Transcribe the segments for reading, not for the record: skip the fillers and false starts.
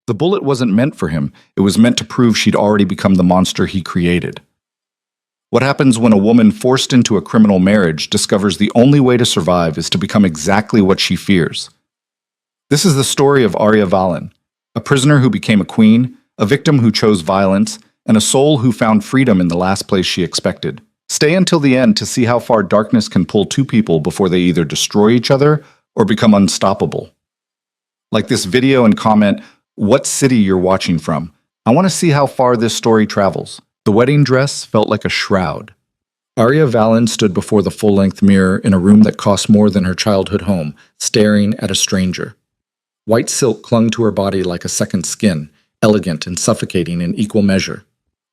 The bullet wasn't meant for him. It was meant to prove she'd already become the monster he created. What happens when a woman forced into a criminal marriage discovers the only way to survive is to become exactly what she fears? This is the story of Arya Valen, a prisoner who became a queen, a victim who chose violence, and a soul who found freedom in the last place she expected. Stay until the end to see how far darkness can pull two people before they either destroy each other or become unstoppable. Like this video and comment what city you're watching from. I want to see how far this story travels. The wedding dress felt like a shroud. Arya Valen stood before the full-length mirror in a room that cost more than her childhood home, staring at a stranger. White silk clung to her body like a second skin, elegant and suffocating in equal measure.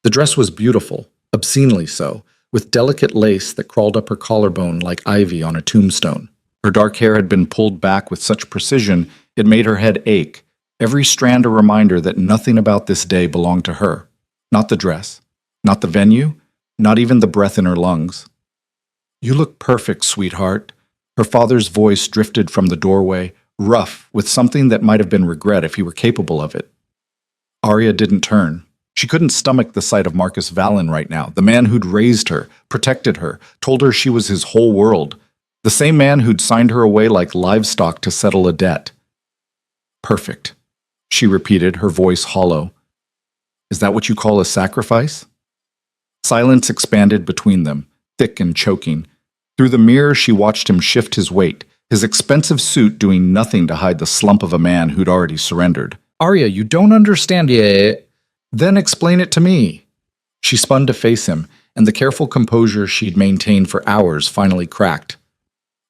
The dress was beautiful, obscenely so, with delicate lace that crawled up her collarbone like ivy on a tombstone. Her dark hair had been pulled back with such precision it made her head ache, every strand a reminder that nothing about this day belonged to her. Not the dress, not the venue, not even the breath in her lungs. "You look perfect, sweetheart." Her father's voice drifted from the doorway, rough, with something that might have been regret if he were capable of it. Arya didn't turn. She couldn't stomach the sight of Marcus Valen right now, the man who'd raised her, protected her, told her she was his whole world, the same man who'd signed her away like livestock to settle a debt. "Perfect," she repeated, her voice hollow. "Is that what you call a sacrifice?" Silence expanded between them, thick and choking. Through the mirror, she watched him shift his weight, his expensive suit doing nothing to hide the slump of a man who'd already surrendered. "Arya, you don't understand yet." "Then explain it to me." She spun to face him, and the careful composure she'd maintained for hours finally cracked.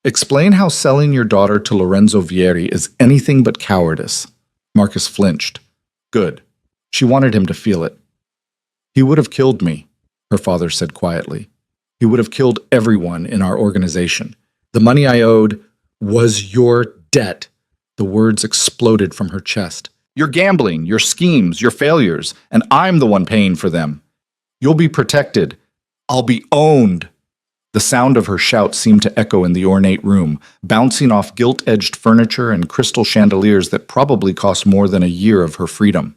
"Explain how selling your daughter to Lorenzo Vieri is anything but cowardice." Marcus flinched. Good. She wanted him to feel it. "He would have killed me," her father said quietly. "He would have killed everyone in our organization. The money I owed was your debt." The words exploded from her chest. "Your gambling, your schemes, your failures, and I'm the one paying for them. You'll be protected. I'll be owned." The sound of her shout seemed to echo in the ornate room, bouncing off gilt-edged furniture and crystal chandeliers that probably cost more than a year of her freedom.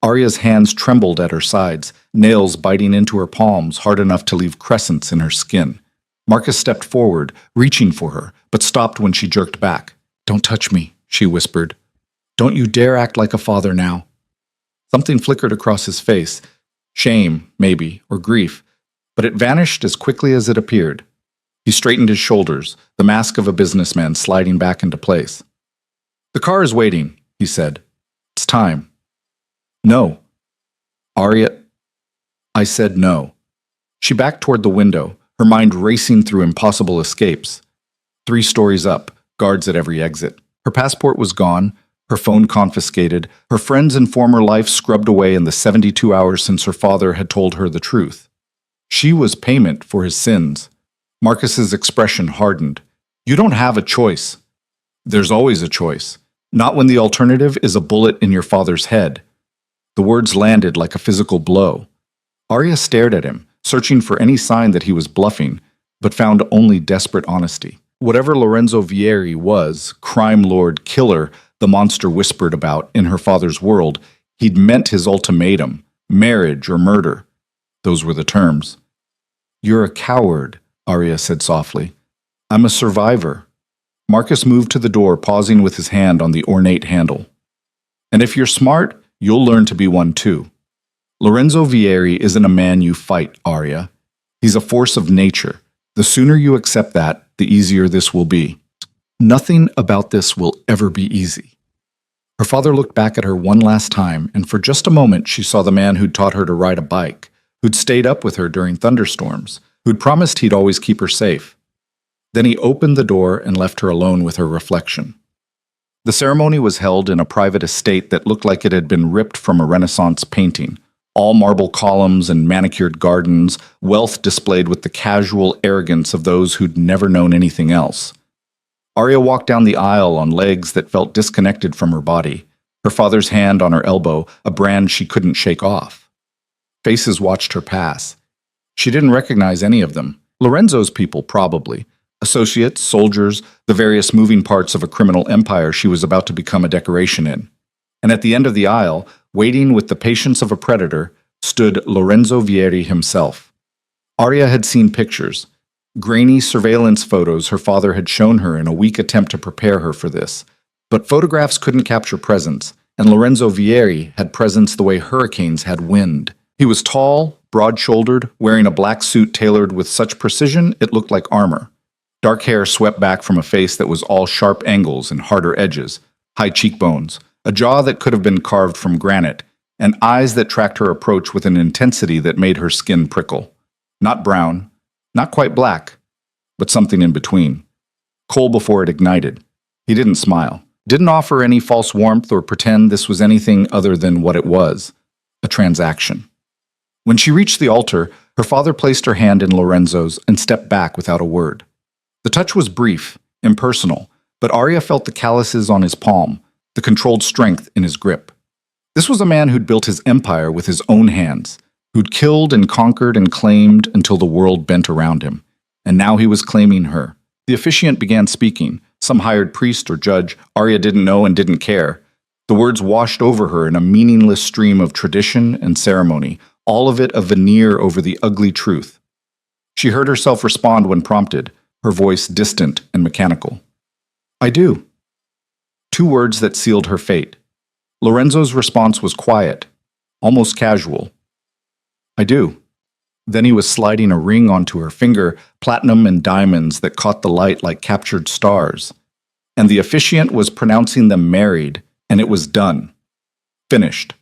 Arya's hands trembled at her sides, nails biting into her palms hard enough to leave crescents in her skin. Marcus stepped forward, reaching for her, but stopped when she jerked back. "Don't touch me," she whispered. "Don't you dare act like a father now." Something flickered across his face. Shame, maybe, or grief, but it vanished as quickly as it appeared. He straightened his shoulders, the mask of a businessman sliding back into place. "The car is waiting," he said. "It's time." "No." "Arya." I said no. She backed toward the window, her mind racing through impossible escapes. 3 stories up, guards at every exit. Her passport was gone, her phone confiscated, her friends and former life scrubbed away in the 72 hours since her father had told her the truth. She was payment for his sins. Marcus's expression hardened. "You don't have a choice." "There's always a choice. Not when the alternative is a bullet in your father's head." The words landed like a physical blow. Arya stared at him, searching for any sign that he was bluffing, but found only desperate honesty. Whatever Lorenzo Vieri was, crime lord, killer, the monster whispered about in her father's world, he'd meant his ultimatum, marriage or murder. Those were the terms. "You're a coward," Arya said softly. "I'm a survivor." Marcus moved to the door, pausing with his hand on the ornate handle. "And if you're smart, you'll learn to be one too. Lorenzo Vieri isn't a man you fight, Arya. He's a force of nature. The sooner you accept that, the easier this will be." Nothing about this will ever be easy. Her father looked back at her one last time, and for just a moment she saw the man who'd taught her to ride a bike, who'd stayed up with her during thunderstorms, who'd promised he'd always keep her safe. Then he opened the door and left her alone with her reflection. The ceremony was held in a private estate that looked like it had been ripped from a Renaissance painting. All marble columns and manicured gardens, wealth displayed with the casual arrogance of those who'd never known anything else. Arya walked down the aisle on legs that felt disconnected from her body, her father's hand on her elbow, a brand she couldn't shake off. Faces watched her pass. She didn't recognize any of them. Lorenzo's people, probably. Associates, soldiers, the various moving parts of a criminal empire she was about to become a decoration in. And at the end of the aisle, waiting with the patience of a predator, stood Lorenzo Vieri himself. Arya had seen pictures, grainy surveillance photos her father had shown her in a weak attempt to prepare her for this. But photographs couldn't capture presence, and Lorenzo Vieri had presence the way hurricanes had wind. He was tall, broad-shouldered, wearing a black suit tailored with such precision it looked like armor. Dark hair swept back from a face that was all sharp angles and harder edges, high cheekbones, a jaw that could have been carved from granite, and eyes that tracked her approach with an intensity that made her skin prickle. Not brown, not quite black, but something in between. Coal before it ignited. He didn't smile, didn't offer any false warmth or pretend this was anything other than what it was, a transaction. When she reached the altar, her father placed her hand in Lorenzo's and stepped back without a word. The touch was brief, impersonal, but Arya felt the calluses on his palm, the controlled strength in his grip. This was a man who'd built his empire with his own hands, who'd killed and conquered and claimed until the world bent around him. And now he was claiming her. The officiant began speaking, some hired priest or judge Arya didn't know and didn't care. The words washed over her in a meaningless stream of tradition and ceremony, all of it a veneer over the ugly truth. She heard herself respond when prompted, her voice distant and mechanical. "I do." Two words that sealed her fate. Lorenzo's response was quiet, almost casual. "I do." Then he was sliding a ring onto her finger, platinum and diamonds that caught the light like captured stars. And the officiant was pronouncing them married, and it was done. Finished.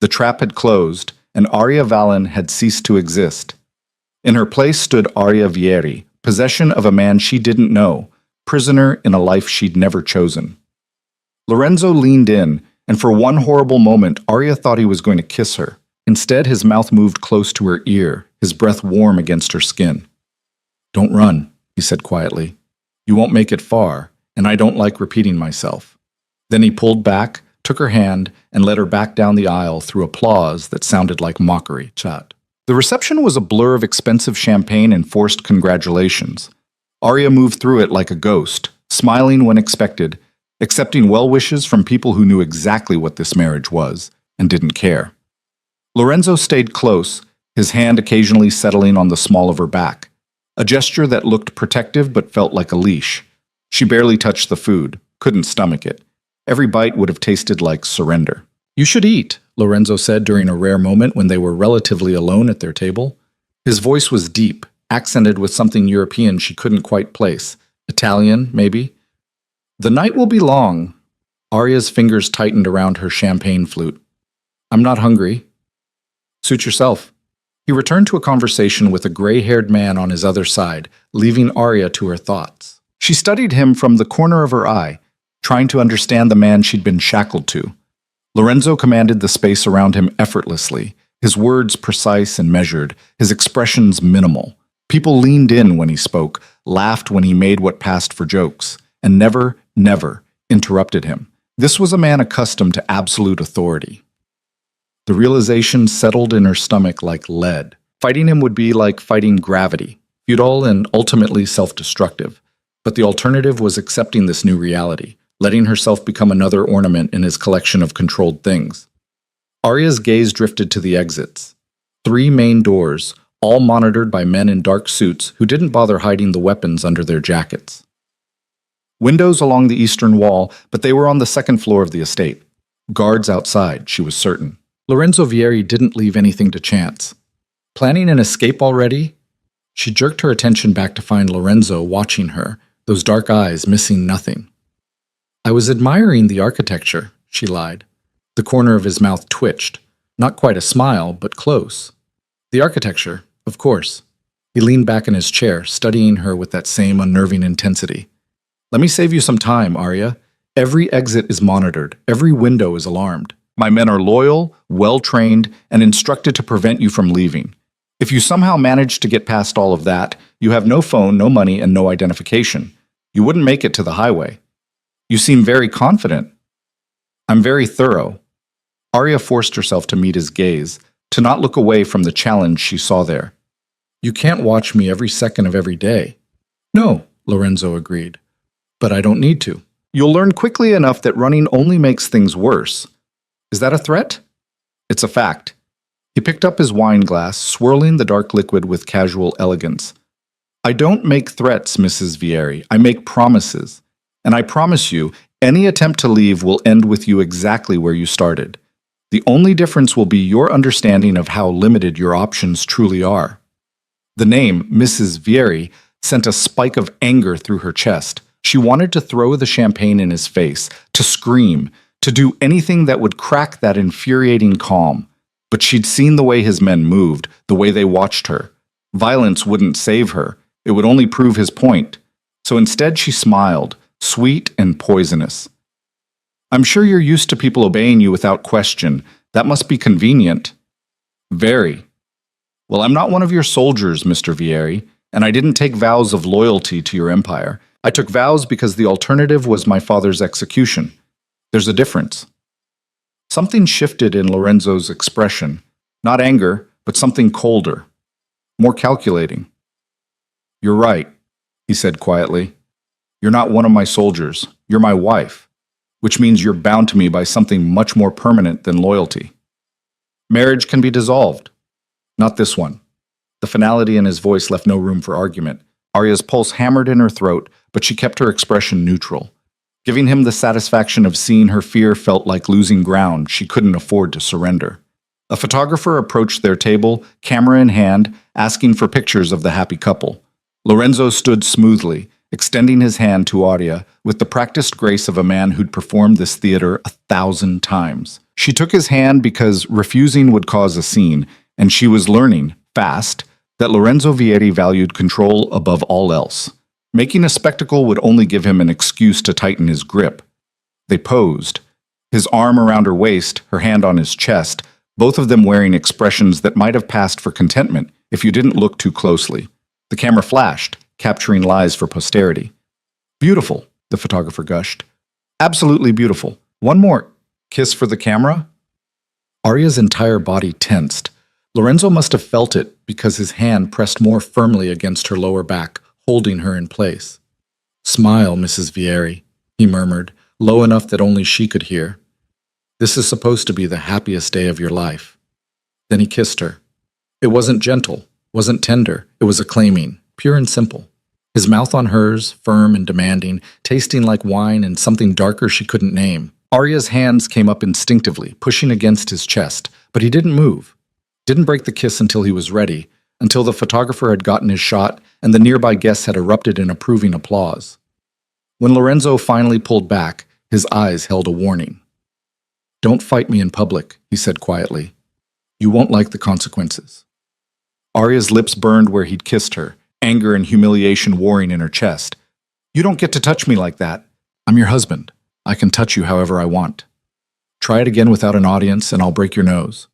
The trap had closed, and Arya Valen had ceased to exist. In her place stood Arya Vieri, possession of a man she didn't know, prisoner in a life she'd never chosen. Lorenzo leaned in, and for one horrible moment Arya thought he was going to kiss her. Instead, his mouth moved close to her ear, his breath warm against her skin. "Don't run," he said quietly. "You won't make it far, and I don't like repeating myself." Then he pulled back, took her hand, and led her back down the aisle through applause that sounded like mockery. Chat. The reception was a blur of expensive champagne and forced congratulations. Arya moved through it like a ghost, smiling when expected, accepting well wishes from people who knew exactly what this marriage was and didn't care. Lorenzo stayed close, his hand occasionally settling on the small of her back, a gesture that looked protective but felt like a leash. She barely touched the food, couldn't stomach it. Every bite would have tasted like surrender. "You should eat," Lorenzo said during a rare moment when they were relatively alone at their table. His voice was deep, accented with something European she couldn't quite place. Italian, maybe? "The night will be long." Arya's fingers tightened around her champagne flute. "I'm not hungry." "Suit yourself." He returned to a conversation with a gray-haired man on his other side, leaving Arya to her thoughts. She studied him from the corner of her eye, trying to understand the man she'd been shackled to. Lorenzo commanded the space around him effortlessly, his words precise and measured, his expressions minimal. People leaned in when he spoke, laughed when he made what passed for jokes, and never, never interrupted him. This was a man accustomed to absolute authority. The realization settled in her stomach like lead. Fighting him would be like fighting gravity, futile and ultimately self-destructive. But the alternative was accepting this new reality, letting herself become another ornament in his collection of controlled things. Arya's gaze drifted to the exits. 3 main doors, all monitored by men in dark suits who didn't bother hiding the weapons under their jackets. Windows along the eastern wall, but they were on the second floor of the estate. Guards outside, she was certain. Lorenzo Vieri didn't leave anything to chance. Planning an escape already? She jerked her attention back to find Lorenzo watching her, those dark eyes missing nothing. "I was admiring the architecture," she lied. The corner of his mouth twitched. Not quite a smile, but close. "The architecture, of course." He leaned back in his chair, studying her with that same unnerving intensity. "Let me save you some time, Arya. Every exit is monitored. Every window is alarmed. My men are loyal, well-trained, and instructed to prevent you from leaving. If you somehow manage to get past all of that, you have no phone, no money, and no identification. You wouldn't make it to the highway. You seem very confident." "I'm very thorough." Arya forced herself to meet his gaze, to not look away from the challenge she saw there. "You can't watch me every second of every day." "No," Lorenzo agreed. "But I don't need to." You'll learn quickly enough that running only makes things worse. Is that a threat? It's a fact. He picked up his wine glass, swirling the dark liquid with casual elegance. I don't make threats, Mrs. Vieri. I make promises. And I promise you, any attempt to leave will end with you exactly where you started. The only difference will be your understanding of how limited your options truly are. The name, Mrs. Vieri, sent a spike of anger through her chest. She wanted to throw the champagne in his face, to scream, to do anything that would crack that infuriating calm. But she'd seen the way his men moved, the way they watched her. Violence wouldn't save her. It would only prove his point. So instead she smiled, sweet and poisonous. I'm sure you're used to people obeying you without question. That must be convenient. Very. Well, I'm not one of your soldiers, Mr. Vieri, and I didn't take vows of loyalty to your empire. I took vows because the alternative was my father's execution. There's a difference. Something shifted in Lorenzo's expression. Not anger, but something colder. More calculating. You're right, he said quietly. You're not one of my soldiers. You're my wife, which means you're bound to me by something much more permanent than loyalty. Marriage can be dissolved. Not this one. The finality in his voice left no room for argument. Arya's pulse hammered in her throat, but she kept her expression neutral. Giving him the satisfaction of seeing her fear felt like losing ground she couldn't afford to surrender. A photographer approached their table, camera in hand, asking for pictures of the happy couple. Lorenzo stood smoothly, extending his hand to Arya with the practiced grace of a man who'd performed this theater 1,000 times. She took his hand because refusing would cause a scene, and she was learning, fast, that Lorenzo Vieri valued control above all else. Making a spectacle would only give him an excuse to tighten his grip. They posed, his arm around her waist, her hand on his chest, both of them wearing expressions that might have passed for contentment if you didn't look too closely. The camera flashed, capturing lies for posterity. Beautiful, the photographer gushed. Absolutely beautiful. One more. Kiss for the camera? Arya's entire body tensed. Lorenzo must have felt it because his hand pressed more firmly against her lower back, holding her in place. Smile, Mrs. Vieri, he murmured, low enough that only she could hear. This is supposed to be the happiest day of your life. Then he kissed her. It wasn't gentle, wasn't tender, it was acclaiming, pure and simple. His mouth on hers, firm and demanding, tasting like wine and something darker she couldn't name. Arya's hands came up instinctively, pushing against his chest, but he didn't move. Didn't break the kiss until he was ready, until the photographer had gotten his shot and the nearby guests had erupted in approving applause. When Lorenzo finally pulled back, his eyes held a warning. Don't fight me in public, he said quietly. You won't like the consequences. Arya's lips burned where he'd kissed her, anger and humiliation warring in her chest. You don't get to touch me like that. I'm your husband. I can touch you however I want. Try it again without an audience and I'll break your nose.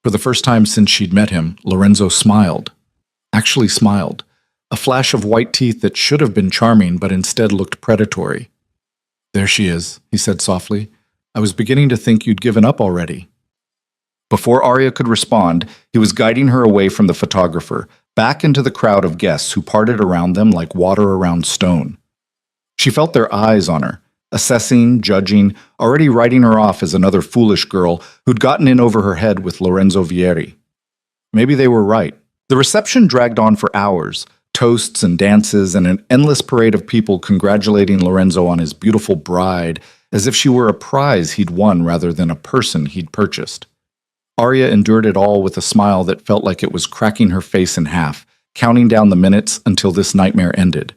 For the first time since she'd met him, Lorenzo smiled. Actually smiled. A flash of white teeth that should have been charming but instead looked predatory. There she is, he said softly. I was beginning to think you'd given up already. Before Arya could respond, he was guiding her away from the photographer, back into the crowd of guests who parted around them like water around stone. She felt their eyes on her, assessing, judging, already writing her off as another foolish girl who'd gotten in over her head with Lorenzo Vieri. Maybe they were right. The reception dragged on for hours, toasts and dances and an endless parade of people congratulating Lorenzo on his beautiful bride, as if she were a prize he'd won rather than a person he'd purchased. Arya endured it all with a smile that felt like it was cracking her face in half, counting down the minutes until this nightmare ended.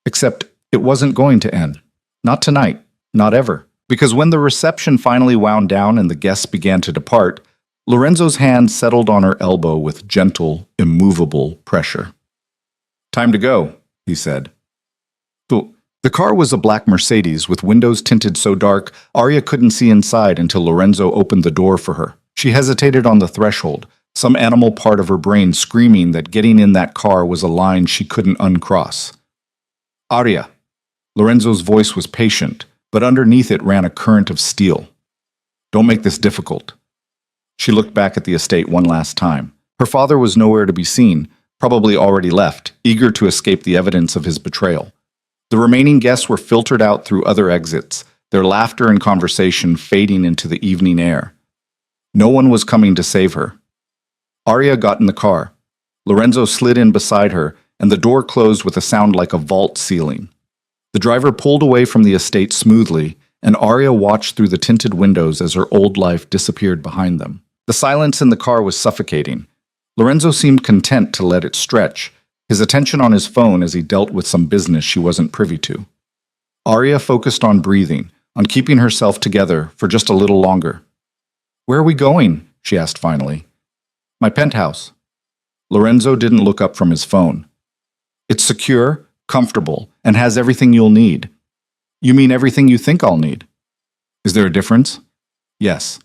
Except it wasn't going to end. Not tonight, not ever. Because when the reception finally wound down and the guests began to depart, Lorenzo's hand settled on her elbow with gentle, immovable pressure. Time to go, he said. The car was a black Mercedes with windows tinted so dark Arya couldn't see inside until Lorenzo opened the door for her. She hesitated on the threshold, some animal part of her brain screaming that getting in that car was a line she couldn't uncross. Arya. Lorenzo's voice was patient, but underneath it ran a current of steel. Don't make this difficult. She looked back at the estate one last time. Her father was nowhere to be seen, probably already left, eager to escape the evidence of his betrayal. The remaining guests were filtered out through other exits, their laughter and conversation fading into the evening air. No one was coming to save her. Arya got in the car. Lorenzo slid in beside her, and the door closed with a sound like a vault ceiling. The driver pulled away from the estate smoothly, and Arya watched through the tinted windows as her old life disappeared behind them. The silence in the car was suffocating. Lorenzo seemed content to let it stretch, his attention on his phone as he dealt with some business she wasn't privy to. Arya focused on breathing, on keeping herself together for just a little longer. "Where are we going?" she asked finally. "My penthouse." Lorenzo didn't look up from his phone. "It's secure, comfortable, and has everything you'll need." "You mean everything you think I'll need?" "Is there a difference?" "Yes."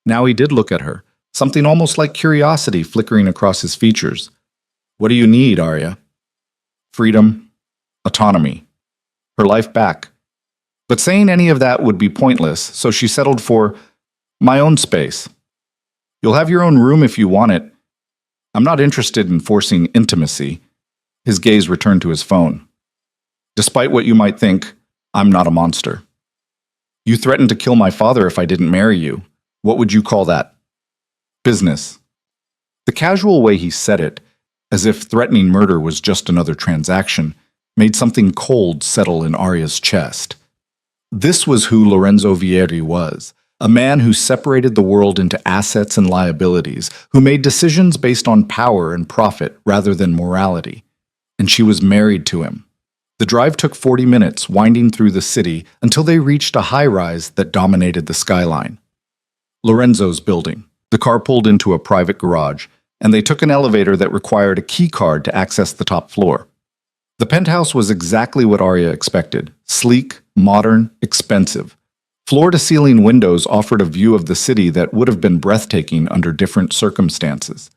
Now he did look at her, something almost like curiosity flickering across his features. "What do you need, Arya?" "Freedom, autonomy, her life back." But saying any of that would be pointless, so she settled for my own space. "You'll have your own room if you want it. I'm not interested in forcing intimacy." His gaze returned to his phone. "Despite what you might think, I'm not a monster. You threatened to kill my father if I didn't marry you. What would you call that?" "Business." The casual way he said it, as if threatening murder was just another transaction, made something cold settle in Arya's chest. This was who Lorenzo Vieri was, a man who separated the world into assets and liabilities, who made decisions based on power and profit rather than morality. And she was married to him. The drive took 40 minutes, winding through the city until they reached a high-rise that dominated the skyline. Lorenzo's building. The car pulled into a private garage, and they took an elevator that required a key card to access the top floor. The penthouse was exactly what Arya expected: sleek, modern, expensive. Floor-to-ceiling windows offered a view of the city that would have been breathtaking under different circumstances.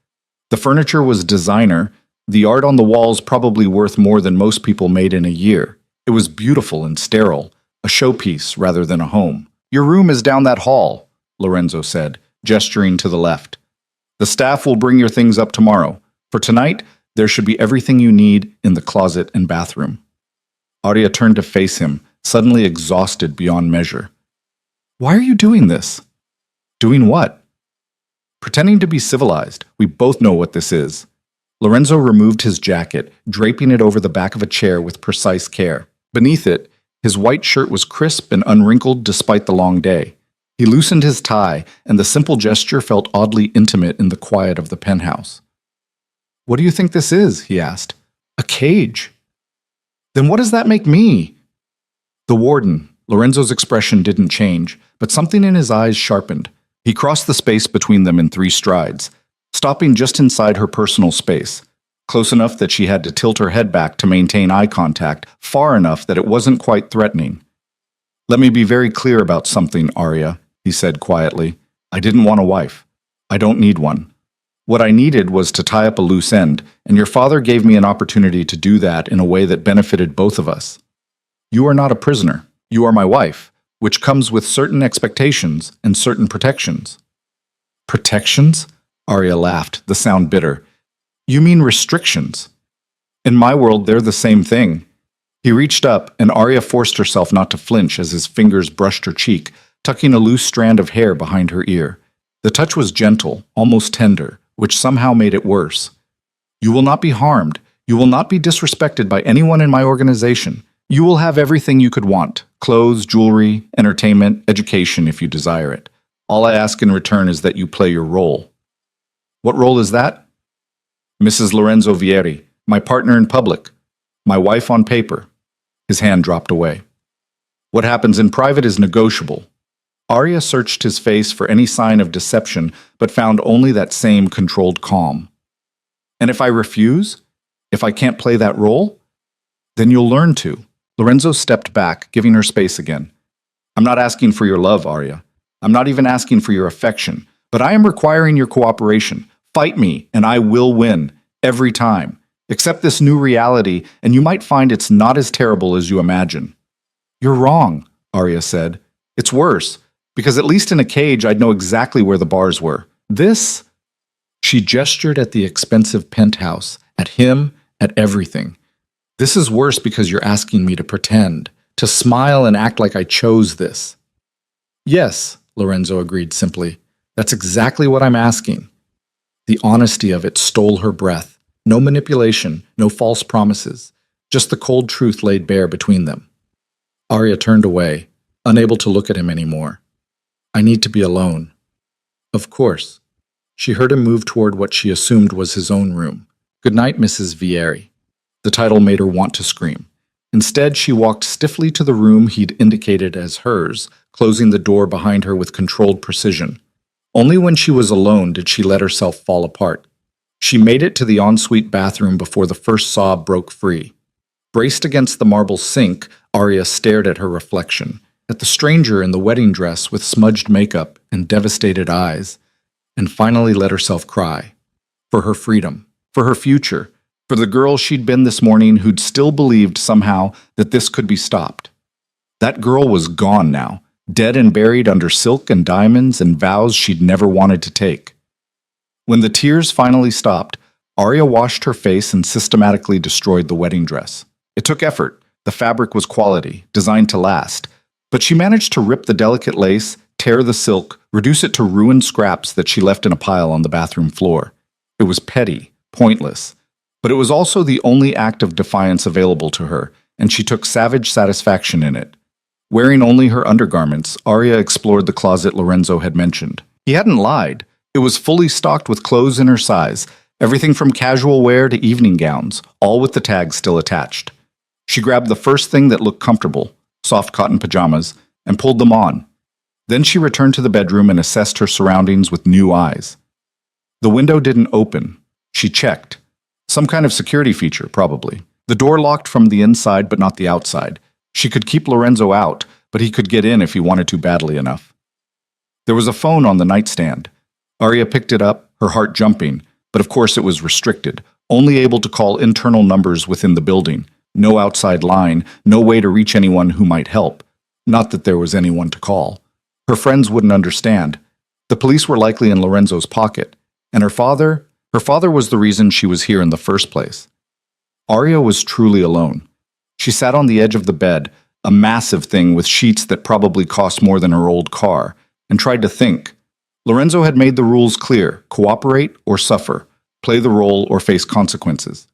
The furniture was designer, the art on the walls probably worth more than most people made in a year. It was beautiful and sterile, a showpiece rather than a home. "Your room is down that hall," Lorenzo said, gesturing to the left. "The staff will bring your things up tomorrow. For tonight, there should be everything you need in the closet and bathroom." Arya turned to face him, suddenly exhausted beyond measure. "Why are you doing this?" "Doing what?" "Pretending to be civilized. We both know what this is." Lorenzo removed his jacket, draping it over the back of a chair with precise care. Beneath it, his white shirt was crisp and unwrinkled despite the long day. He loosened his tie, and the simple gesture felt oddly intimate in the quiet of the penthouse. "What do you think this is?" he asked. "A cage." "Then what does that make me?" "The warden." Lorenzo's expression didn't change, but something in his eyes sharpened. He crossed the space between them in 3 strides, stopping just inside her personal space, close enough that she had to tilt her head back to maintain eye contact, far enough that it wasn't quite threatening. "Let me be very clear about something, Arya," he said quietly. "I didn't want a wife. I don't need one. What I needed was to tie up a loose end, and your father gave me an opportunity to do that in a way that benefited both of us. You are not a prisoner. You are my wife, which comes with certain expectations and certain protections." "Protections?" Arya laughed, the sound bitter. "You mean restrictions?" "In my world, they're the same thing." He reached up, and Arya forced herself not to flinch as his fingers brushed her cheek, tucking a loose strand of hair behind her ear. The touch was gentle, almost tender, which somehow made it worse. "You will not be harmed. You will not be disrespected by anyone in my organization. You will have everything you could want: clothes, jewelry, entertainment, education if you desire it. All I ask in return is that you play your role." "What role is that?" "Mrs. Lorenzo Vieri, my partner in public, my wife on paper." His hand dropped away. "What happens in private is negotiable." Arya searched his face for any sign of deception, but found only that same controlled calm. "And if I refuse? If I can't play that role? Then you'll learn to." Lorenzo stepped back, giving her space again. "I'm not asking for your love, Arya. I'm not even asking for your affection, but I am requiring your cooperation. Fight me, and I will win, every time. Accept this new reality, and you might find it's not as terrible as you imagine." "You're wrong," Arya said. "It's worse, because at least in a cage I'd know exactly where the bars were. This..." She gestured at the expensive penthouse, at him, at everything. This is worse because you're asking me to pretend, to smile and act like I chose this. Yes, Lorenzo agreed simply. That's exactly what I'm asking. The honesty of it stole her breath. No manipulation, no false promises, just the cold truth laid bare between them. Arya turned away, unable to look at him anymore. I need to be alone. Of course. She heard him move toward what she assumed was his own room. Good night, Mrs. Vieri. The title made her want to scream. Instead, she walked stiffly to the room he'd indicated as hers, closing the door behind her with controlled precision. Only when she was alone did she let herself fall apart. She made it to the ensuite bathroom before the first sob broke free. Braced against the marble sink, Arya stared at her reflection, at the stranger in the wedding dress with smudged makeup and devastated eyes, and finally let herself cry. For her freedom, for her future, for the girl she'd been this morning who'd still believed somehow that this could be stopped. That girl was gone now, dead and buried under silk and diamonds and vows she'd never wanted to take. When the tears finally stopped, Arya washed her face and systematically destroyed the wedding dress. It took effort. The fabric was quality, designed to last. But she managed to rip the delicate lace, tear the silk, reduce it to ruined scraps that she left in a pile on the bathroom floor. It was petty, pointless. But it was also the only act of defiance available to her, and she took savage satisfaction in it. Wearing only her undergarments, Arya explored the closet Lorenzo had mentioned. He hadn't lied. It was fully stocked with clothes in her size, everything from casual wear to evening gowns, all with the tags still attached. She grabbed the first thing that looked comfortable, soft cotton pajamas, and pulled them on. Then she returned to the bedroom and assessed her surroundings with new eyes. The window didn't open. She checked. Some kind of security feature, probably. The door locked from the inside but not the outside. She could keep Lorenzo out, but he could get in if he wanted to badly enough. There was a phone on the nightstand. Arya picked it up, her heart jumping, but of course it was restricted, only able to call internal numbers within the building. No outside line, no way to reach anyone who might help. Not that there was anyone to call. Her friends wouldn't understand. The police were likely in Lorenzo's pocket, and her father was the reason she was here in the first place. Arya was truly alone. She sat on the edge of the bed, a massive thing with sheets that probably cost more than her old car, and tried to think. Lorenzo had made the rules clear: cooperate or suffer, play the role or face consequences.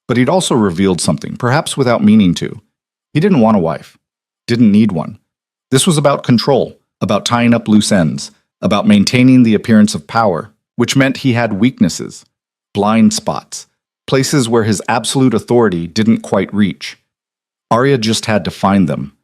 But he'd also revealed something, perhaps without meaning to. He didn't want a wife, didn't need one. This was about control, about tying up loose ends, about maintaining the appearance of power, which meant he had weaknesses, blind spots, places where his absolute authority didn't quite reach. Arya just had to find them.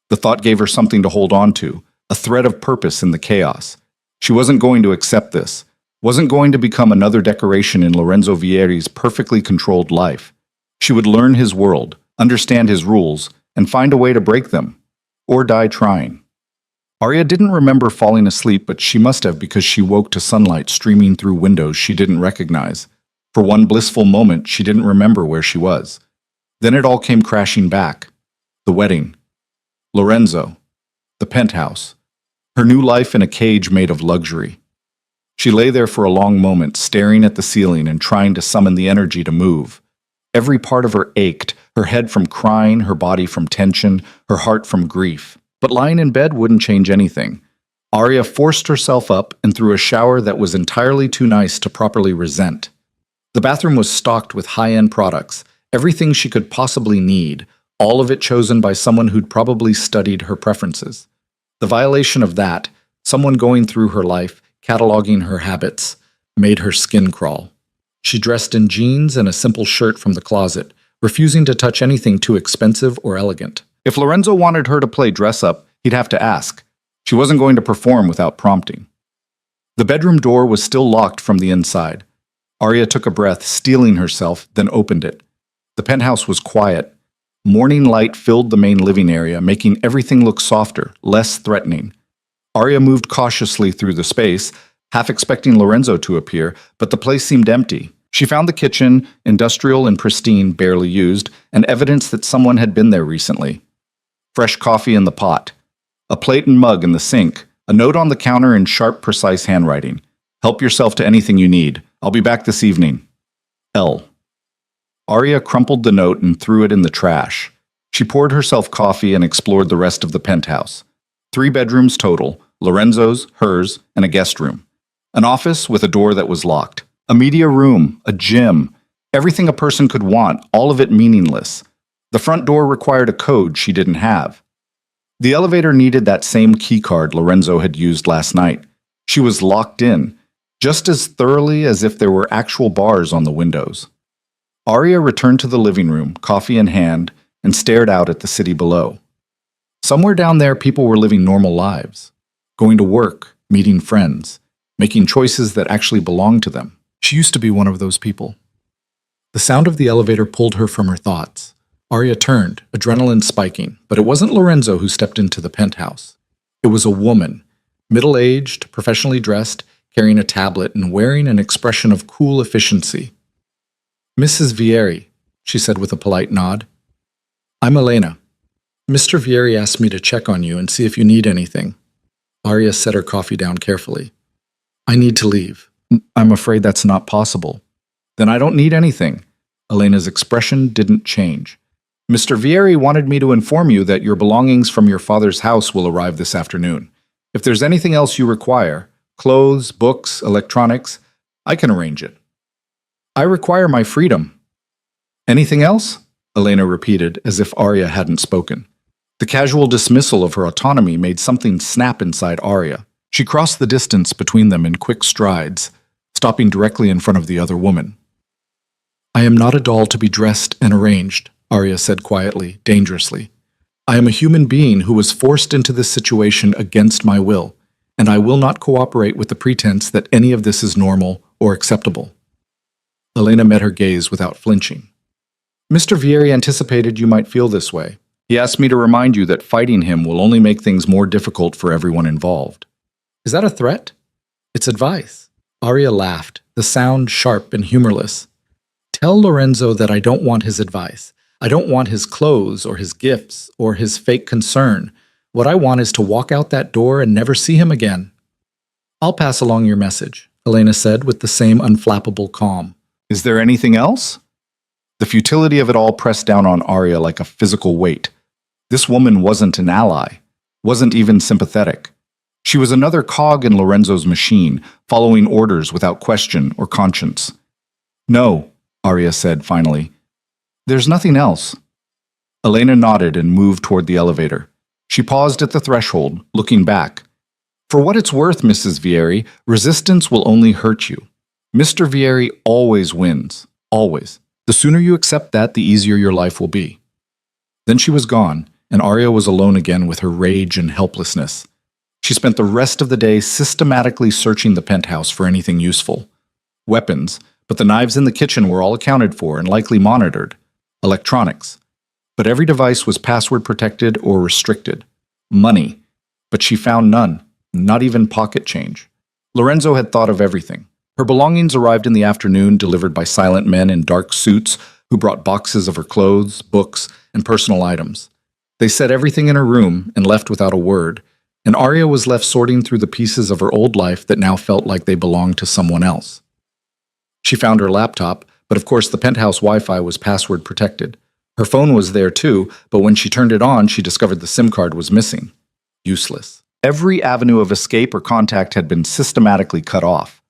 The thought gave her something to hold on to, a thread of purpose in the chaos. She wasn't going to accept this, wasn't going to become another decoration in Lorenzo Vieri's perfectly controlled life. She would learn his world, understand his rules, and find a way to break them, or die trying. Arya didn't remember falling asleep, but she must have, because she woke to sunlight streaming through windows she didn't recognize. For one blissful moment, she didn't remember where she was. Then it all came crashing back. The wedding. Lorenzo. The penthouse. Her new life in a cage made of luxury. She lay there for a long moment, staring at the ceiling and trying to summon the energy to move. Every part of her ached, her head from crying, her body from tension, her heart from grief. But lying in bed wouldn't change anything. Arya forced herself up and threw a shower that was entirely too nice to properly resent. The bathroom was stocked with high-end products, everything she could possibly need, all of it chosen by someone who'd probably studied her preferences. The violation of that, someone going through her life, cataloging her habits, made her skin crawl. She dressed in jeans and a simple shirt from the closet, refusing to touch anything too expensive or elegant. If Lorenzo wanted her to play dress-up, he'd have to ask. She wasn't going to perform without prompting. The bedroom door was still locked from the inside. Arya took a breath, steeling herself, then opened it. The penthouse was quiet. Morning light filled the main living area, making everything look softer, less threatening. Arya moved cautiously through the space, half expecting Lorenzo to appear, but the place seemed empty. She found the kitchen, industrial and pristine, barely used, and evidence that someone had been there recently. Fresh coffee in the pot. A plate and mug in the sink. A note on the counter in sharp, precise handwriting. Help yourself to anything you need. I'll be back this evening. L. Arya crumpled the note and threw it in the trash. She poured herself coffee and explored the rest of the penthouse. 3 bedrooms total, Lorenzo's, hers, and a guest room. An office with a door that was locked. A media room, a gym. Everything a person could want, all of it meaningless. The front door required a code she didn't have. The elevator needed that same keycard Lorenzo had used last night. She was locked in, just as thoroughly as if there were actual bars on the windows. Arya returned to the living room, coffee in hand, and stared out at the city below. Somewhere down there, people were living normal lives, going to work, meeting friends, making choices that actually belonged to them. She used to be one of those people. The sound of the elevator pulled her from her thoughts. Arya turned, adrenaline spiking, but it wasn't Lorenzo who stepped into the penthouse. It was a woman, middle-aged, professionally dressed, carrying a tablet and wearing an expression of cool efficiency. "Mrs. Vieri," she said with a polite nod. "I'm Elena. Mr. Vieri asked me to check on you and see if you need anything." Arya set her coffee down carefully. "I need to leave." "I'm afraid that's not possible." "Then I don't need anything." Elena's expression didn't change. "Mr. Vieri wanted me to inform you that your belongings from your father's house will arrive this afternoon. If there's anything else you require, clothes, books, electronics, I can arrange it." "I require my freedom." "Anything else?" Elena repeated, as if Arya hadn't spoken. The casual dismissal of her autonomy made something snap inside Arya. She crossed the distance between them in quick strides, stopping directly in front of the other woman. "I am not a doll to be dressed and arranged," Arya said quietly, dangerously. "I am a human being who was forced into this situation against my will, and I will not cooperate with the pretense that any of this is normal or acceptable." Elena met her gaze without flinching. "Mr. Vieri anticipated you might feel this way. He asked me to remind you that fighting him will only make things more difficult for everyone involved." "Is that a threat?" "It's advice." Arya laughed, the sound sharp and humorless. "Tell Lorenzo that I don't want his advice. I don't want his clothes or his gifts or his fake concern. What I want is to walk out that door and never see him again." "I'll pass along your message," Elena said with the same unflappable calm. "Is there anything else?" The futility of it all pressed down on Arya like a physical weight. This woman wasn't an ally, wasn't even sympathetic. She was another cog in Lorenzo's machine, following orders without question or conscience. "No," Arya said finally. "There's nothing else." Elena nodded and moved toward the elevator. She paused at the threshold, looking back. "For what it's worth, Mrs. Vieri, resistance will only hurt you. Mr. Vieri always wins. Always. The sooner you accept that, the easier your life will be." Then she was gone, and Arya was alone again with her rage and helplessness. She spent the rest of the day systematically searching the penthouse for anything useful. Weapons, but the knives in the kitchen were all accounted for and likely monitored. Electronics. But every device was password protected or restricted. Money. But she found none, not even pocket change. Lorenzo had thought of everything. Her belongings arrived in the afternoon, delivered by silent men in dark suits who brought boxes of her clothes, books, and personal items. They set everything in her room and left without a word, and Arya was left sorting through the pieces of her old life that now felt like they belonged to someone else. She found her laptop, but of course the penthouse Wi-Fi was password protected. Her phone was there too, but when she turned it on, she discovered the SIM card was missing. Useless. Every avenue of escape or contact had been systematically cut off.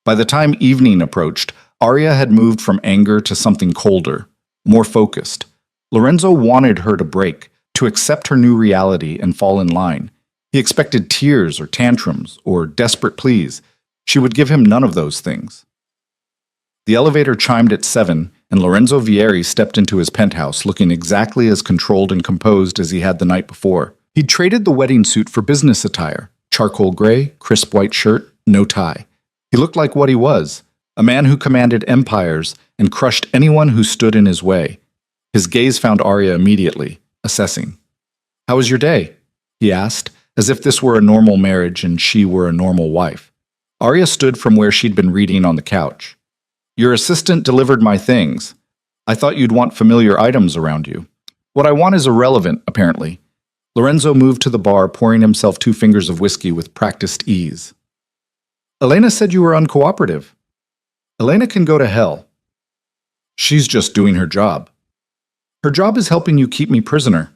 By the time evening approached, Arya had moved from anger to something colder, more focused. Lorenzo wanted her to break, to accept her new reality and fall in line. He expected tears or tantrums or desperate pleas. She would give him none of those things. The elevator chimed at 7, and Lorenzo Vieri stepped into his penthouse looking exactly as controlled and composed as he had the night before. He'd traded the wedding suit for business attire, charcoal gray, crisp white shirt, no tie. He looked like what he was, a man who commanded empires and crushed anyone who stood in his way. His gaze found Arya immediately, assessing. "How was your day?" he asked, as if this were a normal marriage and she were a normal wife. Arya stood from where she'd been reading on the couch. "Your assistant delivered my things. I thought you'd want familiar items around you. What I want is irrelevant, apparently." Lorenzo moved to the bar, pouring himself 2 fingers of whiskey with practiced ease. "Elena said you were uncooperative." "Elena can go to hell." She's just doing her job. Her job is helping you keep me prisoner.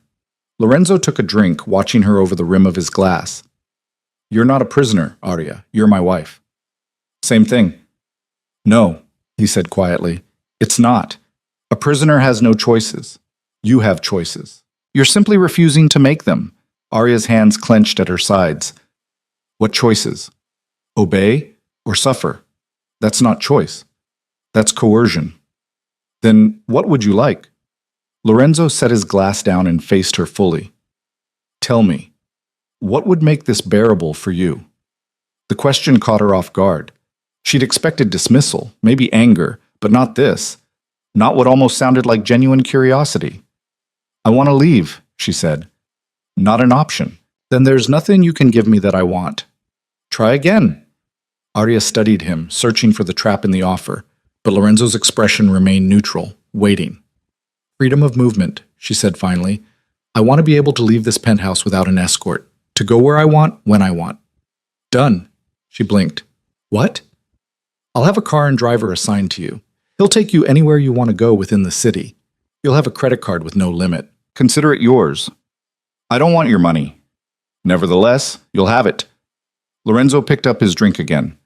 Lorenzo took a drink, watching her over the rim of his glass. You're not a prisoner, Arya. You're my wife. Same thing. No, he said quietly. It's not. A prisoner has no choices. You have choices. You're simply refusing to make them. Arya's hands clenched at her sides. What choices? Obey or suffer? That's not choice. That's coercion. Then what would you like? Lorenzo set his glass down and faced her fully. Tell me, what would make this bearable for you? The question caught her off guard. She'd expected dismissal, maybe anger, but not this. Not what almost sounded like genuine curiosity. I want to leave, she said. Not an option. Then there's nothing you can give me that I want. Try again. Arya studied him, searching for the trap in the offer, but Lorenzo's expression remained neutral, waiting. Freedom of movement, she said finally. I want to be able to leave this penthouse without an escort, to go where I want, when I want. Done, she blinked. What? I'll have a car and driver assigned to you. He'll take you anywhere you want to go within the city. You'll have a credit card with no limit. Consider it yours. I don't want your money. Nevertheless, you'll have it. Lorenzo picked up his drink again.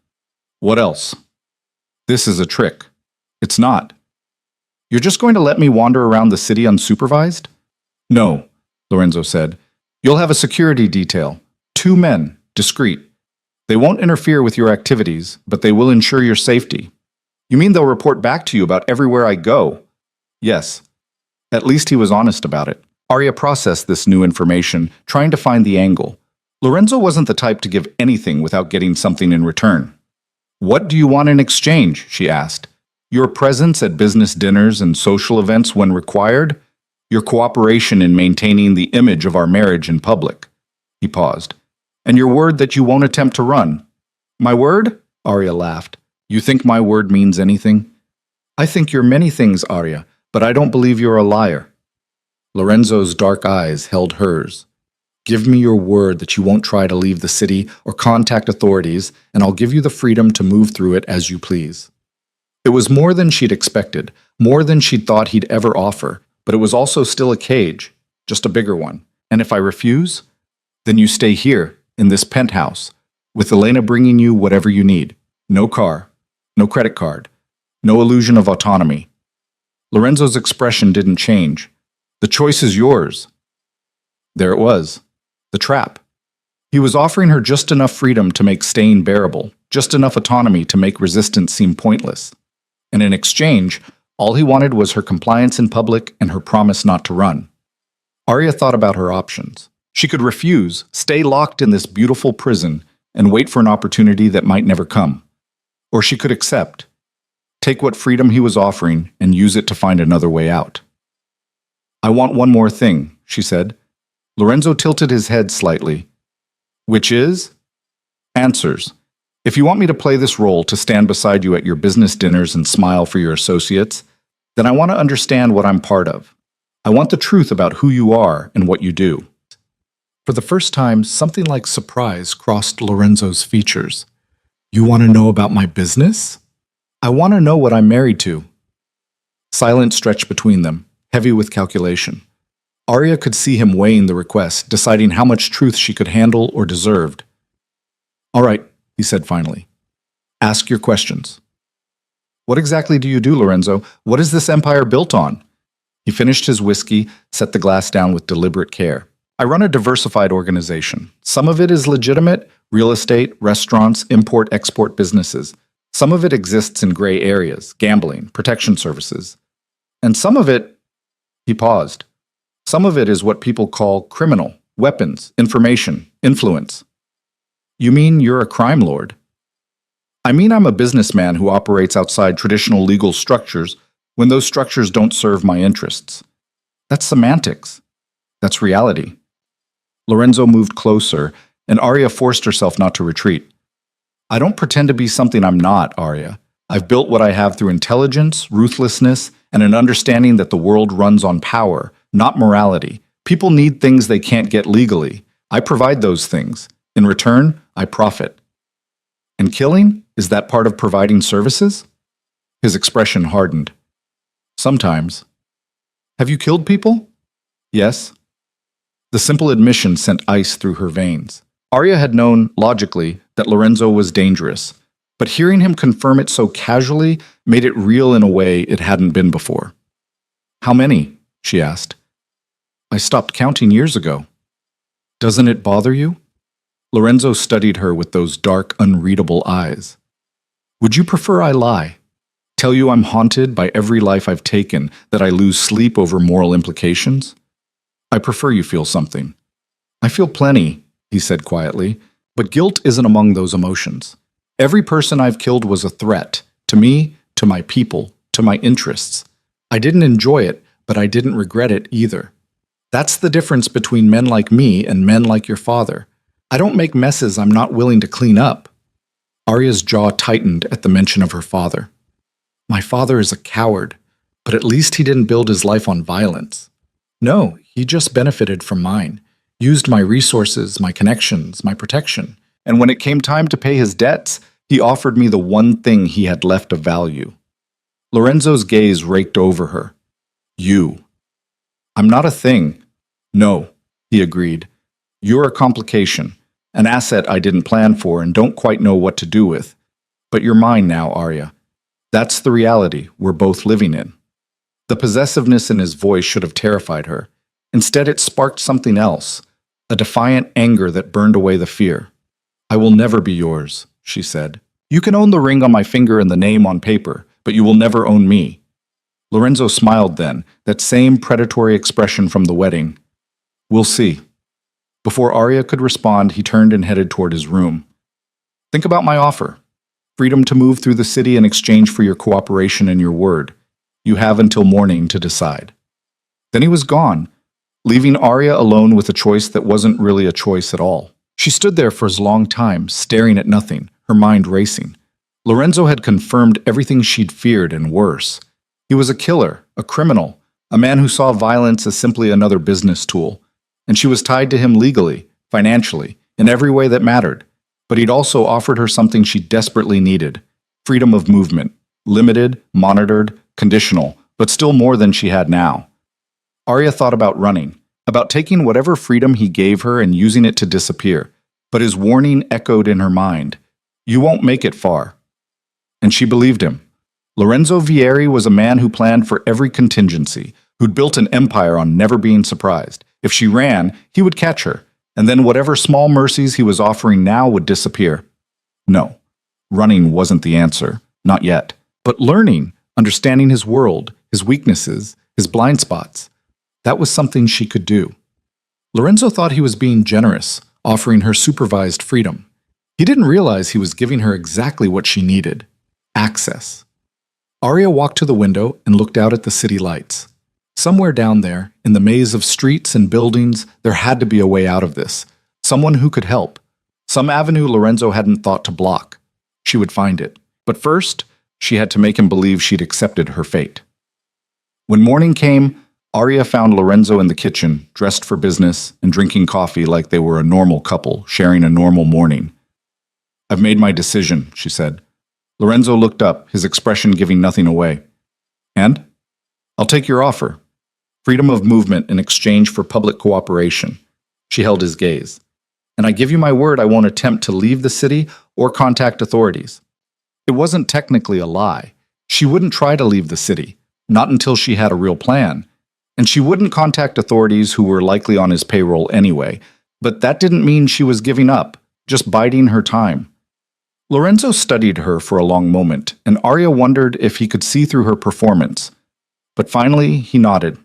What else? This is a trick. It's not. You're just going to let me wander around the city unsupervised? No, Lorenzo said. You'll have a security detail. 2 men, discreet. They won't interfere with your activities, but they will ensure your safety. You mean they'll report back to you about everywhere I go? Yes. At least he was honest about it. Arya processed this new information, trying to find the angle. Lorenzo wasn't the type to give anything without getting something in return. What do you want in exchange? She asked. Your presence at business dinners and social events when required? Your cooperation in maintaining the image of our marriage in public? He paused. And your word that you won't attempt to run? My word? Arya laughed. You think my word means anything? I think you're many things, Arya, but I don't believe you're a liar. Lorenzo's dark eyes held hers. Give me your word that you won't try to leave the city or contact authorities, and I'll give you the freedom to move through it as you please. It was more than she'd expected, more than she'd thought he'd ever offer, but it was also still a cage, just a bigger one. And if I refuse, then you stay here, in this penthouse, with Elena bringing you whatever you need. No car, no credit card, no illusion of autonomy. Lorenzo's expression didn't change. The choice is yours. There it was. The trap. He was offering her just enough freedom to make staying bearable, just enough autonomy to make resistance seem pointless. And in exchange, all he wanted was her compliance in public and her promise not to run. Arya thought about her options. She could refuse, stay locked in this beautiful prison, and wait for an opportunity that might never come. Or she could accept, take what freedom he was offering, and use it to find another way out. I want one more thing, she said. Lorenzo tilted his head slightly. Which is? Answers. If you want me to play this role, to stand beside you at your business dinners and smile for your associates, then I want to understand what I'm part of. I want the truth about who you are and what you do. For the first time, something like surprise crossed Lorenzo's features. You want to know about my business? I want to know what I'm married to. Silence stretched between them, heavy with calculation. Arya could see him weighing the request, deciding how much truth she could handle or deserved. All right, he said finally. Ask your questions. What exactly do you do, Lorenzo? What is this empire built on? He finished his whiskey, set the glass down with deliberate care. I run a diversified organization. Some of it is legitimate, real estate, restaurants, import-export businesses. Some of it exists in gray areas, gambling, protection services. And some of it, he paused. Some of it is what people call criminal, weapons, information, influence. You mean you're a crime lord? I mean I'm a businessman who operates outside traditional legal structures when those structures don't serve my interests. That's semantics. That's reality. Lorenzo moved closer, and Arya forced herself not to retreat. I don't pretend to be something I'm not, Arya. I've built what I have through intelligence, ruthlessness, and an understanding that the world runs on power, not morality. People need things they can't get legally. I provide those things. In return, I profit. And killing? Is that part of providing services? His expression hardened. Sometimes. Have you killed people? Yes. The simple admission sent ice through her veins. Arya had known, logically, that Lorenzo was dangerous, but hearing him confirm it so casually made it real in a way it hadn't been before. How many? She asked. I stopped counting years ago. Doesn't it bother you? Lorenzo studied her with those dark, unreadable eyes. Would you prefer I lie? Tell you I'm haunted by every life I've taken, that I lose sleep over moral implications? I prefer you feel something. I feel plenty, he said quietly, but guilt isn't among those emotions. Every person I've killed was a threat, to me, to my people, to my interests. I didn't enjoy it, but I didn't regret it either. That's the difference between men like me and men like your father. I don't make messes I'm not willing to clean up. Arya's jaw tightened at the mention of her father. My father is a coward, but at least he didn't build his life on violence. No, he just benefited from mine, used my resources, my connections, my protection. And when it came time to pay his debts, he offered me the one thing he had left of value. Lorenzo's gaze raked over her. You. I'm not a thing. No, he agreed. You're a complication, an asset I didn't plan for and don't quite know what to do with. But you're mine now, Arya. That's the reality we're both living in. The possessiveness in his voice should have terrified her. Instead, it sparked something else, a defiant anger that burned away the fear. I will never be yours, she said. You can own the ring on my finger and the name on paper, but you will never own me. Lorenzo smiled then, that same predatory expression from the wedding. We'll see. Before Arya could respond, he turned and headed toward his room. Think about my offer. Freedom to move through the city in exchange for your cooperation and your word. You have until morning to decide. Then he was gone, leaving Arya alone with a choice that wasn't really a choice at all. She stood there for a long time, staring at nothing, her mind racing. Lorenzo had confirmed everything she'd feared and worse. He was a killer, a criminal, a man who saw violence as simply another business tool. And she was tied to him legally, financially, in every way that mattered. But he'd also offered her something she desperately needed: freedom of movement, limited, monitored, conditional, but still more than she had now. Arya thought about running, about taking whatever freedom he gave her and using it to disappear. But his warning echoed in her mind. You won't make it far. And she believed him. Lorenzo Vieri was a man who planned for every contingency, who'd built an empire on never being surprised. If she ran, he would catch her, and then whatever small mercies he was offering now would disappear. No, running wasn't the answer, not yet. But learning, understanding his world, his weaknesses, his blind spots, that was something she could do. Lorenzo thought he was being generous, offering her supervised freedom. He didn't realize he was giving her exactly what she needed: access. Arya walked to the window and looked out at the city lights. Somewhere down there, in the maze of streets and buildings, there had to be a way out of this. Someone who could help. Some avenue Lorenzo hadn't thought to block. She would find it. But first, she had to make him believe she'd accepted her fate. When morning came, Arya found Lorenzo in the kitchen, dressed for business and drinking coffee like they were a normal couple, sharing a normal morning. I've made my decision, she said. Lorenzo looked up, his expression giving nothing away. And? I'll take your offer. Freedom of movement in exchange for public cooperation. She held his gaze. And I give you my word I won't attempt to leave the city or contact authorities. It wasn't technically a lie. She wouldn't try to leave the city, not until she had a real plan. And she wouldn't contact authorities who were likely on his payroll anyway. But that didn't mean she was giving up, just biding her time. Lorenzo studied her for a long moment, and Arya wondered if he could see through her performance. But finally, he nodded.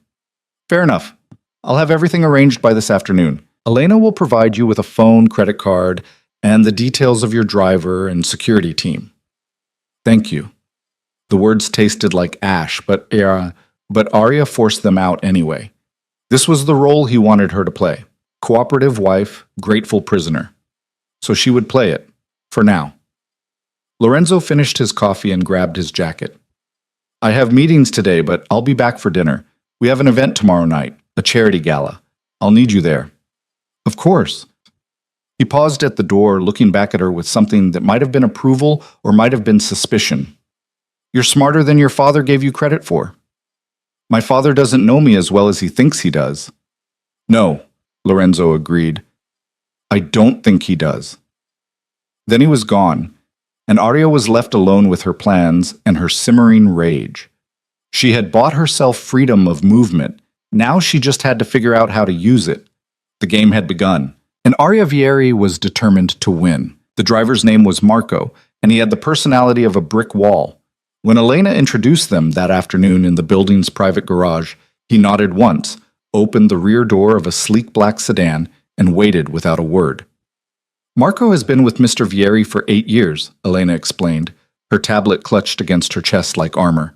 Fair enough. I'll have everything arranged by this afternoon. Elena will provide you with a phone, credit card, and the details of your driver and security team. Thank you. The words tasted like ash, but Arya forced them out anyway. This was the role he wanted her to play. Cooperative wife, grateful prisoner. So she would play it, for now. Lorenzo finished his coffee and grabbed his jacket. I have meetings today, but I'll be back for dinner. We have an event tomorrow night, a charity gala. I'll need you there. Of course. He paused at the door, looking back at her with something that might have been approval or might have been suspicion. You're smarter than your father gave you credit for. My father doesn't know me as well as he thinks he does. No, Lorenzo agreed. I don't think he does. Then he was gone, and Arya was left alone with her plans and her simmering rage. She had bought herself freedom of movement. Now she just had to figure out how to use it. The game had begun, and Arya Vieri was determined to win. The driver's name was Marco, and he had the personality of a brick wall. When Elena introduced them that afternoon in the building's private garage, he nodded once, opened the rear door of a sleek black sedan, and waited without a word. Marco has been with Mr. Vieri for 8 years, Elena explained, her tablet clutched against her chest like armor.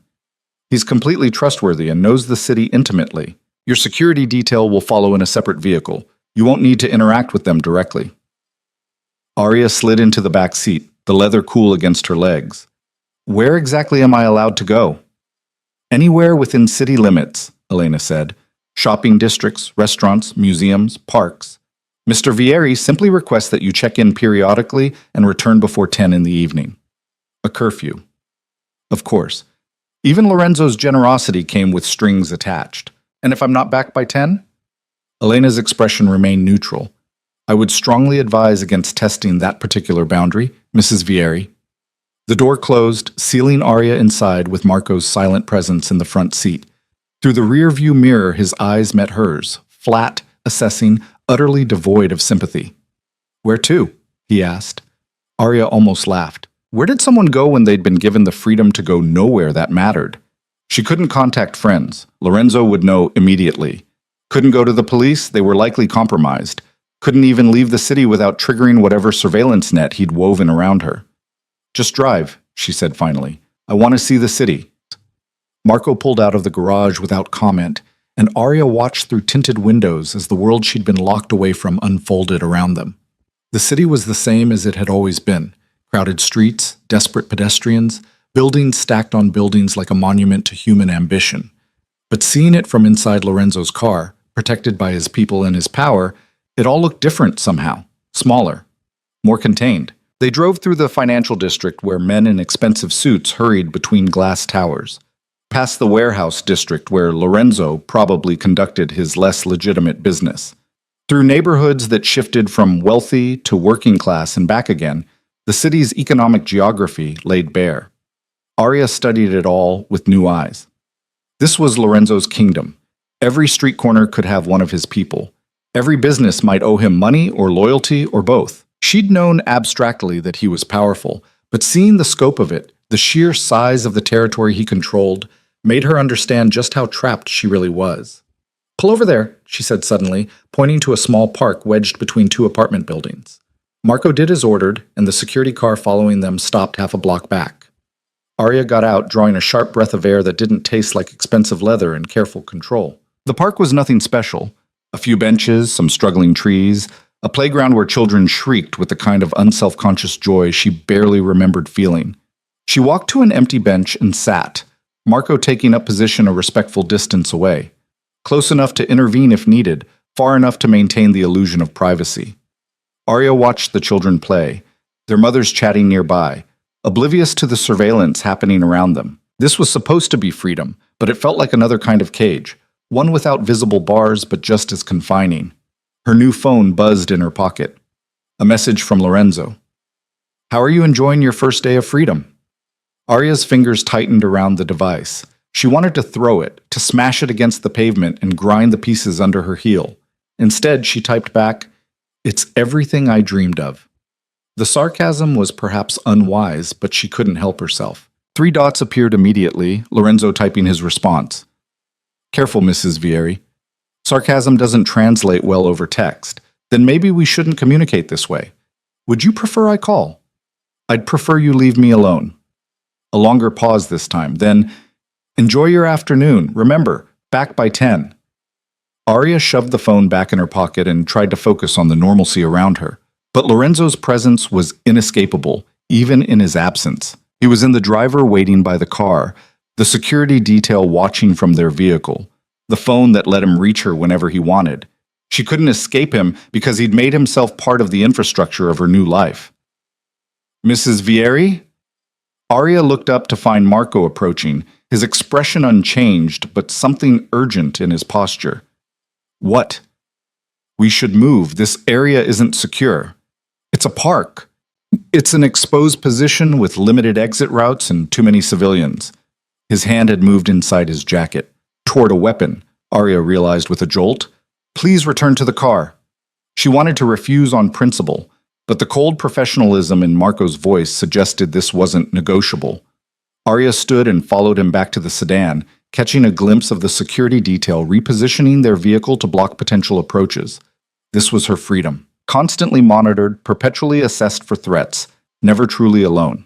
He's completely trustworthy and knows the city intimately. Your security detail will follow in a separate vehicle. You won't need to interact with them directly. Arya slid into the back seat, the leather cool against her legs. Where exactly am I allowed to go? Anywhere within city limits, Elena said. Shopping districts, restaurants, museums, parks. Mr. Vieri simply requests that you check in periodically and return before 10 in the evening. A curfew. Of course. Even Lorenzo's generosity came with strings attached. And if I'm not back by 10? Elena's expression remained neutral. I would strongly advise against testing that particular boundary, Mrs. Vieri. The door closed, sealing Arya inside with Marco's silent presence in the front seat. Through the rear-view mirror, his eyes met hers, flat, assessing, utterly devoid of sympathy. Where to? He asked. Arya almost laughed. Where did someone go when they'd been given the freedom to go nowhere that mattered? She couldn't contact friends. Lorenzo would know immediately. Couldn't go to the police, they were likely compromised. Couldn't even leave the city without triggering whatever surveillance net he'd woven around her. Just drive, she said finally. I want to see the city. Marco pulled out of the garage without comment, and Arya watched through tinted windows as the world she'd been locked away from unfolded around them. The city was the same as it had always been. Crowded streets, desperate pedestrians, buildings stacked on buildings like a monument to human ambition. But seeing it from inside Lorenzo's car, protected by his people and his power, it all looked different somehow, smaller, more contained. They drove through the financial district where men in expensive suits hurried between glass towers, past the warehouse district where Lorenzo probably conducted his less legitimate business. Through neighborhoods that shifted from wealthy to working class and back again, the city's economic geography laid bare. Arya studied it all with new eyes. This was Lorenzo's kingdom. Every street corner could have one of his people. Every business might owe him money or loyalty or both. She'd known abstractly that he was powerful, but seeing the scope of it, the sheer size of the territory he controlled, made her understand just how trapped she really was. Pull over there, she said suddenly, pointing to a small park wedged between 2 apartment buildings. Marco did as ordered, and the security car following them stopped half a block back. Arya got out, drawing a sharp breath of air that didn't taste like expensive leather in careful control. The park was nothing special. A few benches, some struggling trees, a playground where children shrieked with the kind of unselfconscious joy she barely remembered feeling. She walked to an empty bench and sat, Marco taking up position a respectful distance away. Close enough to intervene if needed, far enough to maintain the illusion of privacy. Arya watched the children play, their mothers chatting nearby, oblivious to the surveillance happening around them. This was supposed to be freedom, but it felt like another kind of cage, one without visible bars but just as confining. Her new phone buzzed in her pocket. A message from Lorenzo. How are you enjoying your first day of freedom? Arya's fingers tightened around the device. She wanted to throw it, to smash it against the pavement and grind the pieces under her heel. Instead, she typed back, "It's everything I dreamed of." The sarcasm was perhaps unwise, but she couldn't help herself. 3 dots appeared immediately, Lorenzo typing his response. Careful, Mrs. Vieri. Sarcasm doesn't translate well over text. Then maybe we shouldn't communicate this way. Would you prefer I call? I'd prefer you leave me alone. A longer pause this time. Then, enjoy your afternoon. Remember, back by 10. Arya shoved the phone back in her pocket and tried to focus on the normalcy around her. But Lorenzo's presence was inescapable, even in his absence. He was in the driver waiting by the car, the security detail watching from their vehicle, the phone that let him reach her whenever he wanted. She couldn't escape him because he'd made himself part of the infrastructure of her new life. Mrs. Vieri? Arya looked up to find Marco approaching, his expression unchanged, but something urgent in his posture. What? We should move. This area isn't secure. It's a park. It's an exposed position with limited exit routes and too many civilians. His hand had moved inside his jacket, toward a weapon, Arya realized with a jolt. Please return to the car. She wanted to refuse on principle, but the cold professionalism in Marco's voice suggested this wasn't negotiable. Arya stood and followed him back to the sedan, catching a glimpse of the security detail repositioning their vehicle to block potential approaches. This was her freedom. Constantly monitored, perpetually assessed for threats, never truly alone.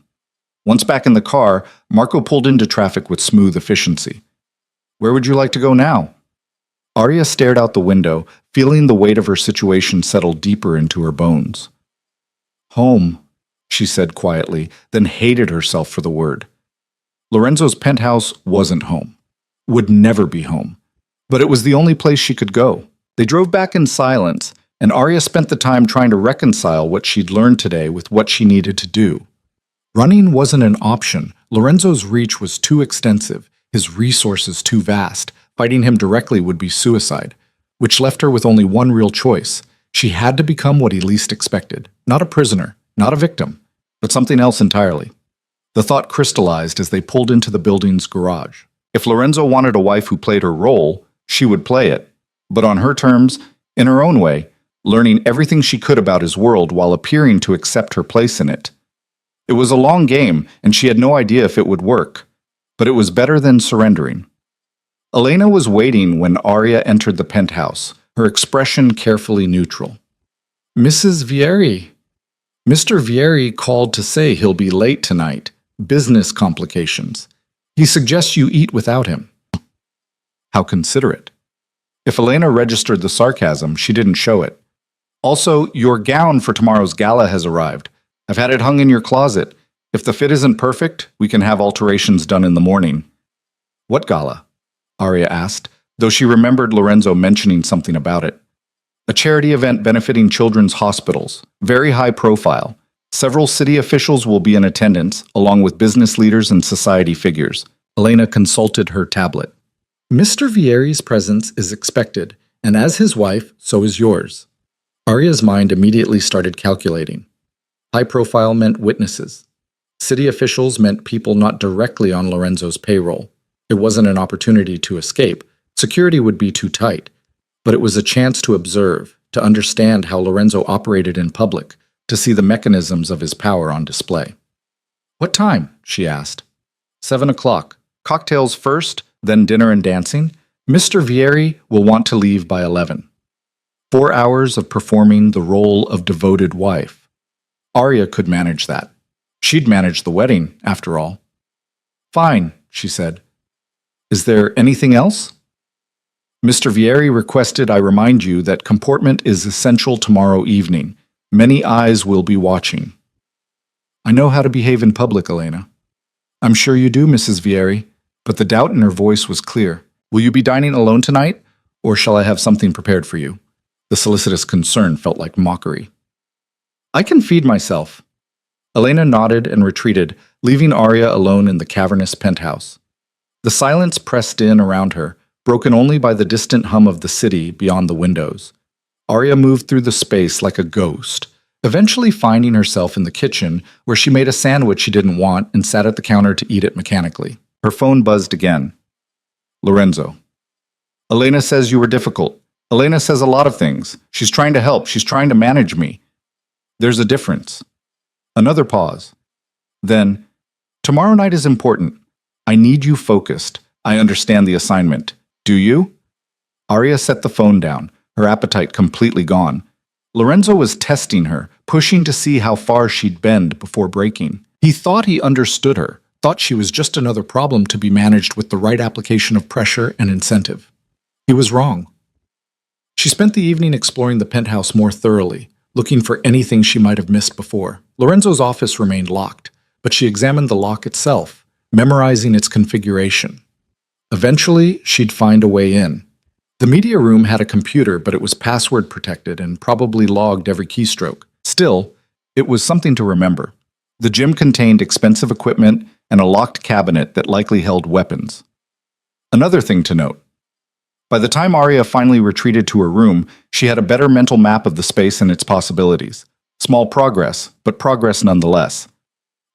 Once back in the car, Marco pulled into traffic with smooth efficiency. Where would you like to go now? Arya stared out the window, feeling the weight of her situation settle deeper into her bones. Home, she said quietly, then hated herself for the word. Lorenzo's penthouse wasn't home, would never be home, but it was the only place she could go. They drove back in silence, and Arya spent the time trying to reconcile what she'd learned today with what she needed to do. Running wasn't an option. Lorenzo's reach was too extensive, his resources too vast. Fighting him directly would be suicide, which left her with only one real choice. She had to become what he least expected. Not a prisoner, not a victim, but something else entirely. The thought crystallized as they pulled into the building's garage. If Lorenzo wanted a wife who played her role, she would play it, but on her terms, in her own way, learning everything she could about his world while appearing to accept her place in it. It was a long game, and she had no idea if it would work, but it was better than surrendering. Elena was waiting when Arya entered the penthouse, her expression carefully neutral. Mrs. Vieri. Mr. Vieri called to say he'll be late tonight. Business complications. He suggests you eat without him. How considerate. If Elena registered the sarcasm, she didn't show it. Also, your gown for tomorrow's gala has arrived. I've had it hung in your closet. If the fit isn't perfect, we can have alterations done in the morning. What gala? Arya asked, though she remembered Lorenzo mentioning something about it. A charity event benefiting children's hospitals, very high profile. Several city officials will be in attendance, along with business leaders and society figures. Elena consulted her tablet. Mr. Vieri's presence is expected, and as his wife, so is yours. Arya's mind immediately started calculating. High profile meant witnesses. City officials meant people not directly on Lorenzo's payroll. It wasn't an opportunity to escape. Security would be too tight. But it was a chance to observe, to understand how Lorenzo operated in public, to see the mechanisms of his power on display. What time? She asked. 7 o'clock. Cocktails first, then dinner and dancing. Mr. Vieri will want to leave by 11. 4 hours of performing the role of devoted wife. Arya could manage that. She'd manage the wedding, after all. Fine, she said. Is there anything else? Mr. Vieri requested I remind you that comportment is essential tomorrow evening. Many eyes will be watching. I know how to behave in public, Elena. I'm sure you do, Mrs. Vieri, but the doubt in her voice was clear. Will you be dining alone tonight, or shall I have something prepared for you? The solicitous concern felt like mockery. I can feed myself. Elena nodded and retreated, leaving Arya alone in the cavernous penthouse. The silence pressed in around her, broken only by the distant hum of the city beyond the windows. Arya moved through the space like a ghost, eventually finding herself in the kitchen where she made a sandwich she didn't want and sat at the counter to eat it mechanically. Her phone buzzed again. Lorenzo. Elena says you were difficult. Elena says a lot of things. She's trying to help. She's trying to manage me. There's a difference. Another pause. Then, tomorrow night is important. I need you focused. I understand the assignment. Do you? Arya set the phone down, her appetite completely gone. Lorenzo was testing her, pushing to see how far she'd bend before breaking. He thought he understood her, thought she was just another problem to be managed with the right application of pressure and incentive. He was wrong. She spent the evening exploring the penthouse more thoroughly, looking for anything she might have missed before. Lorenzo's office remained locked, but she examined the lock itself, memorizing its configuration. Eventually, she'd find a way in. The media room had a computer, but it was password protected and probably logged every keystroke. Still, it was something to remember. The gym contained expensive equipment, and a locked cabinet that likely held weapons. Another thing to note. By the time Arya finally retreated to her room, she had a better mental map of the space and its possibilities. Small progress, but progress nonetheless.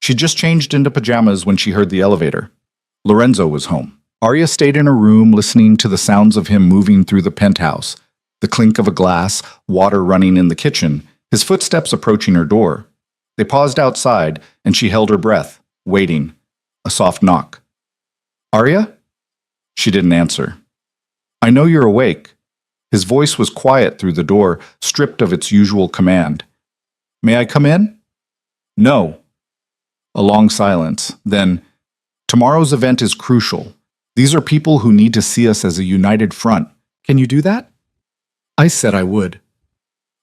She just changed into pajamas when she heard the elevator. Lorenzo was home. Arya stayed in her room listening to the sounds of him moving through the penthouse, the clink of a glass, water running in the kitchen, his footsteps approaching her door. They paused outside, and she held her breath, waiting. A soft knock. "Arya?" She didn't answer. "I know you're awake." His voice was quiet through the door, stripped of its usual command. "May I come in?" "No." A long silence. Then, "Tomorrow's event is crucial. These are people who need to see us as a united front. Can you do that?" "I said I would."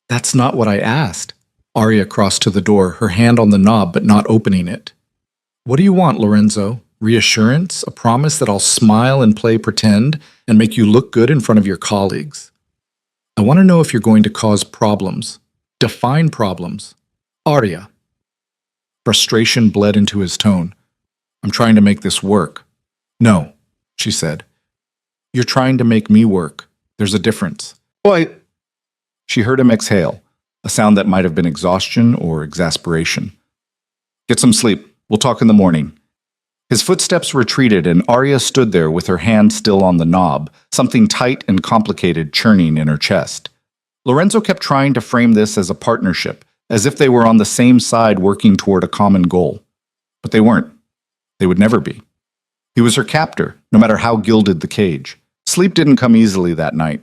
"That's not what I asked." Arya crossed to the door, her hand on the knob but not opening it. "What do you want, Lorenzo? Reassurance? A promise that I'll smile and play pretend and make you look good in front of your colleagues? I want to know if you're going to cause problems. Define problems. Arya." Frustration bled into his tone. "I'm trying to make this work." "No," she said. "You're trying to make me work. There's a difference." "Why?" She heard him exhale, a sound that might have been exhaustion or exasperation. "Get some sleep. We'll talk in the morning." His footsteps retreated, and Arya stood there with her hand still on the knob, something tight and complicated churning in her chest. Lorenzo kept trying to frame this as a partnership, as if they were on the same side working toward a common goal. But they weren't. They would never be. He was her captor, no matter how gilded the cage. Sleep didn't come easily that night.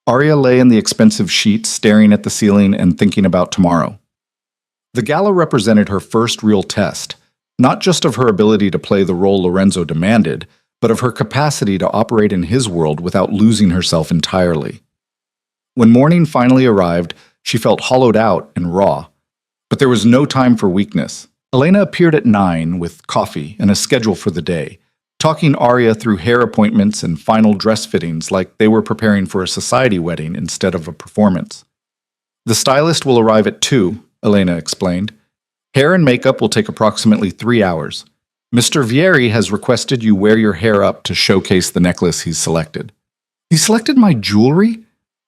Arya lay in the expensive sheets, staring at the ceiling and thinking about tomorrow. The gala represented her first real test, not just of her ability to play the role Lorenzo demanded, but of her capacity to operate in his world without losing herself entirely. When morning finally arrived, she felt hollowed out and raw. But there was no time for weakness. Elena appeared at 9 with coffee and a schedule for the day, talking Arya through hair appointments and final dress fittings like they were preparing for a society wedding instead of a performance. "The stylist will arrive at 2, Elena explained. "Hair and makeup will take approximately 3 hours. Mr. Vieri has requested you wear your hair up to showcase the necklace he's selected." "He selected my jewelry?"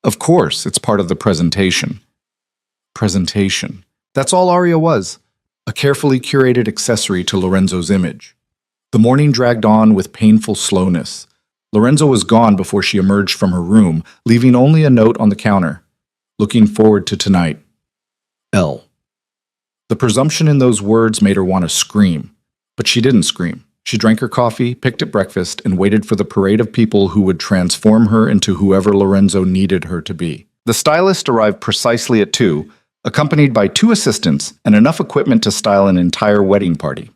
"Of course, it's part of the presentation." Presentation. That's all Arya was. A carefully curated accessory to Lorenzo's image. The morning dragged on with painful slowness. Lorenzo was gone before she emerged from her room, leaving only a note on the counter. "Looking forward to tonight. L." The presumption in those words made her want to scream. But she didn't scream. She drank her coffee, picked at breakfast, and waited for the parade of people who would transform her into whoever Lorenzo needed her to be. The stylist arrived precisely at 2, accompanied by 2 assistants and enough equipment to style an entire wedding party.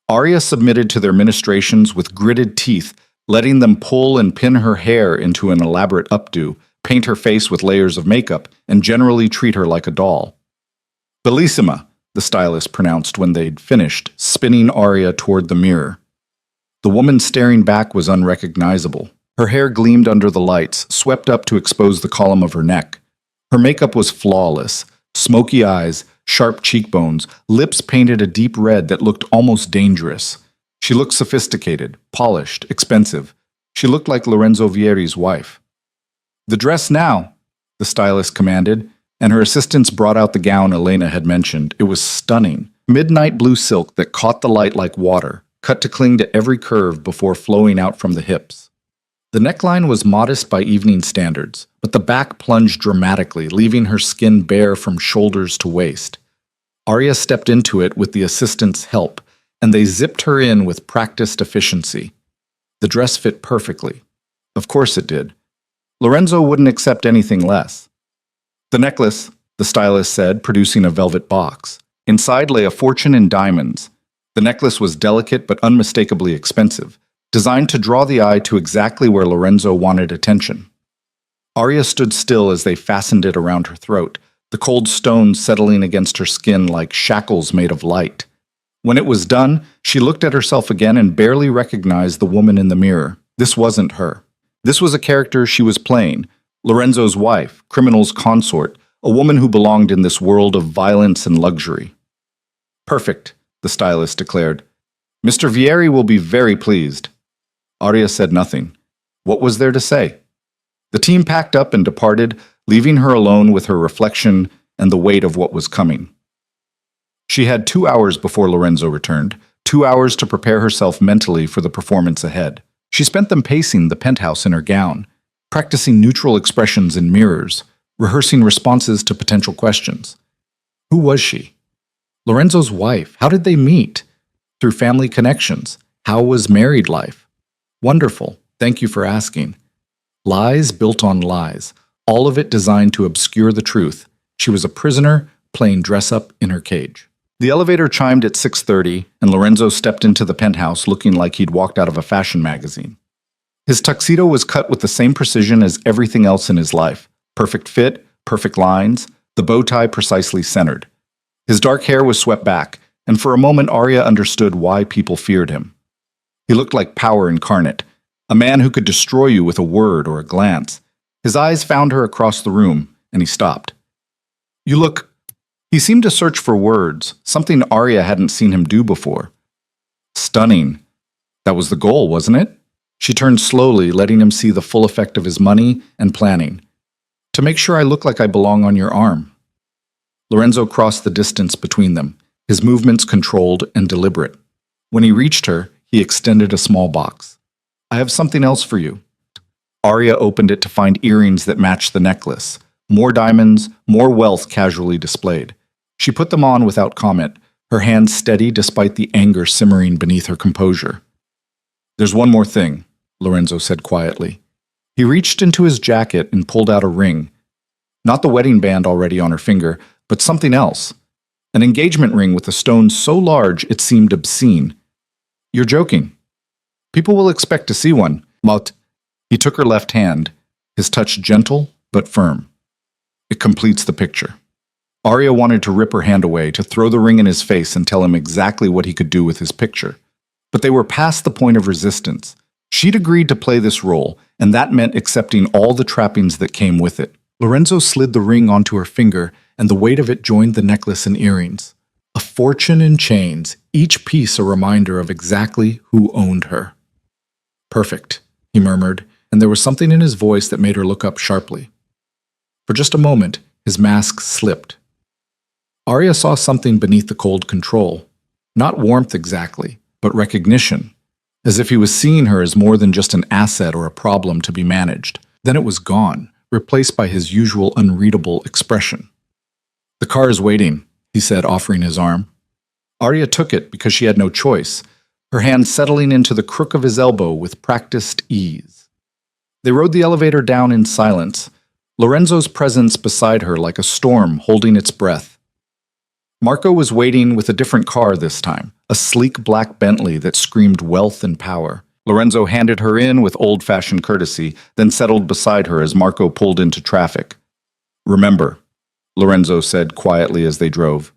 Arya submitted to their ministrations with gritted teeth, letting them pull and pin her hair into an elaborate updo, paint her face with layers of makeup, and generally treat her like a doll. "Bellissima," the stylist pronounced when they'd finished, spinning Arya toward the mirror. The woman staring back was unrecognizable. Her hair gleamed under the lights, swept up to expose the column of her neck. Her makeup was flawless. Smoky eyes, sharp cheekbones, lips painted a deep red that looked almost dangerous. She looked sophisticated, polished, expensive. She looked like Lorenzo Vieri's wife. "The dress now," the stylist commanded, and her assistants brought out the gown Elena had mentioned. It was stunning. Midnight blue silk that caught the light like water, cut to cling to every curve before flowing out from the hips. The neckline was modest by evening standards, but the back plunged dramatically, leaving her skin bare from shoulders to waist. Arya stepped into it with the assistant's help, and they zipped her in with practiced efficiency. The dress fit perfectly. Of course it did. Lorenzo wouldn't accept anything less. "The necklace," the stylist said, producing a velvet box. Inside lay a fortune in diamonds. The necklace was delicate but unmistakably expensive, designed to draw the eye to exactly where Lorenzo wanted attention. Arya stood still as they fastened it around her throat, the cold stones settling against her skin like shackles made of light. When it was done, she looked at herself again and barely recognized the woman in the mirror. This wasn't her. This was a character she was playing, Lorenzo's wife, criminal's consort, a woman who belonged in this world of violence and luxury. "Perfect," the stylist declared. Mr. Vieri will be very pleased. Arya said nothing. What was there to say? The team packed up and departed, leaving her alone with her reflection and the weight of what was coming. She had 2 hours before Lorenzo returned, 2 hours to prepare herself mentally for the performance ahead. She spent them pacing the penthouse in her gown, practicing neutral expressions in mirrors, rehearsing responses to potential questions. Who was she? Lorenzo's wife. How did they meet? Through family connections. How was married life? Wonderful. Thank you for asking. Lies built on lies, all of it designed to obscure the truth. She was a prisoner playing dress-up in her cage. The elevator chimed at 6:30, and Lorenzo stepped into the penthouse looking like he'd walked out of a fashion magazine. His tuxedo was cut with the same precision as everything else in his life. Perfect fit, perfect lines, the bow tie precisely centered. His dark hair was swept back, and for a moment Arya understood why people feared him. He looked like power incarnate, a man who could destroy you with a word or a glance. His eyes found her across the room, and he stopped. You look... He seemed to search for words, something Arya hadn't seen him do before. Stunning. That was the goal, wasn't it? She turned slowly, letting him see the full effect of his money and planning. To make sure I look like I belong on your arm. Lorenzo crossed the distance between them, his movements controlled and deliberate. When he reached her, he extended a small box. I have something else for you. Arya opened it to find earrings that matched the necklace. More diamonds, more wealth casually displayed. She put them on without comment, her hands steady despite the anger simmering beneath her composure. There's one more thing, Lorenzo said quietly. He reached into his jacket and pulled out a ring. Not the wedding band already on her finger, but something else. An engagement ring with a stone so large it seemed obscene. You're joking. People will expect to see one. Maut. He took her left hand, his touch gentle but firm. It completes the picture. Arya wanted to rip her hand away, to throw the ring in his face and tell him exactly what he could do with his picture. But they were past the point of resistance. She'd agreed to play this role, and that meant accepting all the trappings that came with it. Lorenzo slid the ring onto her finger, and the weight of it joined the necklace and earrings. A fortune in chains, each piece a reminder of exactly who owned her. Perfect, he murmured, and there was something in his voice that made her look up sharply. For just a moment, his mask slipped. Arya saw something beneath the cold control. Not warmth exactly, but recognition, as if he was seeing her as more than just an asset or a problem to be managed. Then it was gone, replaced by his usual unreadable expression. The car is waiting, he said, offering his arm. Arya took it because she had no choice, her hand settling into the crook of his elbow with practiced ease. They rode the elevator down in silence, Lorenzo's presence beside her like a storm holding its breath. Marco was waiting with a different car this time, a sleek black Bentley that screamed wealth and power. Lorenzo handed her in with old-fashioned courtesy, then settled beside her as Marco pulled into traffic. Remember, Lorenzo said quietly as they drove,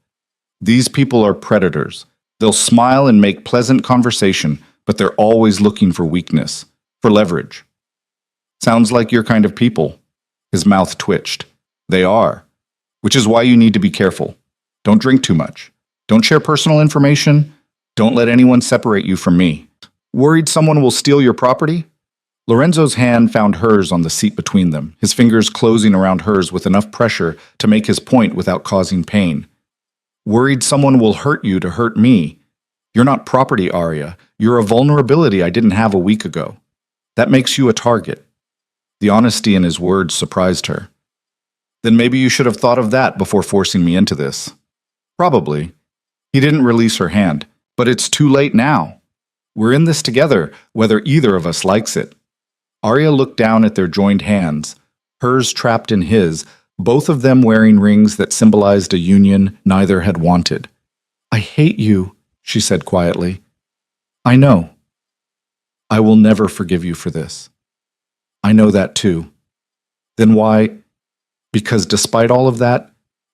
these people are predators. They'll smile and make pleasant conversation, but they're always looking for weakness, for leverage. Sounds like your kind of people. His mouth twitched. They are. Which is why you need to be careful. Don't drink too much. Don't share personal information. Don't let anyone separate you from me. Worried someone will steal your property? Lorenzo's hand found hers on the seat between them, his fingers closing around hers with enough pressure to make his point without causing pain. Worried someone will hurt you to hurt me. You're not property, Arya. You're a vulnerability I didn't have a week ago. That makes you a target. The honesty in his words surprised her. Then maybe you should have thought of that before forcing me into this. Probably. He didn't release her hand. But it's too late now. We're in this together, whether either of us likes it. Arya looked down at their joined hands, hers trapped in his, both of them wearing rings that symbolized a union neither had wanted. I hate you, she said quietly. I know. I will never forgive you for this. I know that too. Then why? Because despite all of that,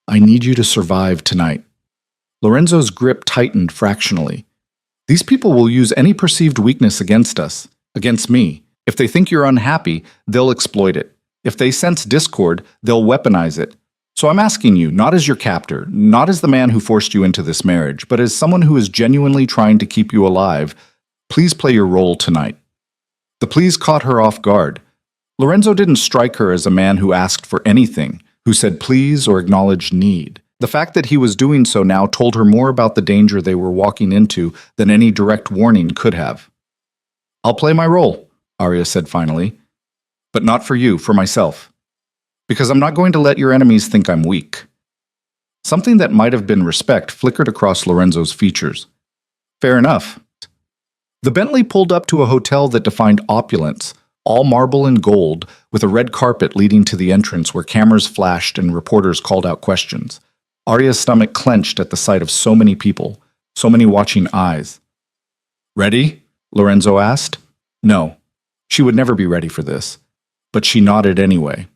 I need you to survive tonight. Lorenzo's grip tightened fractionally. These people will use any perceived weakness against us, against me. If they think you're unhappy, they'll exploit it. If they sense discord, they'll weaponize it. So I'm asking you, not as your captor, not as the man who forced you into this marriage, but as someone who is genuinely trying to keep you alive, please play your role tonight. The please caught her off guard. Lorenzo didn't strike her as a man who asked for anything, who said please or acknowledged need. The fact that he was doing so now told her more about the danger they were walking into than any direct warning could have. I'll play my role, Arya said finally. But not for you, for myself. Because I'm not going to let your enemies think I'm weak. Something that might have been respect flickered across Lorenzo's features. Fair enough. The Bentley pulled up to a hotel that defined opulence, all marble and gold, with a red carpet leading to the entrance where cameras flashed and reporters called out questions. Arya's stomach clenched at the sight of so many people, so many watching eyes. Ready? Lorenzo asked. No, she would never be ready for this, but she nodded anyway.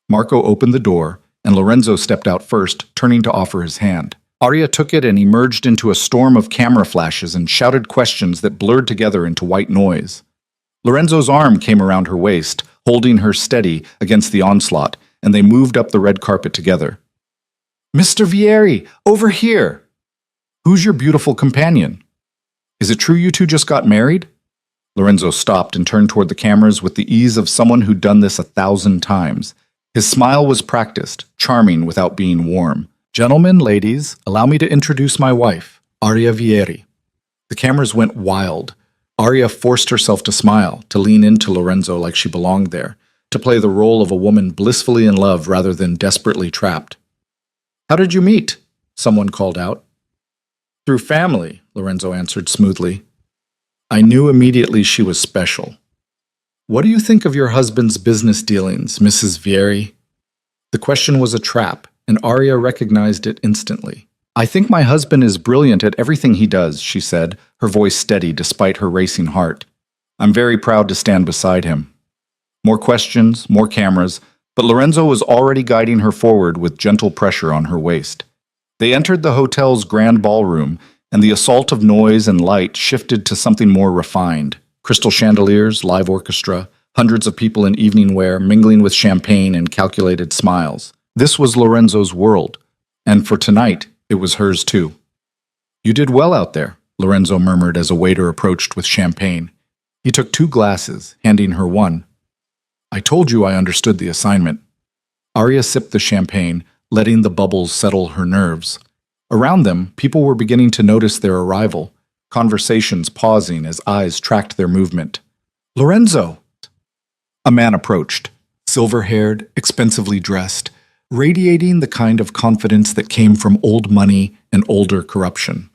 Marco opened the door, and Lorenzo stepped out first, turning to offer his hand. Arya took it and emerged into a storm of camera flashes and shouted questions that blurred together into white noise. Lorenzo's arm came around her waist, holding her steady against the onslaught, and they moved up the red carpet together. Mr. Vieri, over here! Who's your beautiful companion? Is it true you two just got married? Lorenzo stopped and turned toward the cameras with the ease of someone who'd done this 1,000 times. His smile was practiced, charming without being warm. Gentlemen, ladies, allow me to introduce my wife, Arya Vieri. The cameras went wild. Arya forced herself to smile, to lean into Lorenzo like she belonged there, to play the role of a woman blissfully in love rather than desperately trapped. How did you meet? Someone called out. Through family, Lorenzo answered smoothly. I knew immediately she was special. What do you think of your husband's business dealings, Mrs. Vieri? The question was a trap, and Arya recognized it instantly. I think my husband is brilliant at everything he does, she said, her voice steady despite her racing heart. I'm very proud to stand beside him. More questions, more cameras, but Lorenzo was already guiding her forward with gentle pressure on her waist. They entered the hotel's grand ballroom, and the assault of noise and light shifted to something more refined. Crystal chandeliers, live orchestra, hundreds of people in evening wear mingling with champagne and calculated smiles. This was Lorenzo's world, and for tonight, it was hers too. You did well out there, Lorenzo murmured as a waiter approached with champagne. He took 2 glasses, handing her one. I told you I understood the assignment. Arya sipped the champagne, letting the bubbles settle her nerves. Around them, people were beginning to notice their arrival, conversations pausing as eyes tracked their movement. Lorenzo! A man approached, silver-haired, expensively dressed, radiating the kind of confidence that came from old money and older corruption.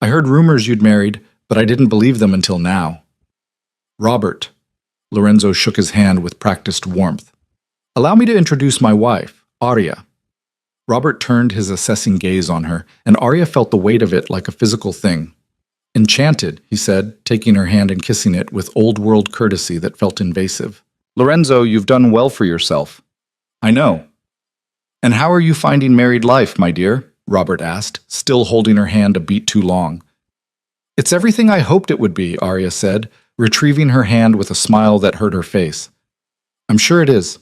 I heard rumors you'd married, but I didn't believe them until now. Robert. Lorenzo shook his hand with practiced warmth. Allow me to introduce my wife, Arya. Robert turned his assessing gaze on her, and Arya felt the weight of it like a physical thing. Enchanted, he said, taking her hand and kissing it with old-world courtesy that felt invasive. Lorenzo, you've done well for yourself. I know. And how are you finding married life, my dear? Robert asked, still holding her hand a beat too long. It's everything I hoped it would be, Arya said, retrieving her hand with a smile that hurt her face. I'm sure it is.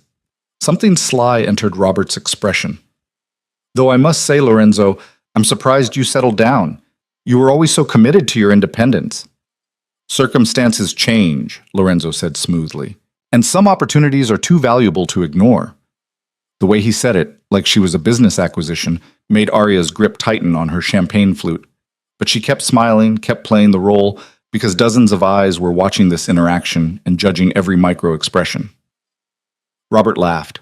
Something sly entered Robert's expression. Though I must say, Lorenzo, I'm surprised you settled down. You were always so committed to your independence. Circumstances change, Lorenzo said smoothly, and some opportunities are too valuable to ignore. The way he said it, like she was a business acquisition, made Arya's grip tighten on her champagne flute. But she kept smiling, kept playing the role, because dozens of eyes were watching this interaction and judging every micro-expression. Robert laughed.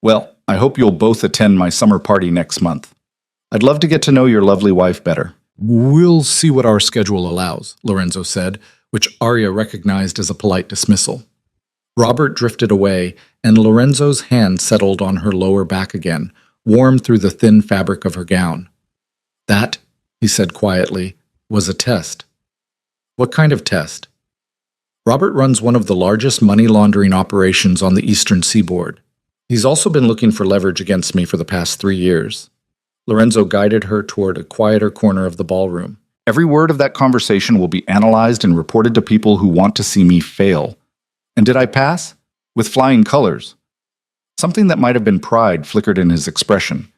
Well, I hope you'll both attend my summer party next month. I'd love to get to know your lovely wife better. We'll see what our schedule allows, Lorenzo said, which Arya recognized as a polite dismissal. Robert drifted away, and Lorenzo's hand settled on her lower back again, warm through the thin fabric of her gown. That, he said quietly, was a test. What kind of test? Robert runs one of the largest money laundering operations on the eastern seaboard. He's also been looking for leverage against me for the past 3 years. Lorenzo guided her toward a quieter corner of the ballroom. Every word of that conversation will be analyzed and reported to people who want to see me fail. And did I pass? With flying colors. Something that might have been pride flickered in his expression.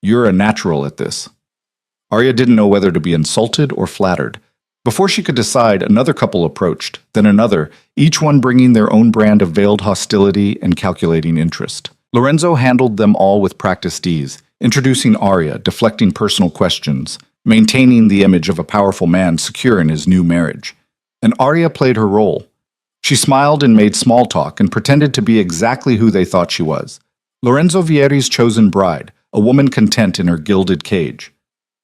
You're a natural at this. Arya didn't know whether to be insulted or flattered. Before she could decide, another couple approached, then another, each one bringing their own brand of veiled hostility and calculating interest. Lorenzo handled them all with practiced ease, introducing Arya, deflecting personal questions, maintaining the image of a powerful man secure in his new marriage. And Arya played her role. She smiled and made small talk and pretended to be exactly who they thought she was. Lorenzo Vieri's chosen bride, a woman content in her gilded cage.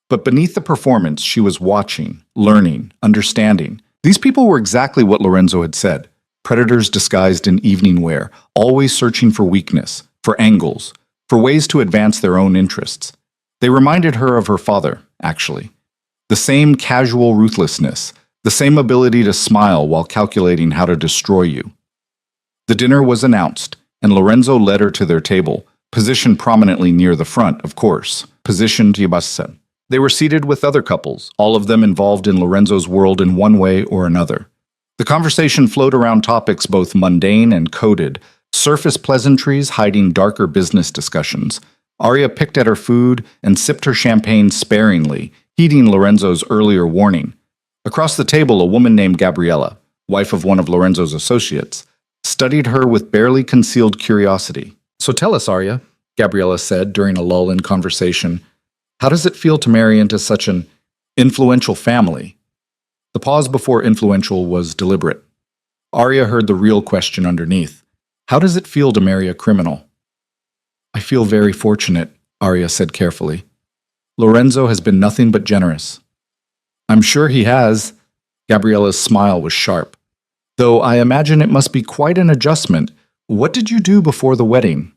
But beneath the performance, she was watching, learning, understanding. These people were exactly what Lorenzo had said. Predators disguised in evening wear, always searching for weakness, for angles, for ways to advance their own interests. They reminded her of her father, actually. The same casual ruthlessness, the same ability to smile while calculating how to destroy you. The dinner was announced, and Lorenzo led her to their table, positioned prominently near the front, of course, positioned Yabasa. They were seated with other couples, all of them involved in Lorenzo's world in one way or another. The conversation flowed around topics both mundane and coded, surface pleasantries hiding darker business discussions. Arya picked at her food and sipped her champagne sparingly, heeding Lorenzo's earlier warning. Across the table, a woman named Gabriella, wife of one of Lorenzo's associates, studied her with barely concealed curiosity. "So tell us, Arya," Gabriella said during a lull in conversation, "how does it feel to marry into such an influential family?" The pause before influential was deliberate. Arya heard the real question underneath. How does it feel to marry a criminal? "I feel very fortunate," Arya said carefully. "Lorenzo has been nothing but generous." "I'm sure he has." Gabriella's smile was sharp. "Though I imagine it must be quite an adjustment. What did you do before the wedding?"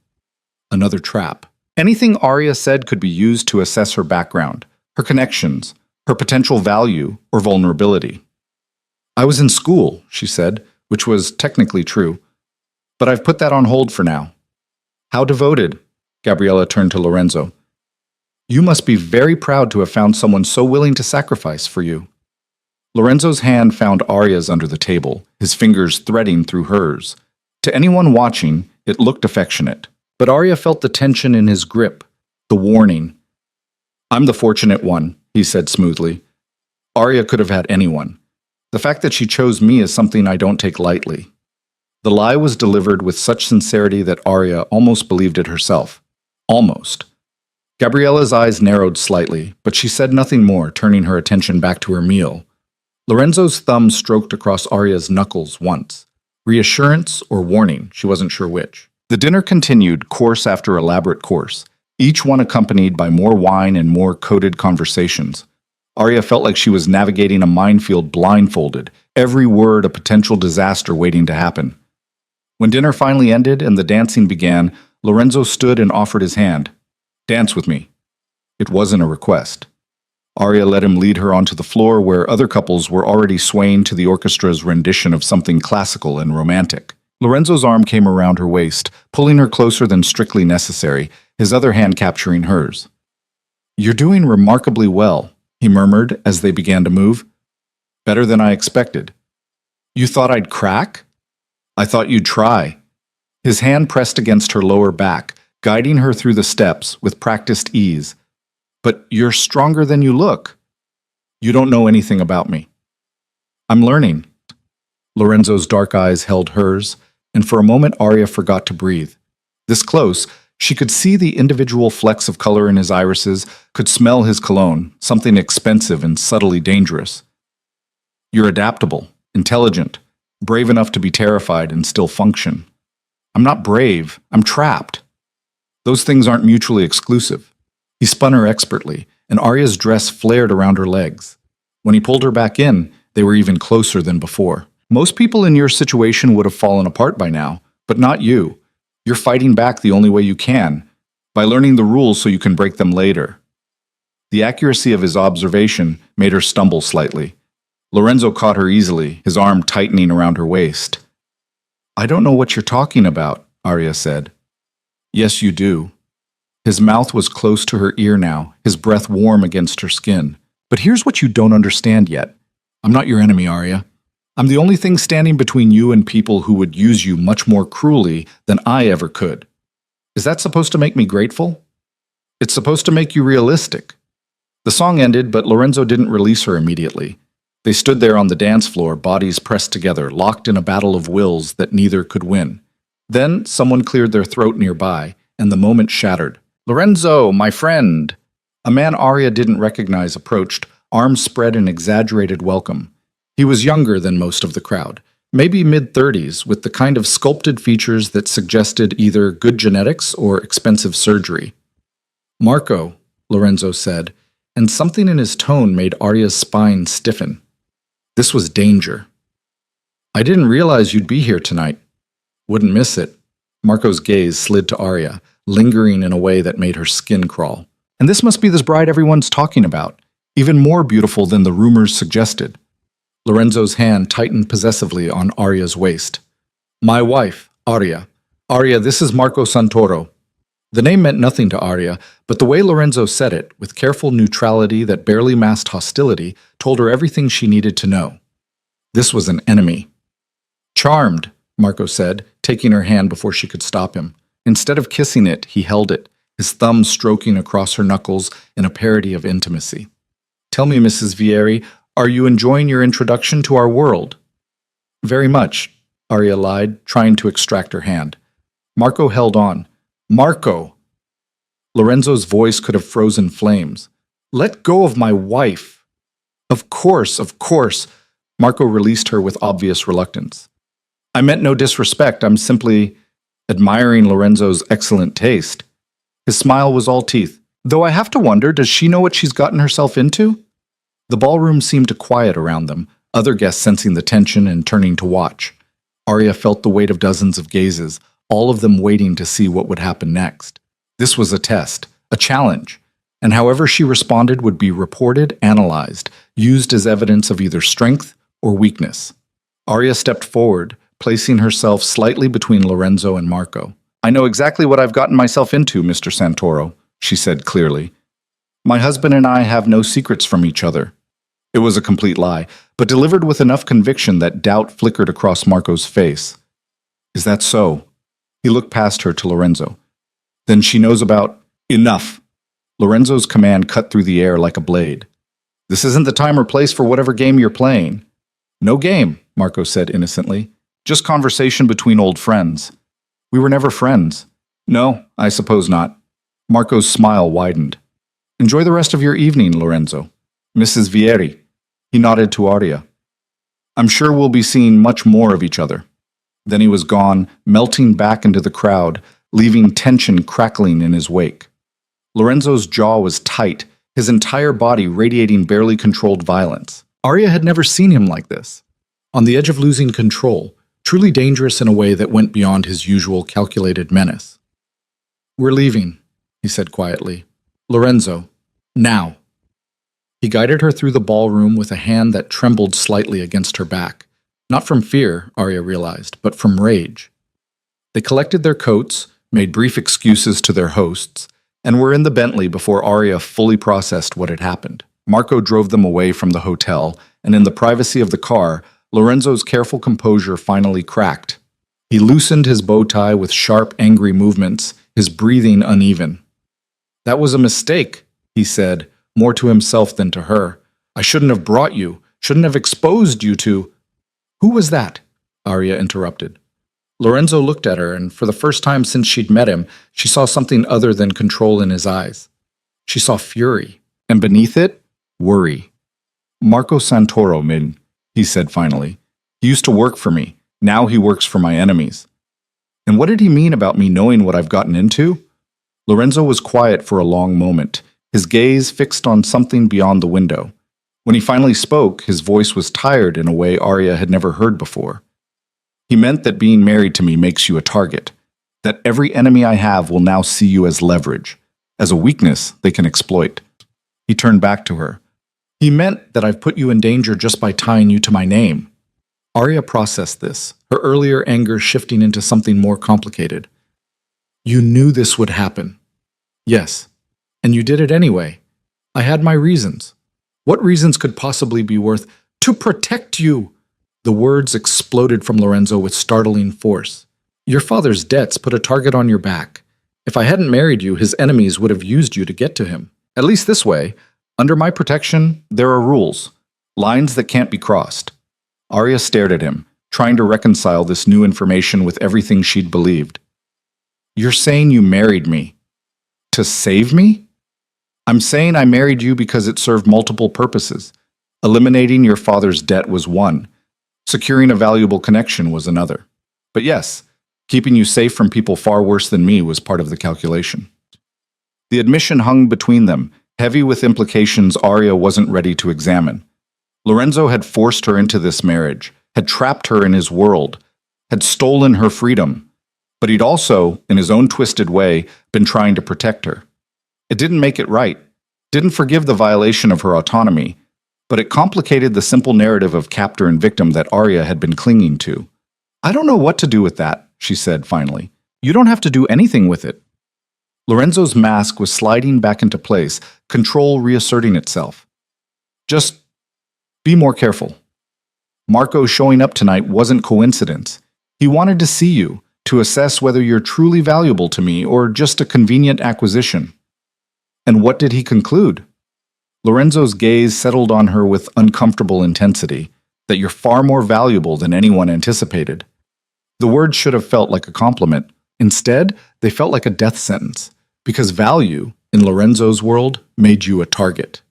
Another trap. Anything Arya said could be used to assess her background, her connections, her potential value or vulnerability. "I was in school," she said, which was technically true. "But I've put that on hold for now." "How devoted?" Gabriella turned to Lorenzo. "You must be very proud to have found someone so willing to sacrifice for you." Lorenzo's hand found Arya's under the table, his fingers threading through hers. To anyone watching, it looked affectionate. But Arya felt the tension in his grip, the warning. "I'm the fortunate one," he said smoothly. "Arya could have had anyone. The fact that she chose me is something I don't take lightly." The lie was delivered with such sincerity that Arya almost believed it herself. Almost. Gabriella's eyes narrowed slightly, but she said nothing more, turning her attention back to her meal. Lorenzo's thumb stroked across Arya's knuckles once. Reassurance or warning, she wasn't sure which. The dinner continued, course after elaborate course, each one accompanied by more wine and more coded conversations. Arya felt like she was navigating a minefield blindfolded, every word a potential disaster waiting to happen. When dinner finally ended and the dancing began, Lorenzo stood and offered his hand. "Dance with me." It wasn't a request. Arya let him lead her onto the floor where other couples were already swaying to the orchestra's rendition of something classical and romantic. Lorenzo's arm came around her waist, pulling her closer than strictly necessary, his other hand capturing hers. "You're doing remarkably well," he murmured as they began to move. "Better than I expected." "You thought I'd crack?" "I thought you'd try." His hand pressed against her lower back, guiding her through the steps with practiced ease. "But you're stronger than you look." "You don't know anything about me." "I'm learning." Lorenzo's dark eyes held hers, and for a moment Arya forgot to breathe. This close, she could see the individual flecks of color in his irises, could smell his cologne, something expensive and subtly dangerous. "You're adaptable, intelligent, brave enough to be terrified and still function." "I'm not brave, I'm trapped." "Those things aren't mutually exclusive." He spun her expertly, and Arya's dress flared around her legs. When he pulled her back in, they were even closer than before. "Most people in your situation would have fallen apart by now, but not you. You're fighting back the only way you can, by learning the rules so you can break them later." The accuracy of his observation made her stumble slightly. Lorenzo caught her easily, his arm tightening around her waist. "I don't know what you're talking about," Arya said. "Yes, you do." His mouth was close to her ear now, his breath warm against her skin. "But here's what you don't understand yet. I'm not your enemy, Arya. I'm the only thing standing between you and people who would use you much more cruelly than I ever could." Is that supposed to make me grateful? It's supposed to make you realistic. The song ended, but Lorenzo didn't release her immediately. They stood there on the dance floor, bodies pressed together, locked in a battle of wills that neither could win. Then someone cleared their throat nearby, and the moment shattered. "Lorenzo, my friend!" A man Arya didn't recognize approached, arms spread in exaggerated welcome. He was younger than most of the crowd, maybe mid-30s, with the kind of sculpted features that suggested either good genetics or expensive surgery. "Marco," Lorenzo said, and something in his tone made Arya's spine stiffen. This was danger. "I didn't realize you'd be here tonight. Wouldn't miss it." Marco's gaze slid to Arya, lingering in a way that made her skin crawl. "And this must be this bride everyone's talking about, even more beautiful than the rumors suggested." Lorenzo's hand tightened possessively on Arya's waist. "My wife, Arya. Arya, this is Marco Santoro." The name meant nothing to Arya, but the way Lorenzo said it, with careful neutrality that barely masked hostility, told her everything she needed to know. This was an enemy. "Charmed," Marco said, taking her hand before she could stop him. Instead of kissing it, he held it, his thumb stroking across her knuckles in a parody of intimacy. "Tell me, Mrs. Vieri, are you enjoying your introduction to our world?" "Very much," Arya lied, trying to extract her hand. Marco held on. "Marco!" Lorenzo's voice could have frozen flames. "Let go of my wife!" Of course. Marco released her with obvious reluctance. "I meant no disrespect. I'm simply admiring Lorenzo's excellent taste." His smile was all teeth. "Though I have to wonder, does she know what she's gotten herself into?" The ballroom seemed to quiet around them, other guests sensing the tension and turning to watch. Arya felt the weight of dozens of gazes, all of them waiting to see what would happen next. This was a test, a challenge, and however she responded would be reported, analyzed, used as evidence of either strength or weakness. Arya stepped forward, placing herself slightly between Lorenzo and Marco. "I know exactly what I've gotten myself into, Mr. Santoro," she said clearly. "My husband and I have no secrets from each other." It was a complete lie, but delivered with enough conviction that doubt flickered across Marco's face. "Is that so?" He looked past her to Lorenzo. "Then she knows about—" "Enough!" Lorenzo's command cut through the air like a blade. "This isn't the time or place for whatever game you're playing." "No game," Marco said innocently. "Just conversation between old friends." "We were never friends." "No, I suppose not." Marco's smile widened. "Enjoy the rest of your evening, Lorenzo. Mrs. Vieri." He nodded to Arya. "I'm sure we'll be seeing much more of each other." Then he was gone, melting back into the crowd, leaving tension crackling in his wake. Lorenzo's jaw was tight, his entire body radiating barely controlled violence. Arya had never seen him like this. On the edge of losing control, truly dangerous in a way that went beyond his usual calculated menace. "We're leaving," he said quietly. "Lorenzo, now." He guided her through the ballroom with a hand that trembled slightly against her back. Not from fear, Arya realized, but from rage. They collected their coats, made brief excuses to their hosts, and were in the Bentley before Arya fully processed what had happened. Marco drove them away from the hotel, and in the privacy of the car, Lorenzo's careful composure finally cracked. He loosened his bow tie with sharp, angry movements, his breathing uneven. "That was a mistake," he said, more to himself than to her. "I shouldn't have brought you, shouldn't have exposed you to—" "Who was that?" Arya interrupted. Lorenzo looked at her, and for the first time since she'd met him, she saw something other than control in his eyes. She saw fury, and beneath it, worry. "Marco Santoro, Min," he said finally. "He used to work for me. Now he works for my enemies." "And what did he mean about me knowing what I've gotten into?" Lorenzo was quiet for a long moment, his gaze fixed on something beyond the window. When he finally spoke, his voice was tired in a way Arya had never heard before. "He meant that being married to me makes you a target, that every enemy I have will now see you as leverage, as a weakness they can exploit." He turned back to her. "He meant that I've put you in danger just by tying you to my name." Arya processed this, her earlier anger shifting into something more complicated. "You knew this would happen." "Yes, and you did it anyway. I had my reasons." "What reasons could possibly be worth—" "To protect you!" The words exploded from Lorenzo with startling force. "Your father's debts put a target on your back. If I hadn't married you, his enemies would have used you to get to him. At least this way, under my protection, there are rules, lines that can't be crossed. Arya stared at him, trying to reconcile this new information with everything she'd believed. You're saying you married me to save me? I'm saying I married you because it served multiple purposes. Eliminating your father's debt was one. Securing a valuable connection was another. But yes, keeping you safe from people far worse than me was part of the calculation. The admission hung between them, heavy with implications Arya wasn't ready to examine. Lorenzo had forced her into this marriage, had trapped her in his world, had stolen her freedom, but he'd also, in his own twisted way, been trying to protect her. It didn't make it right, didn't forgive the violation of her autonomy, but it complicated the simple narrative of captor and victim that Arya had been clinging to. I don't know what to do with that, she said finally. You don't have to do anything with it. Lorenzo's mask was sliding back into place, control reasserting itself. Just be more careful. Marco showing up tonight wasn't coincidence. He wanted to see you, to assess whether you're truly valuable to me or just a convenient acquisition. And what did he conclude? Lorenzo's gaze settled on her with uncomfortable intensity, that you're far more valuable than anyone anticipated. The words should have felt like a compliment. Instead, they felt like a death sentence, because value, in Lorenzo's world, made you a target.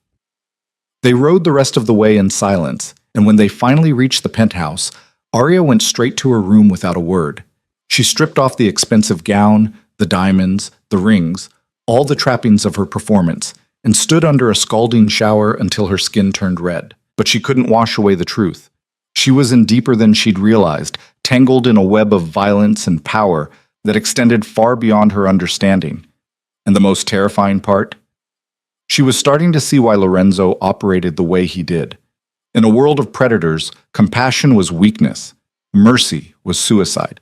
They rode the rest of the way in silence, and when they finally reached the penthouse, Arya went straight to her room without a word. She stripped off the expensive gown, the diamonds, the rings, all the trappings of her performance, and stood under a scalding shower until her skin turned red. But she couldn't wash away the truth. She was in deeper than she'd realized, tangled in a web of violence and power that extended far beyond her understanding. And the most terrifying part? She was starting to see why Lorenzo operated the way he did. In a world of predators, compassion was weakness. Mercy was suicide.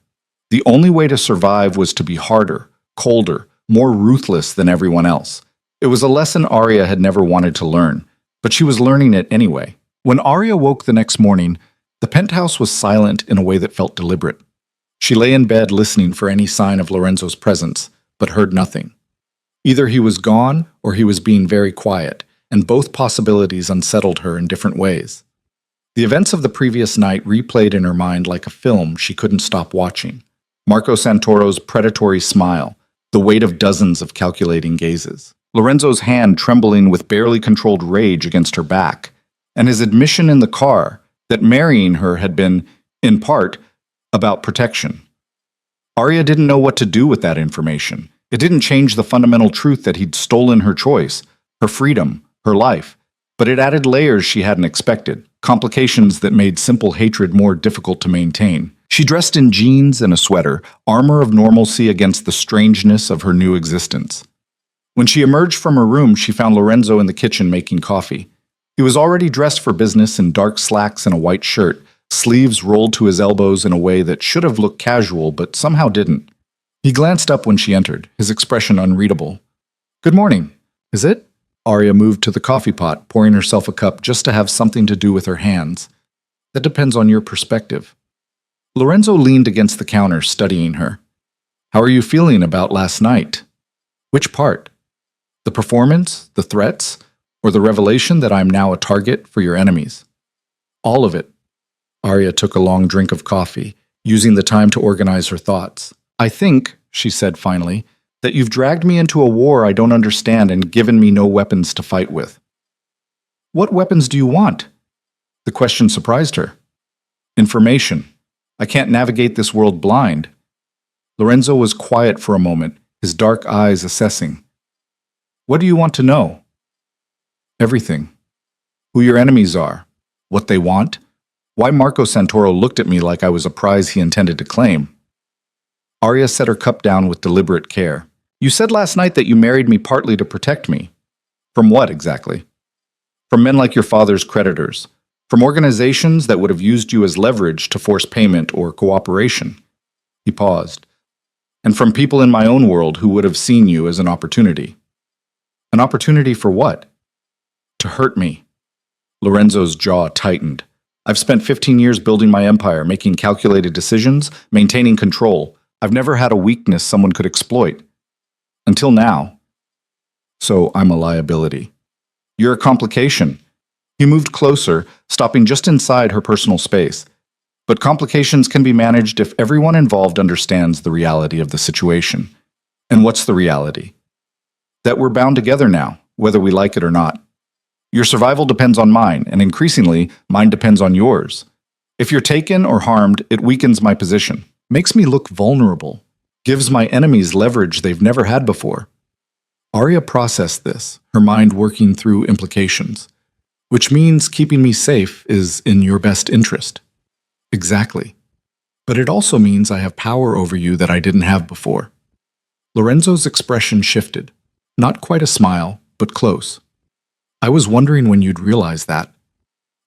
The only way to survive was to be harder, colder, more ruthless than everyone else. It was a lesson Arya had never wanted to learn, but she was learning it anyway. When Arya woke the next morning, the penthouse was silent in a way that felt deliberate. She lay in bed listening for any sign of Lorenzo's presence, but heard nothing. Either he was gone or he was being very quiet, and both possibilities unsettled her in different ways. The events of the previous night replayed in her mind like a film she couldn't stop watching. Marco Santoro's predatory smile, the weight of dozens of calculating gazes. Lorenzo's hand trembling with barely controlled rage against her back, and his admission in the car that marrying her had been, in part, about protection. Arya didn't know what to do with that information. It didn't change the fundamental truth that he'd stolen her choice, her freedom, her life, but it added layers she hadn't expected, complications that made simple hatred more difficult to maintain. She dressed in jeans and a sweater, armor of normalcy against the strangeness of her new existence. When she emerged from her room, she found Lorenzo in the kitchen making coffee. He was already dressed for business in dark slacks and a white shirt, sleeves rolled to his elbows in a way that should have looked casual but somehow didn't. He glanced up when she entered, his expression unreadable. "Good morning. Is it?" Arya moved to the coffee pot, pouring herself a cup just to have something to do with her hands. "That depends on your perspective." Lorenzo leaned against the counter, studying her. "How are you feeling about last night?" "Which part? The performance, the threats, or the revelation that I'm now a target for your enemies?" "All of it." Arya took a long drink of coffee, using the time to organize her thoughts. "I think," she said finally, "that you've dragged me into a war I don't understand and given me no weapons to fight with." "What weapons do you want?" The question surprised her. "Information. I can't navigate this world blind." Lorenzo was quiet for a moment, his dark eyes assessing. "What do you want to know?" "Everything. Who your enemies are, what they want, why Marco Santoro looked at me like I was a prize he intended to claim." Arya set her cup down with deliberate care. "You said last night that you married me partly to protect me. From what, exactly?" "From men like your father's creditors. From organizations that would have used you as leverage to force payment or cooperation." He paused. "And from people in my own world who would have seen you as an opportunity." "An opportunity for what?" "To hurt me." Lorenzo's jaw tightened. "I've spent 15 years building my empire, making calculated decisions, maintaining control. I've never had a weakness someone could exploit." Until now. So I'm a liability. You're a complication. He moved closer, stopping just inside her personal space. But complications can be managed if everyone involved understands the reality of the situation. And what's the reality? That we're bound together now, whether we like it or not. Your survival depends on mine, and increasingly, mine depends on yours. If you're taken or harmed, it weakens my position, makes me look vulnerable, gives my enemies leverage they've never had before. Arya processed this, her mind working through implications, which means keeping me safe is in your best interest. Exactly. But it also means I have power over you that I didn't have before. Lorenzo's expression shifted. Not quite a smile, but close. I was wondering when you'd realize that.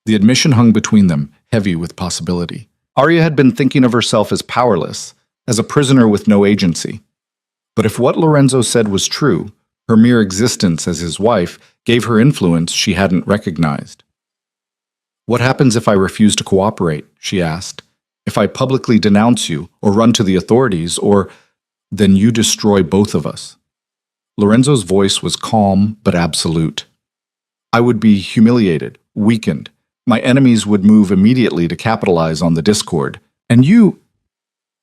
The admission hung between them, heavy with possibility. Arya had been thinking of herself as powerless, as a prisoner with no agency. But if what Lorenzo said was true, her mere existence as his wife gave her influence she hadn't recognized. What happens if I refuse to cooperate? She asked. If I publicly denounce you, or run to the authorities, or then you destroy both of us. Lorenzo's voice was calm but absolute. I would be humiliated, weakened. My enemies would move immediately to capitalize on the discord. And you...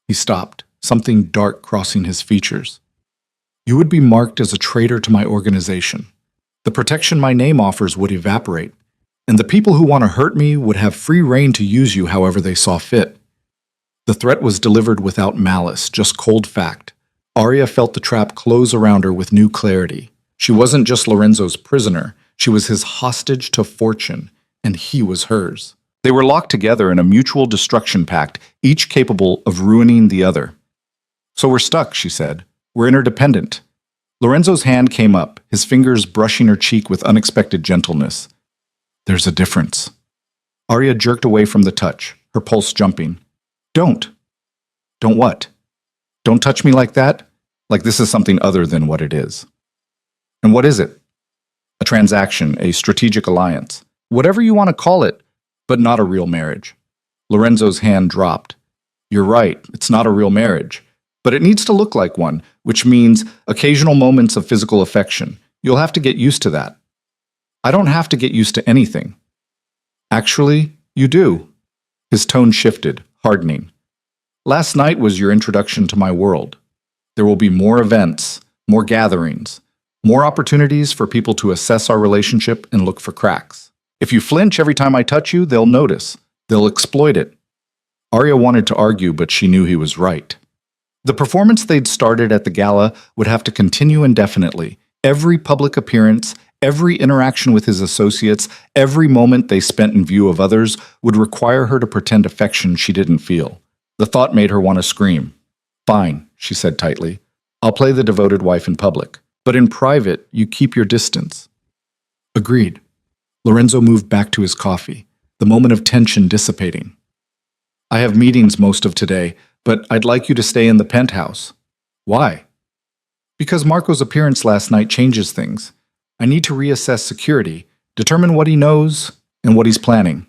He stopped, something dark crossing his features. You would be marked as a traitor to my organization. The protection my name offers would evaporate, and the people who want to hurt me would have free rein to use you however they saw fit. The threat was delivered without malice, just cold fact. Arya felt the trap close around her with new clarity. She wasn't just Lorenzo's prisoner, she was his hostage to fortune, and he was hers. They were locked together in a mutual destruction pact, each capable of ruining the other. So we're stuck, she said. We're interdependent. Lorenzo's hand came up, his fingers brushing her cheek with unexpected gentleness. There's a difference. Arya jerked away from the touch, her pulse jumping. Don't. Don't what? Don't touch me like that? Like this is something other than what it is. And what is it? A transaction, a strategic alliance. Whatever you want to call it, but not a real marriage. Lorenzo's hand dropped. You're right, it's not a real marriage. But it needs to look like one, which means occasional moments of physical affection. You'll have to get used to that. I don't have to get used to anything. Actually, you do. His tone shifted, hardening. Last night was your introduction to my world. There will be more events, more gatherings, more opportunities for people to assess our relationship and look for cracks. If you flinch every time I touch you, they'll notice. They'll exploit it. Arya wanted to argue, but she knew he was right. The performance they'd started at the gala would have to continue indefinitely. Every public appearance, every interaction with his associates, every moment they spent in view of others would require her to pretend affection she didn't feel. The thought made her want to scream. Fine, she said tightly. I'll play the devoted wife in public. But in private, you keep your distance. Agreed. Lorenzo moved back to his coffee, the moment of tension dissipating. I have meetings most of today, but I'd like you to stay in the penthouse. Why? Because Marco's appearance last night changes things. I need to reassess security, determine what he knows and what he's planning.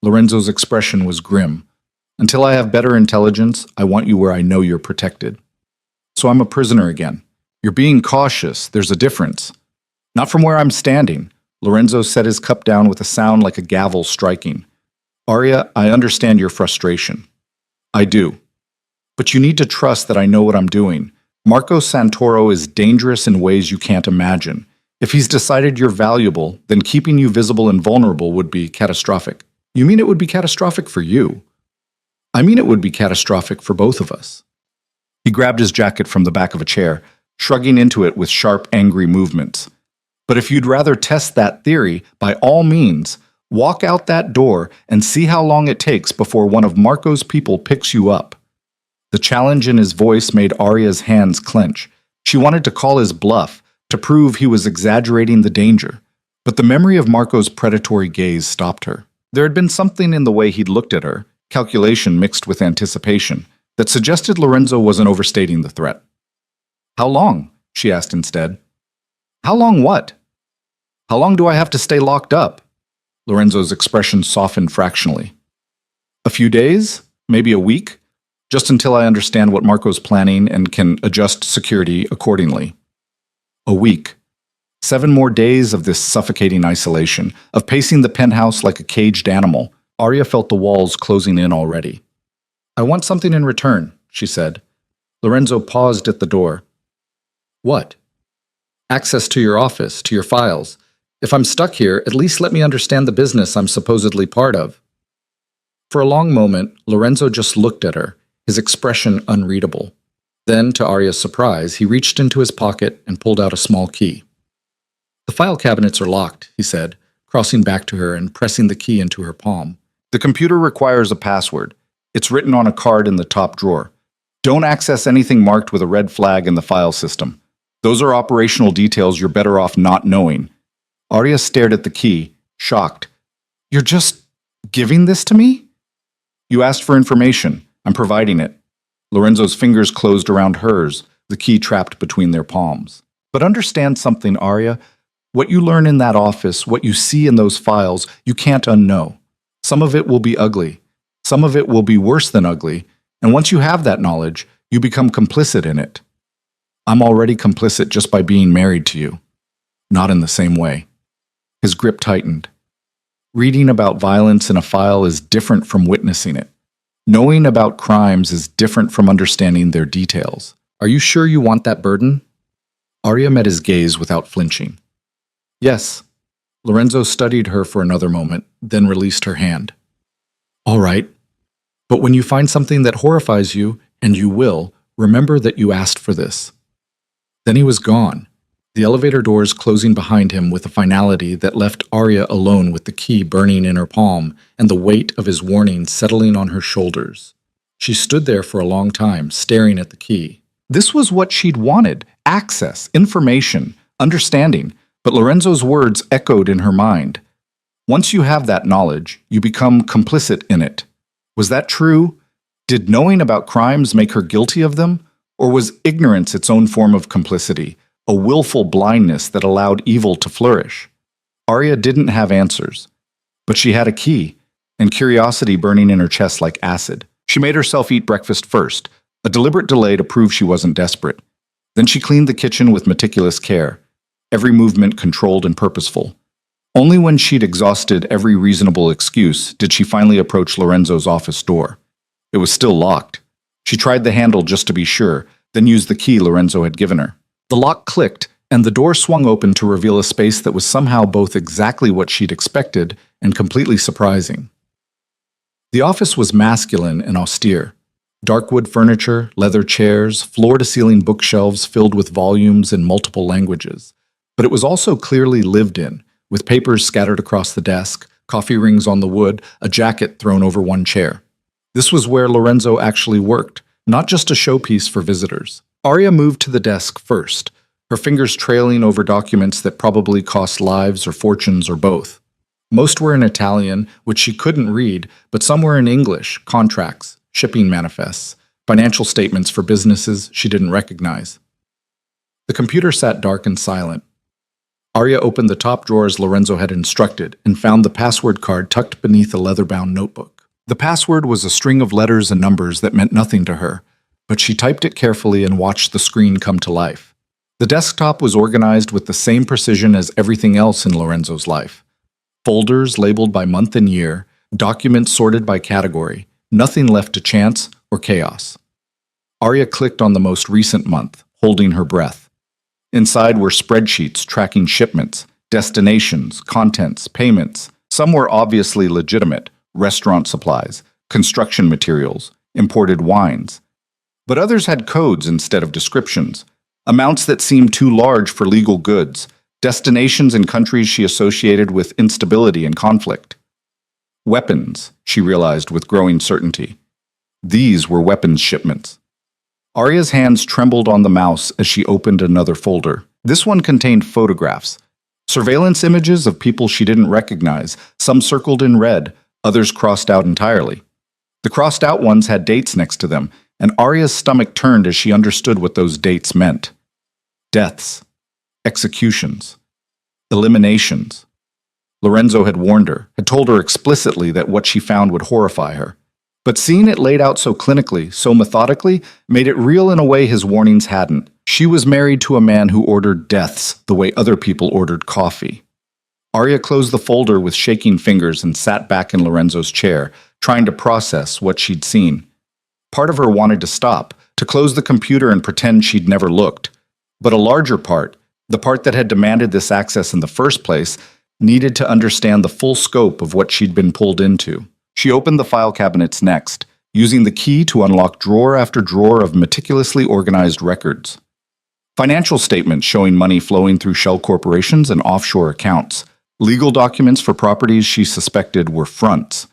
Lorenzo's expression was grim. Until I have better intelligence, I want you where I know you're protected. So I'm a prisoner again. You're being cautious. There's a difference. Not from where I'm standing. Lorenzo set his cup down with a sound like a gavel striking. Arya, I understand your frustration. I do. But you need to trust that I know what I'm doing. Marco Santoro is dangerous in ways you can't imagine. If he's decided you're valuable, then keeping you visible and vulnerable would be catastrophic. You mean it would be catastrophic for you? I mean it would be catastrophic for both of us. He grabbed his jacket from the back of a chair, shrugging into it with sharp, angry movements. But if you'd rather test that theory, by all means, walk out that door and see how long it takes before one of Marco's people picks you up. The challenge in his voice made Arya's hands clench. She wanted to call his bluff, to prove he was exaggerating the danger. But the memory of Marco's predatory gaze stopped her. There had been something in the way he'd looked at her, calculation mixed with anticipation, that suggested Lorenzo wasn't overstating the threat. How long? She asked instead. How long what? How long do I have to stay locked up? Lorenzo's expression softened fractionally. A few days? Maybe a week? just until I understand what Marco's planning and can adjust security accordingly. A week. 7 more days of this suffocating isolation, of pacing the penthouse like a caged animal. Arya felt the walls closing in already. I want something in return, she said. Lorenzo paused at the door. What? Access to your office, to your files. If I'm stuck here, at least let me understand the business I'm supposedly part of. For a long moment, Lorenzo just looked at her, his expression unreadable. Then, to Arya's surprise, he reached into his pocket and pulled out a small key. The file cabinets are locked, he said, crossing back to her and pressing the key into her palm. The computer requires a password. It's written on a card in the top drawer. Don't access anything marked with a red flag in the file system. Those are operational details you're better off not knowing. Arya stared at the key, shocked. You're just giving this to me? You asked for information. I'm providing it. Lorenzo's fingers closed around hers, the key trapped between their palms. But understand something, Arya. What you learn in that office, what you see in those files, you can't unknow. Some of it will be ugly. Some of it will be worse than ugly. And once you have that knowledge, you become complicit in it. I'm already complicit just by being married to you. Not in the same way. His grip tightened. Reading about violence in a file is different from witnessing it. Knowing about crimes is different from understanding their details. Are you sure you want that burden? Arya met his gaze without flinching. Yes. Lorenzo studied her for another moment, then released her hand. All right. But when you find something that horrifies you, and you will, remember that you asked for this. Then he was gone, the elevator doors closing behind him with a finality that left Arya alone with the key burning in her palm and the weight of his warning settling on her shoulders. She stood there for a long time, staring at the key. This was what she'd wanted: access, information, understanding. But Lorenzo's words echoed in her mind. Once you have that knowledge, you become complicit in it. Was that true? Did knowing about crimes make her guilty of them? Or was ignorance its own form of complicity, a willful blindness that allowed evil to flourish? Arya didn't have answers. But she had a key, and curiosity burning in her chest like acid. She made herself eat breakfast first, a deliberate delay to prove she wasn't desperate. Then she cleaned the kitchen with meticulous care, every movement controlled and purposeful. Only when she'd exhausted every reasonable excuse did she finally approach Lorenzo's office door. It was still locked. She tried the handle just to be sure, then used the key Lorenzo had given her. The lock clicked, and the door swung open to reveal a space that was somehow both exactly what she'd expected and completely surprising. The office was masculine and austere. Dark wood furniture, leather chairs, floor-to-ceiling bookshelves filled with volumes in multiple languages. But it was also clearly lived in, with papers scattered across the desk, coffee rings on the wood, a jacket thrown over one chair. This was where Lorenzo actually worked, not just a showpiece for visitors. Arya moved to the desk first, her fingers trailing over documents that probably cost lives or fortunes or both. Most were in Italian, which she couldn't read, but some were in English: contracts, shipping manifests, financial statements for businesses she didn't recognize. The computer sat dark and silent. Arya opened the top drawer as Lorenzo had instructed and found the password card tucked beneath a leather-bound notebook. The password was a string of letters and numbers that meant nothing to her, but she typed it carefully and watched the screen come to life. The desktop was organized with the same precision as everything else in Lorenzo's life. Folders labeled by month and year, documents sorted by category, nothing left to chance or chaos. Arya clicked on the most recent month, holding her breath. Inside were spreadsheets tracking shipments, destinations, contents, payments. Some were obviously legitimate: restaurant supplies, construction materials, imported wines. But others had codes instead of descriptions, amounts that seemed too large for legal goods, destinations in countries she associated with instability and conflict. Weapons, she realized with growing certainty. These were weapons shipments. Arya's hands trembled on the mouse as she opened another folder. This one contained photographs, surveillance images of people she didn't recognize, some circled in red, others crossed out entirely. The crossed out ones had dates next to them, and Arya's stomach turned as she understood what those dates meant. Deaths, executions, eliminations. Lorenzo had warned her, had told her explicitly that what she found would horrify her. But seeing it laid out so clinically, so methodically, made it real in a way his warnings hadn't. She was married to a man who ordered deaths the way other people ordered coffee. Arya closed the folder with shaking fingers and sat back in Lorenzo's chair, trying to process what she'd seen. Part of her wanted to stop, to close the computer and pretend she'd never looked. But a larger part, the part that had demanded this access in the first place, needed to understand the full scope of what she'd been pulled into. She opened the file cabinets next, using the key to unlock drawer after drawer of meticulously organized records. Financial statements showing money flowing through shell corporations and offshore accounts. Legal documents for properties she suspected were fronts.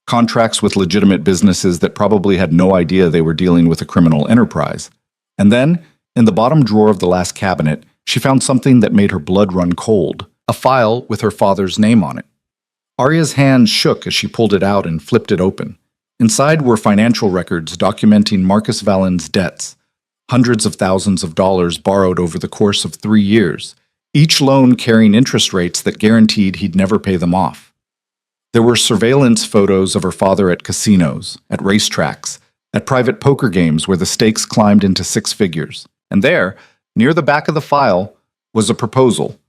Contracts with legitimate businesses that probably had no idea they were dealing with a criminal enterprise. And then, in the bottom drawer of the last cabinet, she found something that made her blood run cold. A file with her father's name on it. Arya's hand shook as she pulled it out and flipped it open. Inside were financial records documenting Marcus Vallen's debts, hundreds of thousands of dollars borrowed over the course of 3 years, each loan carrying interest rates that guaranteed he'd never pay them off. There were surveillance photos of her father at casinos, at racetracks, at private poker games where the stakes climbed into 6 figures. And there, near the back of the file, was a proposal.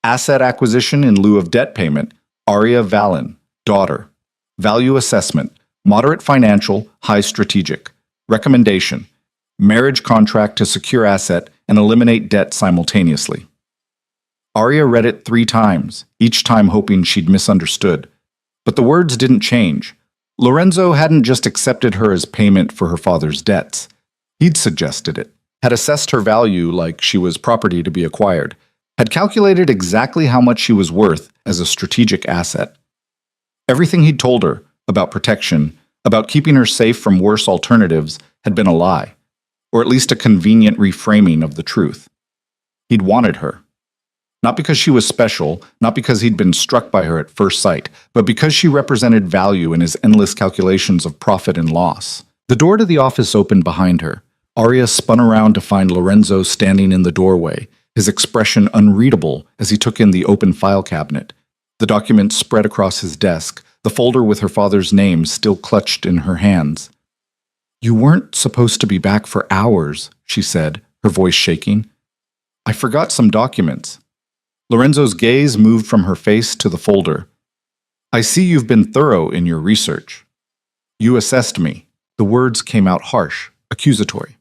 Asset acquisition in lieu of debt payment, Arya Vallen, daughter. Value assessment, moderate financial, high strategic. Recommendation, marriage contract to secure asset and eliminate debt simultaneously. Arya read it 3 times, each time hoping she'd misunderstood. But the words didn't change. Lorenzo hadn't just accepted her as payment for her father's debts. He'd suggested it, had assessed her value like she was property to be acquired, had calculated exactly how much she was worth as a strategic asset. Everything he'd told her about protection, about keeping her safe from worse alternatives, had been a lie, or at least a convenient reframing of the truth. He'd wanted her. Not because she was special, not because he'd been struck by her at first sight, but because she represented value in his endless calculations of profit and loss. The door to the office opened behind her. Arya spun around to find Lorenzo standing in the doorway, his expression unreadable as he took in the open file cabinet. The documents spread across his desk, the folder with her father's name still clutched in her hands. "You weren't supposed to be back for hours," she said, her voice shaking. "I forgot some documents." Lorenzo's gaze moved from her face to the folder. "I see you've been thorough in your research. You assessed me." The words came out harsh, accusatory.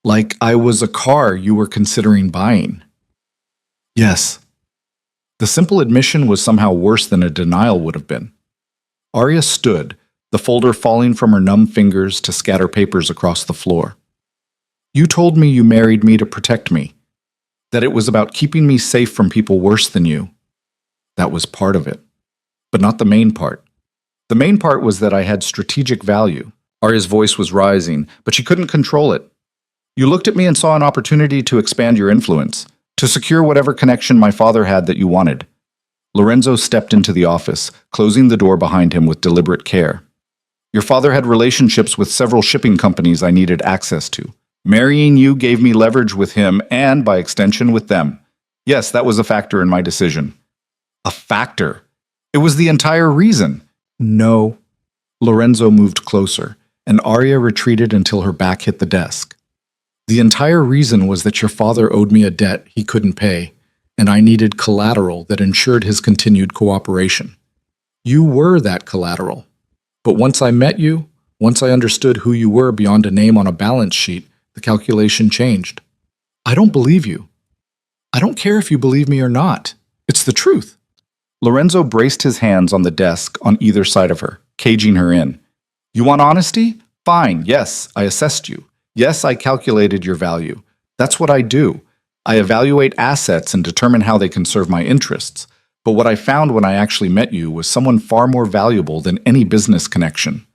"Like I was a car you were considering buying." "Yes." The simple admission was somehow worse than a denial would have been. Arya stood, the folder falling from her numb fingers to scatter papers across the floor. "You told me you married me to protect me, that it was about keeping me safe from people worse than you. That was part of it, but not the main part. The main part was that I had strategic value." Arya's voice was rising, but she couldn't control it. "You looked at me and saw an opportunity to expand your influence, to secure whatever connection my father had that you wanted." Lorenzo stepped into the office, closing the door behind him with deliberate care. "Your father had relationships with several shipping companies I needed access to. Marrying you gave me leverage with him and, by extension, with them. Yes, that was a factor in my decision." "A factor? It was the entire reason." "No." Lorenzo moved closer, and Arya retreated until her back hit the desk. "The entire reason was that your father owed me a debt he couldn't pay, and I needed collateral that ensured his continued cooperation. You were that collateral. But once I met you, once I understood who you were beyond a name on a balance sheet, the calculation changed. I don't believe you. I don't care if you believe me or not. It's the truth." Lorenzo braced his hands on the desk on either side of her, caging her in. "You want honesty? Fine, yes, I assessed you. Yes, I calculated your value. That's what I do. I evaluate assets and determine how they can serve my interests. But what I found when I actually met you was someone far more valuable than any business connection."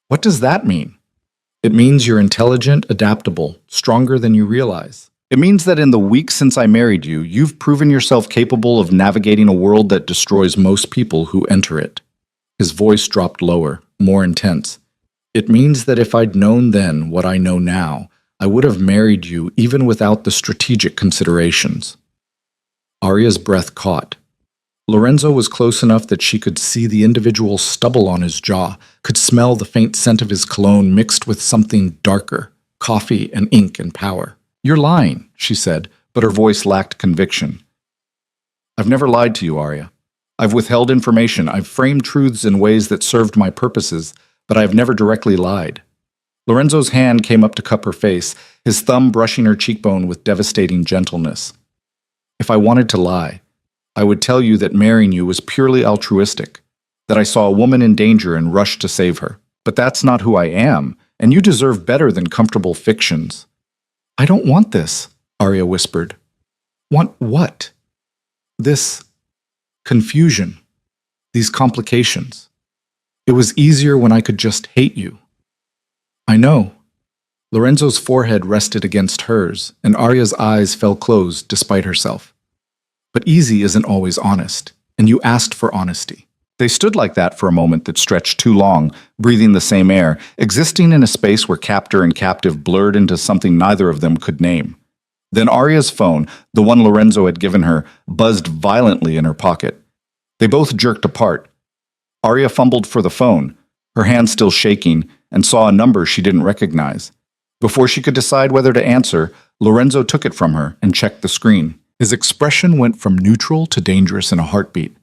"What does that mean?" "It means you're intelligent, adaptable, stronger than you realize. It means that in the weeks since I married you, you've proven yourself capable of navigating a world that destroys most people who enter it." His voice dropped lower, more intense. "It means that if I'd known then what I know now, I would have married you even without the strategic considerations." Arya's breath caught. Lorenzo was close enough that she could see the individual stubble on his jaw, could smell the faint scent of his cologne mixed with something darker, coffee and ink and power. "You're lying," she said, but her voice lacked conviction. "I've never lied to you, Arya. I've withheld information, I've framed truths in ways that served my purposes, but I have never directly lied." Lorenzo's hand came up to cup her face, his thumb brushing her cheekbone with devastating gentleness. "If I wanted to lie, I would tell you that marrying you was purely altruistic, that I saw a woman in danger and rushed to save her. But that's not who I am, and you deserve better than comfortable fictions." "I don't want this," Arya whispered. "Want what?" "This confusion, these complications. It was easier when I could just hate you." "I know." Lorenzo's forehead rested against hers, and Arya's eyes fell closed despite herself. "But easy isn't always honest, and you asked for honesty." They stood like that for a moment that stretched too long, breathing the same air, existing in a space where captor and captive blurred into something neither of them could name. Then Arya's phone, the one Lorenzo had given her, buzzed violently in her pocket. They both jerked apart. Arya fumbled for the phone, her hand still shaking, and saw a number she didn't recognize. Before she could decide whether to answer, Lorenzo took it from her and checked the screen. His expression went from neutral to dangerous in a heartbeat.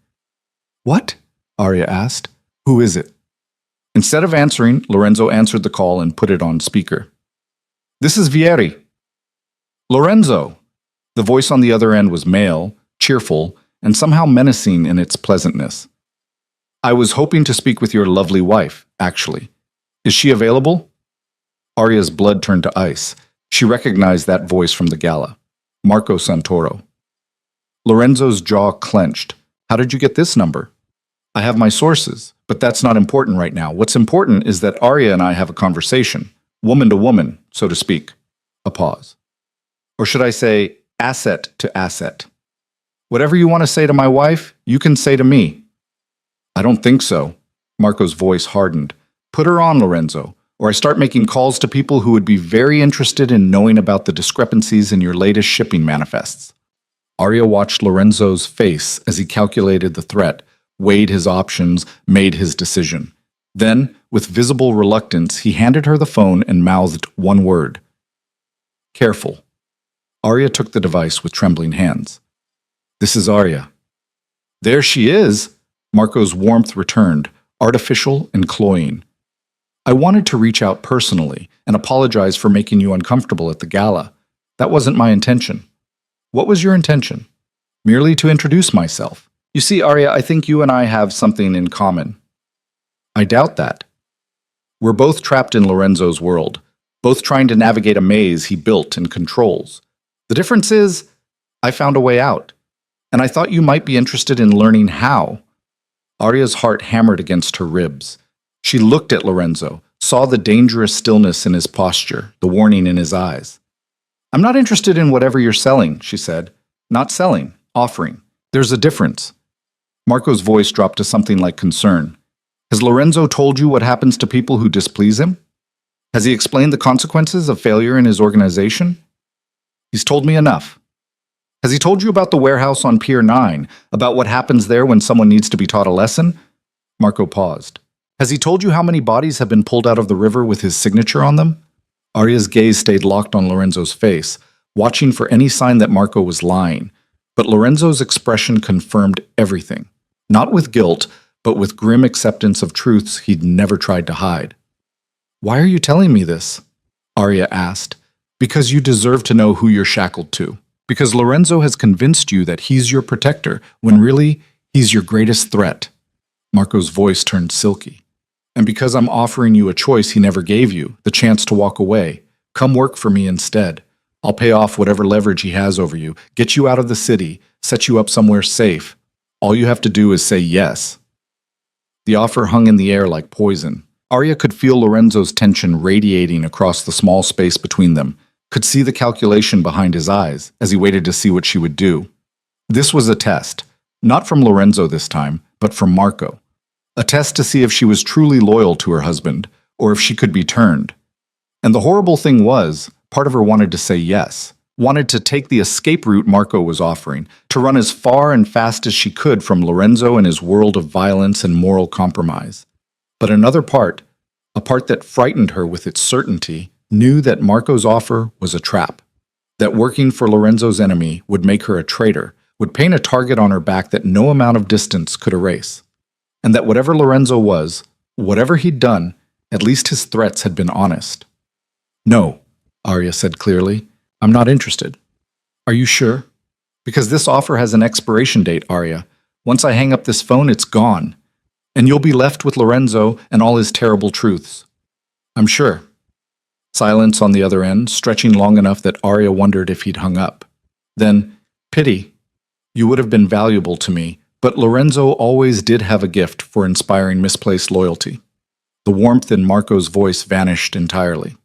"What?" Arya asked. "Who is it?" Instead of answering, Lorenzo answered the call and put it on speaker. "This is Vieri." "Lorenzo!" The voice on the other end was male, cheerful, and somehow menacing in its pleasantness. "I was hoping to speak with your lovely wife, actually. Is she available?" Arya's blood turned to ice. She recognized that voice from the gala. Marco Santoro. Lorenzo's jaw clenched. "How did you get this number?" "I have my sources, but that's not important right now. What's important is that Arya and I have a conversation, woman to woman, so to speak." A pause. "Or should I say, asset to asset? Whatever you want to say to my wife, you can say to me." "I don't think so." Marco's voice hardened. "Put her on, Lorenzo, or I start making calls to people who would be very interested in knowing about the discrepancies in your latest shipping manifests." Arya watched Lorenzo's face as he calculated the threat, weighed his options, made his decision. Then, with visible reluctance, he handed her the phone and mouthed one word. "Careful." Arya took the device with trembling hands. "This is Arya." "There she is!" Marco's warmth returned, artificial and cloying. "I wanted to reach out personally and apologize for making you uncomfortable at the gala. That wasn't my intention." "What was your intention?" "Merely to introduce myself. You see, Arya, I think you and I have something in common." "I doubt that." "We're both trapped in Lorenzo's world, both trying to navigate a maze he built and controls. The difference is, I found a way out, and I thought you might be interested in learning how." Arya's heart hammered against her ribs. She looked at Lorenzo, saw the dangerous stillness in his posture, the warning in his eyes. "I'm not interested in whatever you're selling," she said. "Not selling, offering. There's a difference." Marco's voice dropped to something like concern. "Has Lorenzo told you what happens to people who displease him? Has he explained the consequences of failure in his organization?" "He's told me enough." "Has he told you about the warehouse on Pier 9, about what happens there when someone needs to be taught a lesson?" Marco paused. "Has he told you how many bodies have been pulled out of the river with his signature on them?" Arya's gaze stayed locked on Lorenzo's face, watching for any sign that Marco was lying. But Lorenzo's expression confirmed everything. Not with guilt, but with grim acceptance of truths he'd never tried to hide. "Why are you telling me this?" Arya asked. "Because you deserve to know who you're shackled to. Because Lorenzo has convinced you that he's your protector, when really, he's your greatest threat." Marco's voice turned silky. "And because I'm offering you a choice he never gave you, the chance to walk away. Come work for me instead. I'll pay off whatever leverage he has over you, get you out of the city, set you up somewhere safe. All you have to do is say yes." The offer hung in the air like poison. Arya could feel Lorenzo's tension radiating across the small space between them, could see the calculation behind his eyes as he waited to see what she would do. This was a test, not from Lorenzo this time, but from Marco. A test to see if she was truly loyal to her husband, or if she could be turned. And the horrible thing was, part of her wanted to say yes, wanted to take the escape route Marco was offering, to run as far and fast as she could from Lorenzo and his world of violence and moral compromise. But another part, a part that frightened her with its certainty, knew that Marco's offer was a trap, that working for Lorenzo's enemy would make her a traitor, would paint a target on her back that no amount of distance could erase, and that whatever Lorenzo was, whatever he'd done, at least his threats had been honest. "No," Arya said clearly. "I'm not interested." "Are you sure?" "Because this offer has an expiration date, Arya. Once I hang up this phone, it's gone. And you'll be left with Lorenzo and all his terrible truths." "I'm sure." Silence on the other end, stretching long enough that Arya wondered if he'd hung up. Then, "Pity. You would have been valuable to me, but Lorenzo always did have a gift for inspiring misplaced loyalty." The warmth in Marco's voice vanished entirely.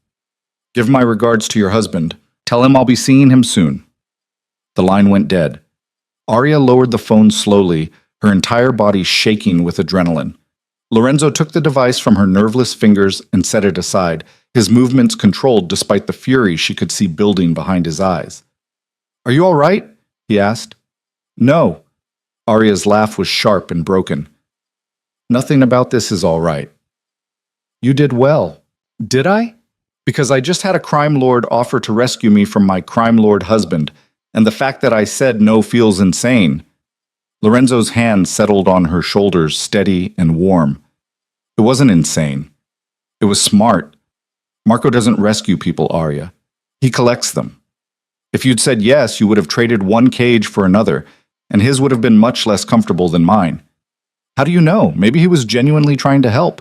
"Give my regards to your husband. Tell him I'll be seeing him soon." The line went dead. Arya lowered the phone slowly, her entire body shaking with adrenaline. Lorenzo took the device from her nerveless fingers and set it aside, his movements controlled despite the fury she could see building behind his eyes. "Are you all right?" he asked. "No." Arya's laugh was sharp and broken. "Nothing about this is all right." "You did well." "Did I?" "Because I just had a crime lord offer to rescue me from my crime lord husband, and the fact that I said no feels insane." Lorenzo's hand settled on her shoulders, steady and warm. "It wasn't insane. It was smart. Marco doesn't rescue people, Arya. He collects them. If you'd said yes, you would have traded one cage for another, and his would have been much less comfortable than mine. How do you know? Maybe he was genuinely trying to help."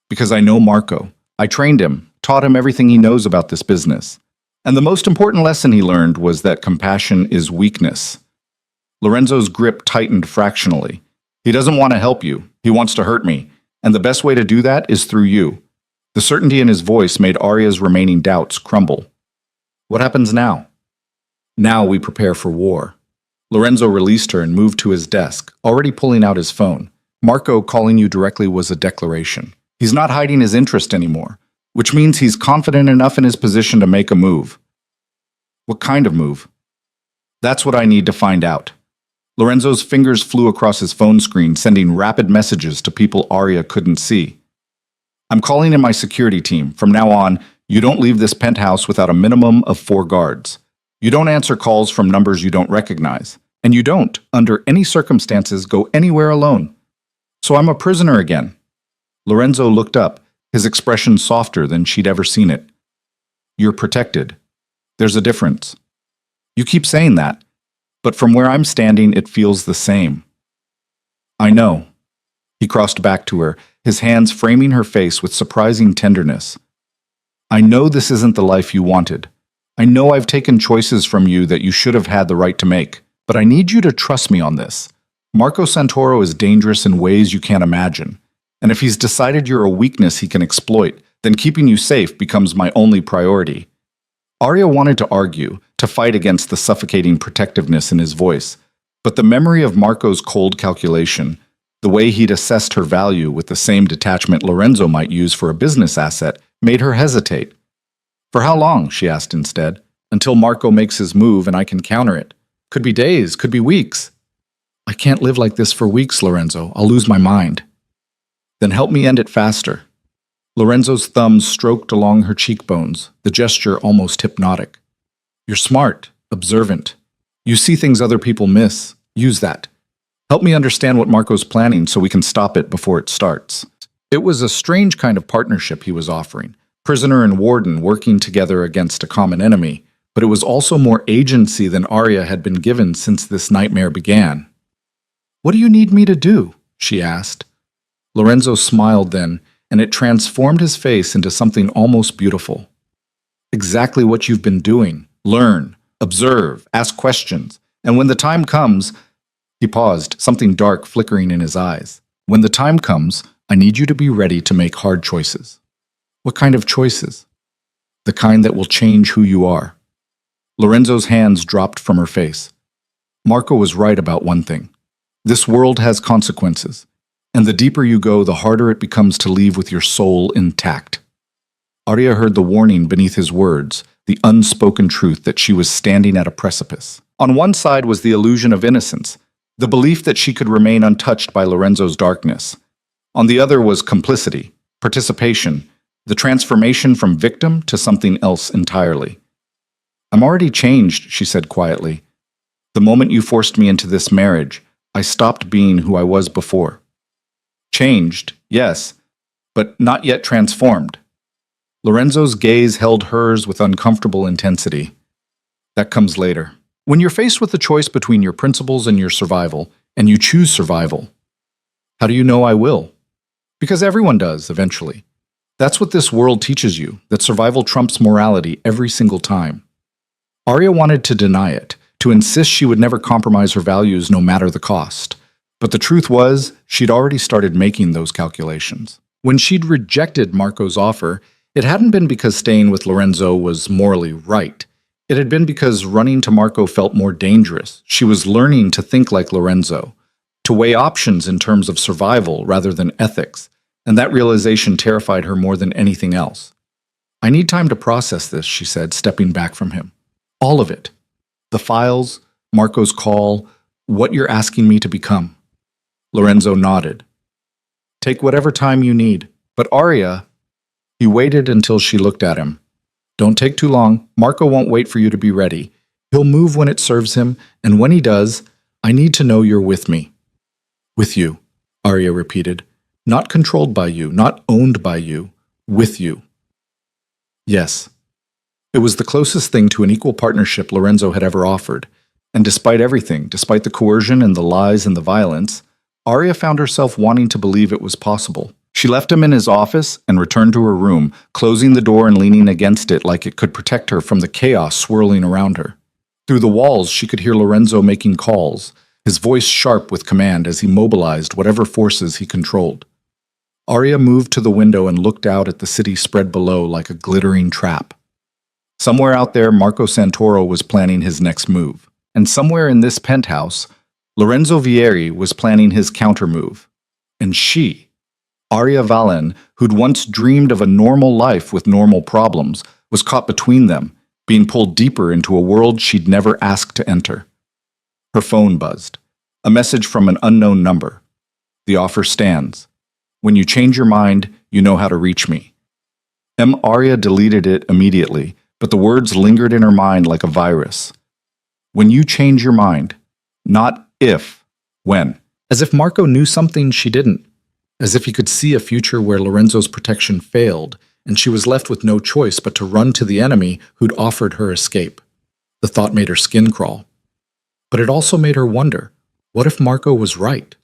"Because I know Marco. I trained him, taught him everything he knows about this business. And the most important lesson he learned was that compassion is weakness." Lorenzo's grip tightened fractionally. "He doesn't want to help you. He wants to hurt me. And the best way to do that is through you." The certainty in his voice made Arya's remaining doubts crumble. "What happens now?" "Now we prepare for war." Lorenzo released her and moved to his desk, already pulling out his phone. "Marco calling you directly was a declaration. He's not hiding his interest anymore, which means he's confident enough in his position to make a move." "What kind of move?" "That's what I need to find out." Lorenzo's fingers flew across his phone screen, sending rapid messages to people Arya couldn't see. "I'm calling in my security team. From now on, you don't leave this penthouse without a minimum of 4 guards. You don't answer calls from numbers you don't recognize. And you don't, under any circumstances, go anywhere alone. So I'm a prisoner again." Lorenzo looked up, his expression softer than she'd ever seen it. "You're protected. There's a difference. You keep saying that, but from where I'm standing, it feels the same." "I know." He crossed back to her, his hands framing her face with surprising tenderness. "I know this isn't the life you wanted. I know I've taken choices from you that you should have had the right to make, but I need you to trust me on this. Marco Santoro is dangerous in ways you can't imagine, and if he's decided you're a weakness he can exploit, then keeping you safe becomes my only priority." Arya wanted to argue, to fight against the suffocating protectiveness in his voice, but the memory of Marco's cold calculation, the way he'd assessed her value with the same detachment Lorenzo might use for a business asset, made her hesitate. "For how long?" she asked instead. "Until Marco makes his move and I can counter it. Could be days, could be weeks." "I can't live like this for weeks, Lorenzo. I'll lose my mind." "Then help me end it faster." Lorenzo's thumbs stroked along her cheekbones, the gesture almost hypnotic. "You're smart, observant. You see things other people miss. Use that. Help me understand what Marco's planning so we can stop it before it starts." It was a strange kind of partnership he was offering, prisoner and warden working together against a common enemy, but it was also more agency than Arya had been given since this nightmare began. "What do you need me to do?" she asked. Lorenzo smiled then, and it transformed his face into something almost beautiful. "Exactly what you've been doing. Learn, observe, ask questions, and when the time comes—" He paused, something dark flickering in his eyes. "When the time comes, I need you to be ready to make hard choices." "What kind of choices?" "The kind that will change who you are." Lorenzo's hands dropped from her face. Marco was right about one thing. This world has consequences, and the deeper you go, the harder it becomes to leave with your soul intact. Arya heard the warning beneath his words, the unspoken truth that she was standing at a precipice. On one side was the illusion of innocence, the belief that she could remain untouched by Lorenzo's darkness. On the other was complicity, participation, the transformation from victim to something else entirely. "I'm already changed," she said quietly. "The moment you forced me into this marriage, I stopped being who I was before." Changed, yes, but not yet transformed. Lorenzo's gaze held hers with uncomfortable intensity. "That comes later. When you're faced with the choice between your principles and your survival, and you choose survival, how do you know I will? Because everyone does, eventually. That's what this world teaches you, that survival trumps morality every single time." Arya wanted to deny it, to insist she would never compromise her values no matter the cost. But the truth was, she'd already started making those calculations. When she'd rejected Marco's offer, it hadn't been because staying with Lorenzo was morally right. It had been because running to Marco felt more dangerous. She was learning to think like Lorenzo, to weigh options in terms of survival rather than ethics, and that realization terrified her more than anything else. "I need time to process this," she said, stepping back from him. "All of it. The files, Marco's call, what you're asking me to become." Lorenzo nodded. "Take whatever time you need. But Arya..." He waited until she looked at him. "Don't take too long. Marco won't wait for you to be ready. He'll move when it serves him, and when he does, I need to know you're with me." "With you," Arya repeated. "Not controlled by you, not owned by you. With you." Yes. It was the closest thing to an equal partnership Lorenzo had ever offered. And despite everything, despite the coercion and the lies and the violence, Arya found herself wanting to believe it was possible. She left him in his office and returned to her room, closing the door and leaning against it like it could protect her from the chaos swirling around her. Through the walls, she could hear Lorenzo making calls, his voice sharp with command as he mobilized whatever forces he controlled. Arya moved to the window and looked out at the city spread below like a glittering trap. Somewhere out there, Marco Santoro was planning his next move. And somewhere in this penthouse, Lorenzo Vieri was planning his countermove. And she, Arya Valen, who'd once dreamed of a normal life with normal problems, was caught between them, being pulled deeper into a world she'd never asked to enter. Her phone buzzed. A message from an unknown number. "The offer stands. When you change your mind, you know how to reach me." Arya deleted it immediately, but the words lingered in her mind like a virus. "When you change your mind, not if, when." As if Marco knew something she didn't. As if he could see a future where Lorenzo's protection failed, and she was left with no choice but to run to the enemy who'd offered her escape. The thought made her skin crawl. But it also made her wonder, what if Marco was right?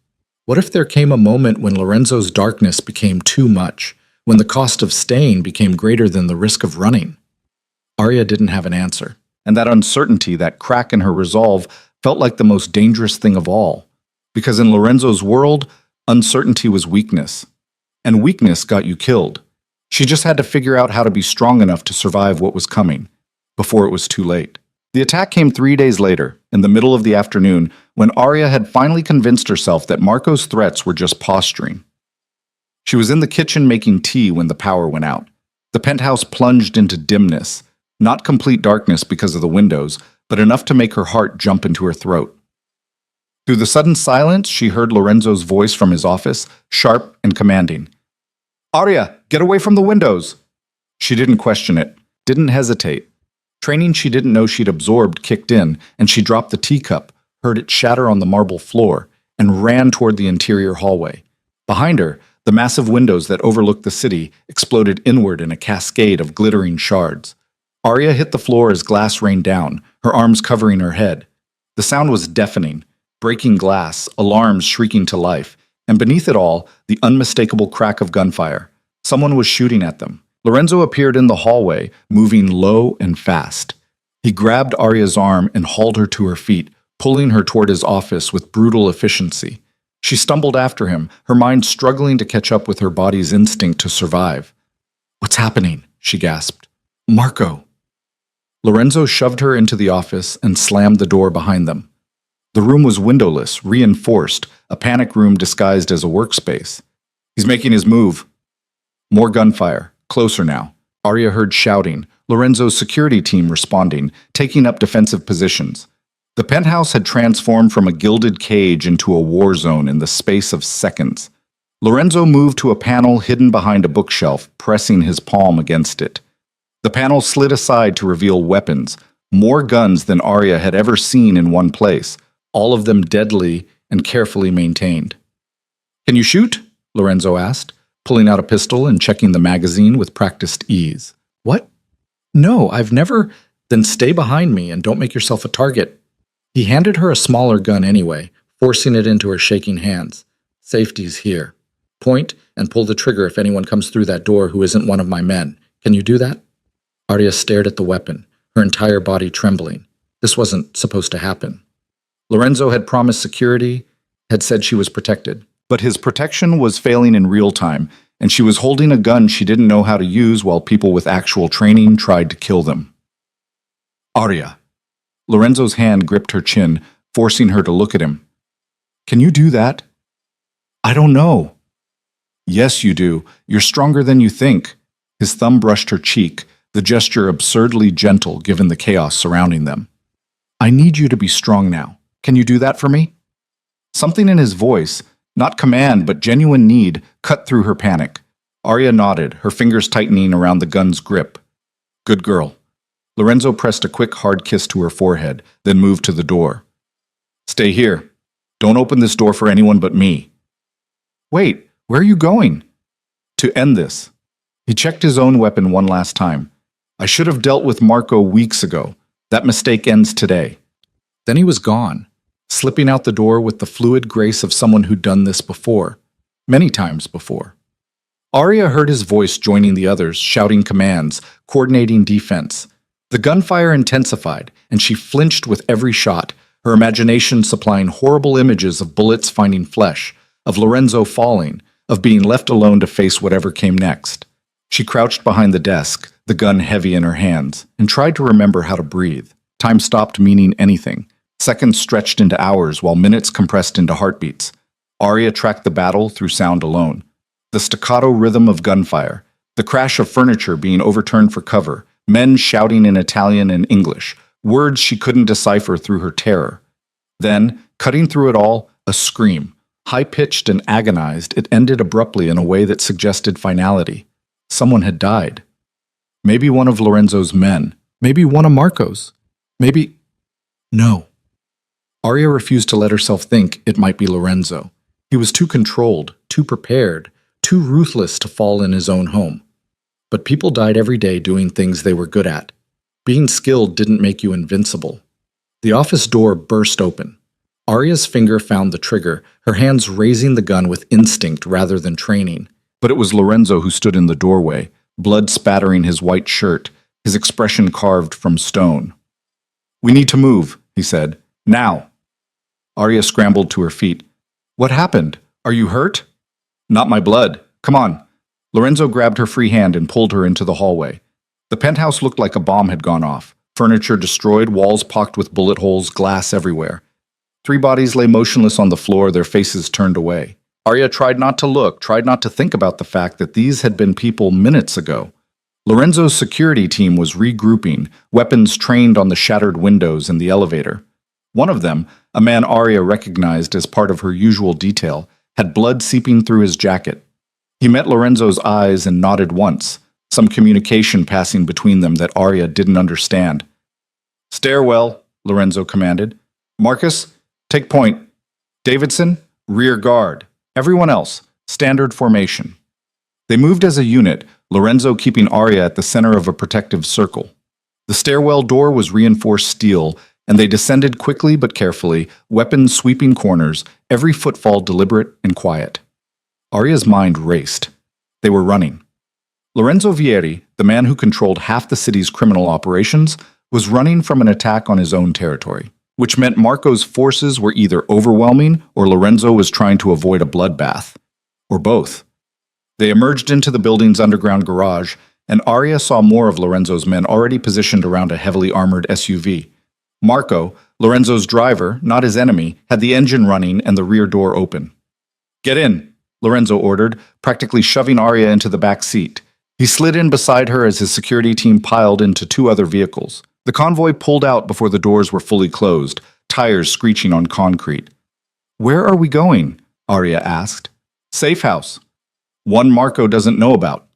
What if there came a moment when Lorenzo's darkness became too much, when the cost of staying became greater than the risk of running? Arya didn't have an answer, and that uncertainty, that crack in her resolve, felt like the most dangerous thing of all. Because in Lorenzo's world, uncertainty was weakness, and weakness got you killed. She just had to figure out how to be strong enough to survive what was coming, before it was too late. The attack came 3 days later, in the middle of the afternoon, when Arya had finally convinced herself that Marco's threats were just posturing. She was in the kitchen making tea when the power went out. The penthouse plunged into dimness, not complete darkness because of the windows, but enough to make her heart jump into her throat. Through the sudden silence, she heard Lorenzo's voice from his office, sharp and commanding. "Arya, get away from the windows!" She didn't question it, didn't hesitate. Training she didn't know she'd absorbed kicked in, and she dropped the teacup, heard it shatter on the marble floor, and ran toward the interior hallway. Behind her, the massive windows that overlooked the city exploded inward in a cascade of glittering shards. Arya hit the floor as glass rained down, her arms covering her head. The sound was deafening, breaking glass, alarms shrieking to life, and beneath it all, the unmistakable crack of gunfire. Someone was shooting at them. Lorenzo appeared in the hallway, moving low and fast. He grabbed Arya's arm and hauled her to her feet, pulling her toward his office with brutal efficiency. She stumbled after him, her mind struggling to catch up with her body's instinct to survive. "What's happening?" she gasped. "Marco." Lorenzo shoved her into the office and slammed the door behind them. The room was windowless, reinforced, a panic room disguised as a workspace. "He's making his move." More gunfire, closer now. Arya heard shouting, Lorenzo's security team responding, taking up defensive positions. The penthouse had transformed from a gilded cage into a war zone in the space of seconds. Lorenzo moved to a panel hidden behind a bookshelf, pressing his palm against it. The panel slid aside to reveal weapons, more guns than Arya had ever seen in one place, all of them deadly and carefully maintained. "Can you shoot?" Lorenzo asked, pulling out a pistol and checking the magazine with practiced ease. "What? No, I've never—" "Then stay behind me and don't make yourself a target." He handed her a smaller gun anyway, forcing it into her shaking hands. "Safety's here. Point and pull the trigger if anyone comes through that door who isn't one of my men. Can you do that?" Arya stared at the weapon, her entire body trembling. This wasn't supposed to happen. Lorenzo had promised security, had said she was protected. But his protection was failing in real time, and she was holding a gun she didn't know how to use while people with actual training tried to kill them. "Arya." Lorenzo's hand gripped her chin, forcing her to look at him. "Can you do that?" "I don't know." "Yes, you do. You're stronger than you think." His thumb brushed her cheek, the gesture absurdly gentle given the chaos surrounding them. "I need you to be strong now. Can you do that for me?" Something in his voice, not command but genuine need, cut through her panic. Arya nodded, her fingers tightening around the gun's grip. "Good girl." Lorenzo pressed a quick, hard kiss to her forehead, then moved to the door. "Stay here. Don't open this door for anyone but me." "Wait, where are you going?" "To end this." He checked his own weapon one last time. "I should have dealt with Marco weeks ago. That mistake ends today." Then he was gone, slipping out the door with the fluid grace of someone who'd done this before, many times before. Arya heard his voice joining the others, shouting commands, coordinating defense. The gunfire intensified, and she flinched with every shot, her imagination supplying horrible images of bullets finding flesh, of Lorenzo falling, of being left alone to face whatever came next. She crouched behind the desk, the gun heavy in her hands, and tried to remember how to breathe. Time stopped meaning anything. Seconds stretched into hours while minutes compressed into heartbeats. Arya tracked the battle through sound alone. The staccato rhythm of gunfire, the crash of furniture being overturned for cover, men shouting in Italian and English, words she couldn't decipher through her terror. Then, cutting through it all, a scream. High-pitched and agonized, it ended abruptly in a way that suggested finality. Someone had died. Maybe one of Lorenzo's men. Maybe one of Marco's. Maybe... No. Arya refused to let herself think it might be Lorenzo. He was too controlled, too prepared, too ruthless to fall in his own home. But people died every day doing things they were good at. Being skilled didn't make you invincible. The office door burst open. Arya's finger found the trigger, her hands raising the gun with instinct rather than training. But it was Lorenzo who stood in the doorway, blood spattering his white shirt, his expression carved from stone. "We need to move," he said. "Now." Arya scrambled to her feet. "What happened? Are you hurt?" "Not my blood. Come on." Lorenzo grabbed her free hand and pulled her into the hallway. The penthouse looked like a bomb had gone off. Furniture destroyed, walls pocked with bullet holes, glass everywhere. 3 bodies lay motionless on the floor, their faces turned away. Arya tried not to look, tried not to think about the fact that these had been people minutes ago. Lorenzo's security team was regrouping, weapons trained on the shattered windows in the elevator. One of them, a man Arya recognized as part of her usual detail, had blood seeping through his jacket. He met Lorenzo's eyes and nodded once, some communication passing between them that Arya didn't understand. "Stairwell," Lorenzo commanded. "Marcus, take point. Davidson, rear guard. Everyone else, standard formation." They moved as a unit, Lorenzo keeping Arya at the center of a protective circle. The stairwell door was reinforced steel, and they descended quickly but carefully, weapons sweeping corners, every footfall deliberate and quiet. Arya's mind raced. They were running. Lorenzo Vieri, the man who controlled half the city's criminal operations, was running from an attack on his own territory, which meant Marco's forces were either overwhelming or Lorenzo was trying to avoid a bloodbath. Or both. They emerged into the building's underground garage, and Arya saw more of Lorenzo's men already positioned around a heavily armored SUV. Marco, Lorenzo's driver, not his enemy, had the engine running and the rear door open. "Get in," Lorenzo ordered, practically shoving Arya into the back seat. He slid in beside her as his security team piled into two other vehicles. The convoy pulled out before the doors were fully closed, tires screeching on concrete. "Where are we going?" Arya asked. "Safe house. One Marco doesn't know about."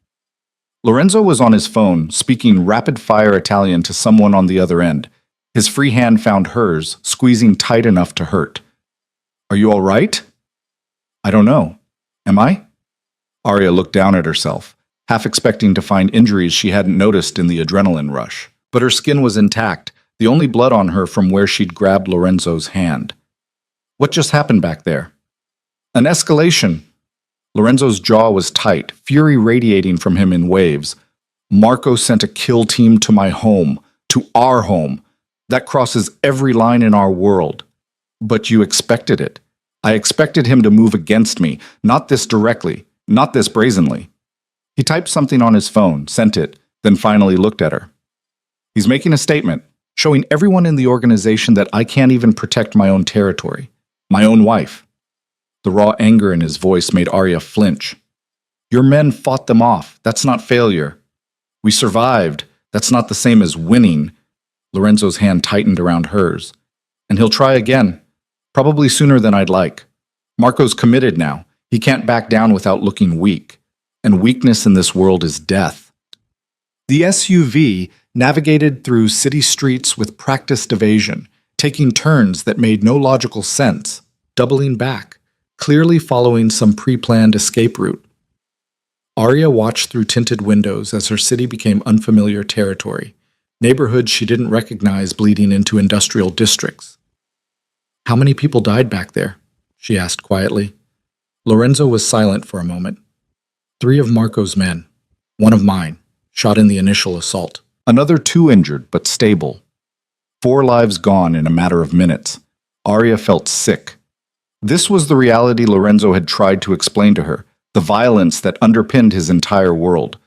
Lorenzo was on his phone, speaking rapid-fire Italian to someone on the other end. His free hand found hers, squeezing tight enough to hurt. "Are you all right?" "I don't know. Am I?" Arya looked down at herself, half expecting to find injuries she hadn't noticed in the adrenaline rush. But her skin was intact, the only blood on her from where she'd grabbed Lorenzo's hand. What just happened back there? An escalation. Lorenzo's jaw was tight, fury radiating from him in waves. Marco sent a kill team to my home, to our home. That crosses every line in our world. But you expected it. I expected him to move against me, not this directly, not this brazenly. He typed something on his phone, sent it, then finally looked at her. He's making a statement, showing everyone in the organization that I can't even protect my own territory, my own wife. The raw anger in his voice made Arya flinch. Your men fought them off. That's not failure. We survived. That's not the same as winning. Lorenzo's hand tightened around hers. And he'll try again, probably sooner than I'd like. Marco's committed now. He can't back down without looking weak. And weakness in this world is death. The SUV navigated through city streets with practiced evasion, taking turns that made no logical sense, doubling back, clearly following some pre-planned escape route. Arya watched through tinted windows as her city became unfamiliar territory, neighborhoods she didn't recognize bleeding into industrial districts. How many people died back there? She asked quietly. Lorenzo was silent for a moment. 3 of Marco's men, 1 of mine, shot in the initial assault. Another 2 injured, but stable. 4 lives gone in a matter of minutes. Arya felt sick. This was the reality Lorenzo had tried to explain to her, the violence that underpinned his entire world.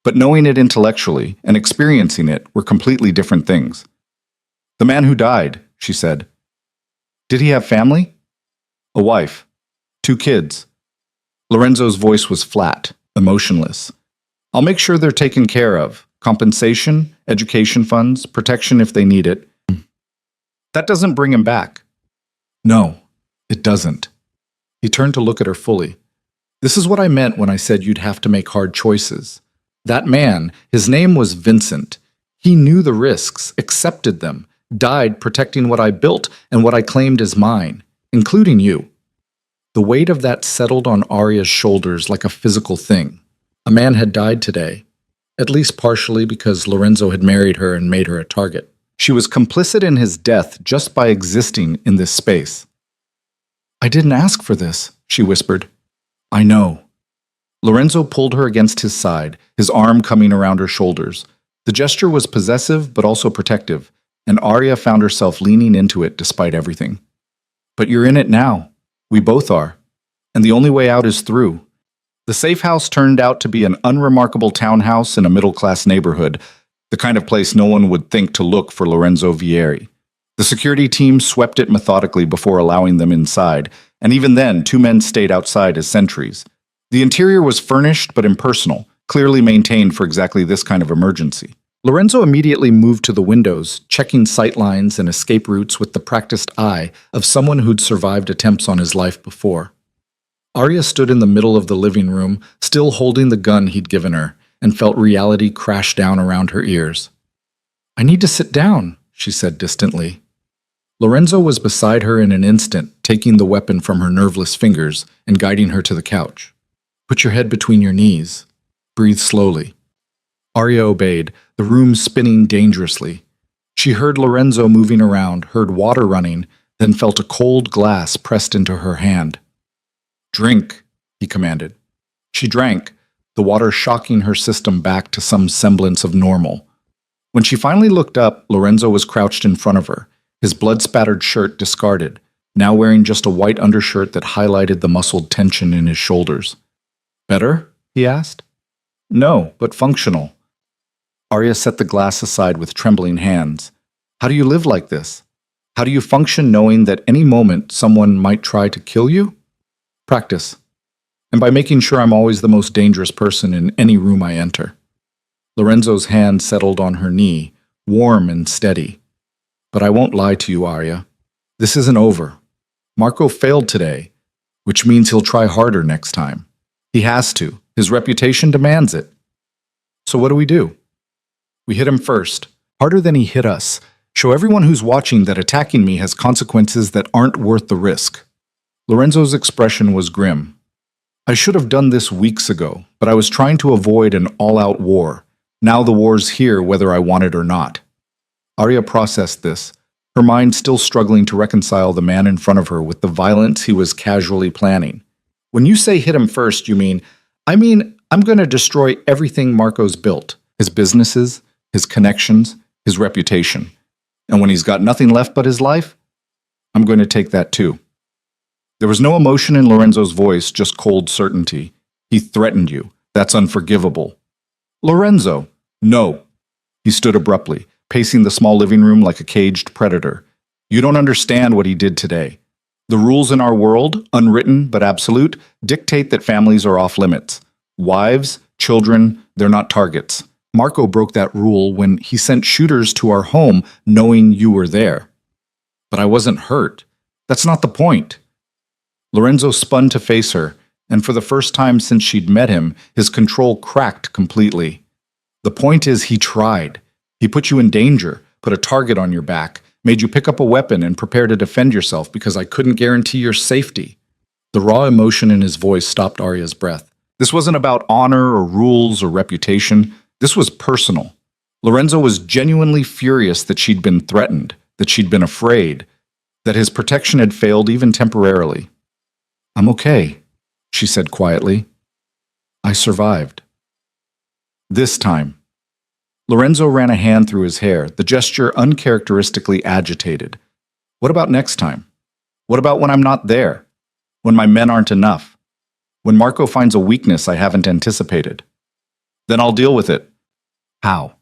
But knowing it intellectually and experiencing it were completely different things. The man who died, she said. Did he have family? A wife. 2 kids. Lorenzo's voice was flat, emotionless. I'll make sure they're taken care of. Compensation, education funds, protection if they need it. That doesn't bring him back. No, it doesn't. He turned to look at her fully. This is what I meant when I said you'd have to make hard choices. That man, his name was Vincent. He knew the risks, accepted them, died protecting what I built and what I claimed as mine, including you. The weight of that settled on Arya's shoulders like a physical thing. A man had died today, at least partially because Lorenzo had married her and made her a target. She was complicit in his death just by existing in this space. I didn't ask for this, she whispered. I know. Lorenzo pulled her against his side, his arm coming around her shoulders. The gesture was possessive but also protective, and Arya found herself leaning into it despite everything. But you're in it now. We both are. And the only way out is through. The safe house turned out to be an unremarkable townhouse in a middle-class neighborhood, the kind of place no one would think to look for Lorenzo Vieri. The security team swept it methodically before allowing them inside, and even then 2 men stayed outside as sentries. The interior was furnished but impersonal, clearly maintained for exactly this kind of emergency. Lorenzo immediately moved to the windows, checking sight lines and escape routes with the practiced eye of someone who'd survived attempts on his life before. Arya stood in the middle of the living room, still holding the gun he'd given her, and felt reality crash down around her ears. I need to sit down, she said distantly. Lorenzo was beside her in an instant, taking the weapon from her nerveless fingers and guiding her to the couch. Put your head between your knees. Breathe slowly. Arya obeyed, the room spinning dangerously. She heard Lorenzo moving around, heard water running, then felt a cold glass pressed into her hand. Drink, he commanded. She drank, the water shocking her system back to some semblance of normal. When she finally looked up, Lorenzo was crouched in front of her, his blood-spattered shirt discarded, now wearing just a white undershirt that highlighted the muscled tension in his shoulders. Better? He asked. No, but functional. Arya set the glass aside with trembling hands. How do you live like this? How do you function knowing that any moment someone might try to kill you? Practice. And by making sure I'm always the most dangerous person in any room I enter. Lorenzo's hand settled on her knee, warm and steady. But I won't lie to you, Arya. This isn't over. Marco failed today, which means he'll try harder next time. He has to. His reputation demands it. So what do? We hit him first, harder than he hit us. Show everyone who's watching that attacking me has consequences that aren't worth the risk. Lorenzo's expression was grim. I should have done this weeks ago, but I was trying to avoid an all-out war. Now the war's here whether I want it or not. Arya processed this, her mind still struggling to reconcile the man in front of her with the violence he was casually planning. When you say hit him first, you mean, I'm going to destroy everything Marco's built. His businesses, his connections, his reputation. And when he's got nothing left but his life, I'm going to take that too. There was no emotion in Lorenzo's voice, just cold certainty. He threatened you. That's unforgivable. Lorenzo! No! He stood abruptly, pacing the small living room like a caged predator. You don't understand what he did today. The rules in our world, unwritten but absolute, dictate that families are off limits. Wives, children, they're not targets. Marco broke that rule when he sent shooters to our home knowing you were there. But I wasn't hurt. That's not the point. Lorenzo spun to face her, and for the first time since she'd met him, his control cracked completely. The point is he tried. He put you in danger, put a target on your back, made you pick up a weapon and prepare to defend yourself because I couldn't guarantee your safety. The raw emotion in his voice stopped Arya's breath. This wasn't about honor or rules or reputation. This was personal. Lorenzo was genuinely furious that she'd been threatened, that she'd been afraid, that his protection had failed even temporarily. I'm okay, she said quietly. I survived. This time. Lorenzo ran a hand through his hair, the gesture uncharacteristically agitated. What about next time? What about when I'm not there? When my men aren't enough? When Marco finds a weakness I haven't anticipated? Then I'll deal with it. How?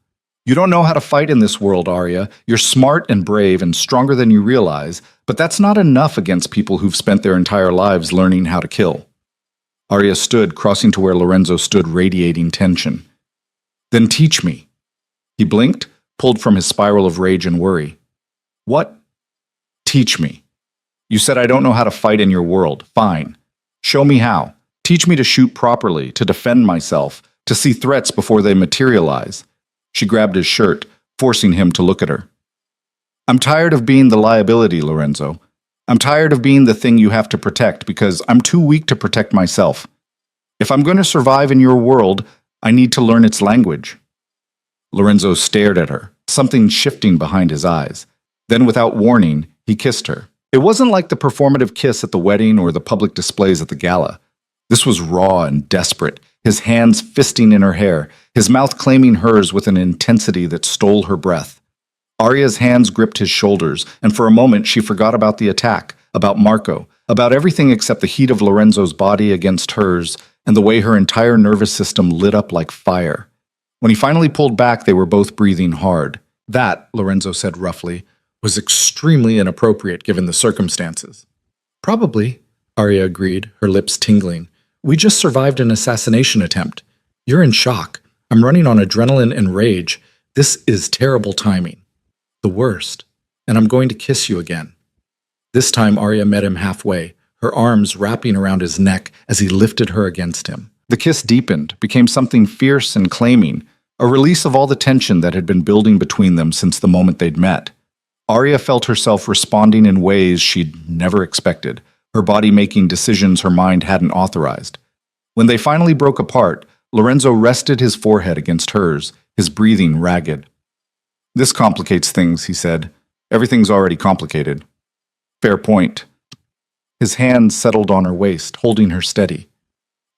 You don't know how to fight in this world, Arya. You're smart and brave and stronger than you realize, but that's not enough against people who've spent their entire lives learning how to kill. Arya stood, crossing to where Lorenzo stood, radiating tension. Then teach me. He blinked, pulled from his spiral of rage and worry. What? Teach me. You said I don't know how to fight in your world. Fine. Show me how. Teach me to shoot properly, to defend myself, to see threats before they materialize. She grabbed his shirt, forcing him to look at her. I'm tired of being the liability, Lorenzo. I'm tired of being the thing you have to protect because I'm too weak to protect myself. If I'm going to survive in your world, I need to learn its language. Lorenzo stared at her, something shifting behind his eyes. Then, without warning, he kissed her. It wasn't like the performative kiss at the wedding or the public displays at the gala. This was raw and desperate, his hands fisting in her hair, his mouth claiming hers with an intensity that stole her breath. Arya's hands gripped his shoulders, and for a moment she forgot about the attack, about Marco, about everything except the heat of Lorenzo's body against hers and the way her entire nervous system lit up like fire. When he finally pulled back, they were both breathing hard. That, Lorenzo said roughly, was extremely inappropriate given the circumstances. Probably, Arya agreed, her lips tingling. We just survived an assassination attempt. You're in shock. I'm running on adrenaline and rage. This is terrible timing. The worst. And I'm going to kiss you again. This time Arya met him halfway, her arms wrapping around his neck as he lifted her against him. The kiss deepened, became something fierce and claiming, a release of all the tension that had been building between them since the moment they'd met. Arya felt herself responding in ways she'd never expected, her body making decisions her mind hadn't authorized. When they finally broke apart, Lorenzo rested his forehead against hers, his breathing ragged. This complicates things, he said. Everything's already complicated. Fair point. His hand settled on her waist, holding her steady.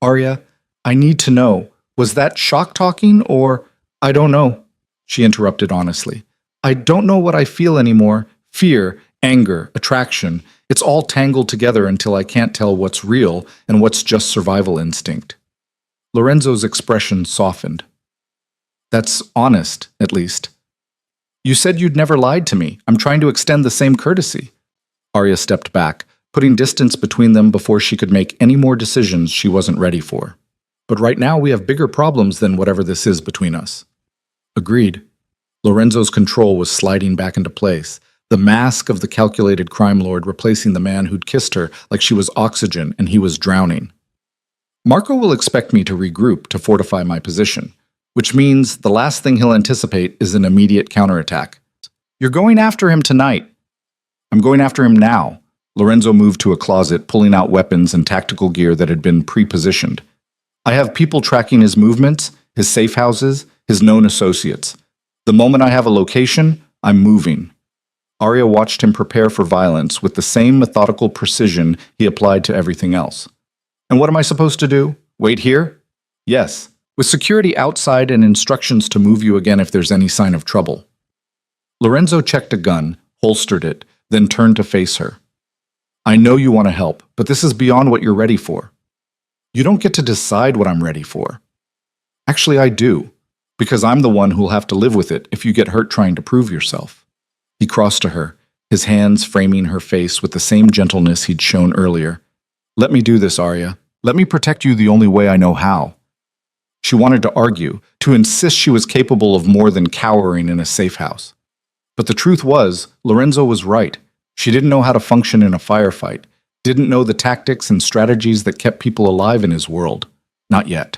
Arya, I need to know, was that shock talking or... I don't know, she interrupted honestly. I don't know what I feel anymore. Fear, anger, attraction. It's all tangled together until I can't tell what's real and what's just survival instinct. Lorenzo's expression softened. That's honest, at least. You said you'd never lied to me. I'm trying to extend the same courtesy. Arya stepped back, putting distance between them before she could make any more decisions she wasn't ready for. But right now we have bigger problems than whatever this is between us. Agreed. Lorenzo's control was sliding back into place, the mask of the calculated crime lord replacing the man who'd kissed her like she was oxygen and he was drowning. Marco will expect me to regroup to fortify my position, which means the last thing he'll anticipate is an immediate counterattack. You're going after him tonight. I'm going after him now. Lorenzo moved to a closet, pulling out weapons and tactical gear that had been pre-positioned. I have people tracking his movements, his safe houses, his known associates. The moment I have a location, I'm moving. Arya watched him prepare for violence with the same methodical precision he applied to everything else. And what am I supposed to do? Wait here? Yes, with security outside and instructions to move you again if there's any sign of trouble. Lorenzo checked a gun, holstered it, then turned to face her. I know you want to help, but this is beyond what you're ready for. You don't get to decide what I'm ready for. Actually, I do, because I'm the one who'll have to live with it if you get hurt trying to prove yourself. He crossed to her, his hands framing her face with the same gentleness he'd shown earlier. Let me do this, Arya. Let me protect you the only way I know how. She wanted to argue, to insist she was capable of more than cowering in a safe house. But the truth was, Lorenzo was right. She didn't know how to function in a firefight, didn't know the tactics and strategies that kept people alive in his world. Not yet.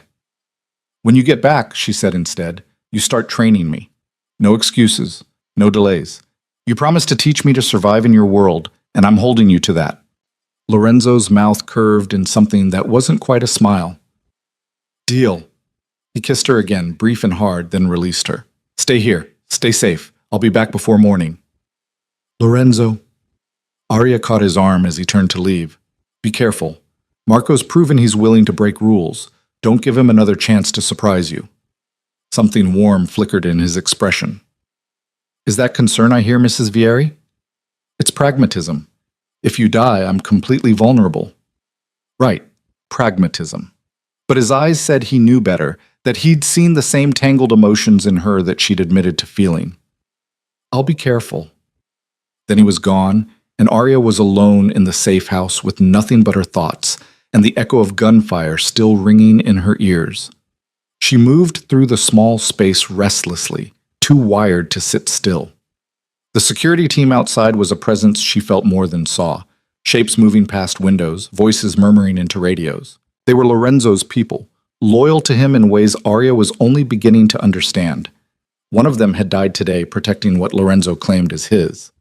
When you get back, she said instead, you start training me. No excuses, no delays. You promised to teach me to survive in your world, and I'm holding you to that. Lorenzo's mouth curved in something that wasn't quite a smile. Deal. He kissed her again, brief and hard, then released her. Stay here. Stay safe. I'll be back before morning. Lorenzo. Arya caught his arm as he turned to leave. Be careful. Marco's proven he's willing to break rules. Don't give him another chance to surprise you. Something warm flickered in his expression. Is that concern I hear, Mrs. Vieri? It's pragmatism. If you die, I'm completely vulnerable. Right, pragmatism. But his eyes said he knew better, that he'd seen the same tangled emotions in her that she'd admitted to feeling. I'll be careful. Then he was gone, and Arya was alone in the safe house with nothing but her thoughts, and the echo of gunfire still ringing in her ears. She moved through the small space restlessly, too wired to sit still. The security team outside was a presence she felt more than saw, shapes moving past windows, voices murmuring into radios. They were Lorenzo's people, loyal to him in ways Arya was only beginning to understand. One of them had died today protecting what Lorenzo claimed as his,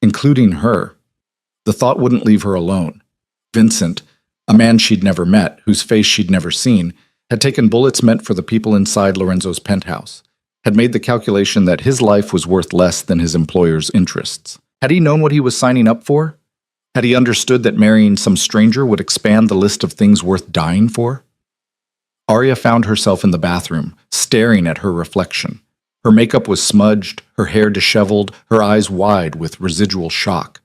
including her. The thought wouldn't leave her alone. Vincent, a man she'd never met, whose face she'd never seen, had taken bullets meant for the people inside Lorenzo's penthouse, had made the calculation that his life was worth less than his employer's interests. Had he known what he was signing up for? Had he understood that marrying some stranger would expand the list of things worth dying for? Arya found herself in the bathroom, staring at her reflection. Her makeup was smudged, her hair disheveled, her eyes wide with residual shock.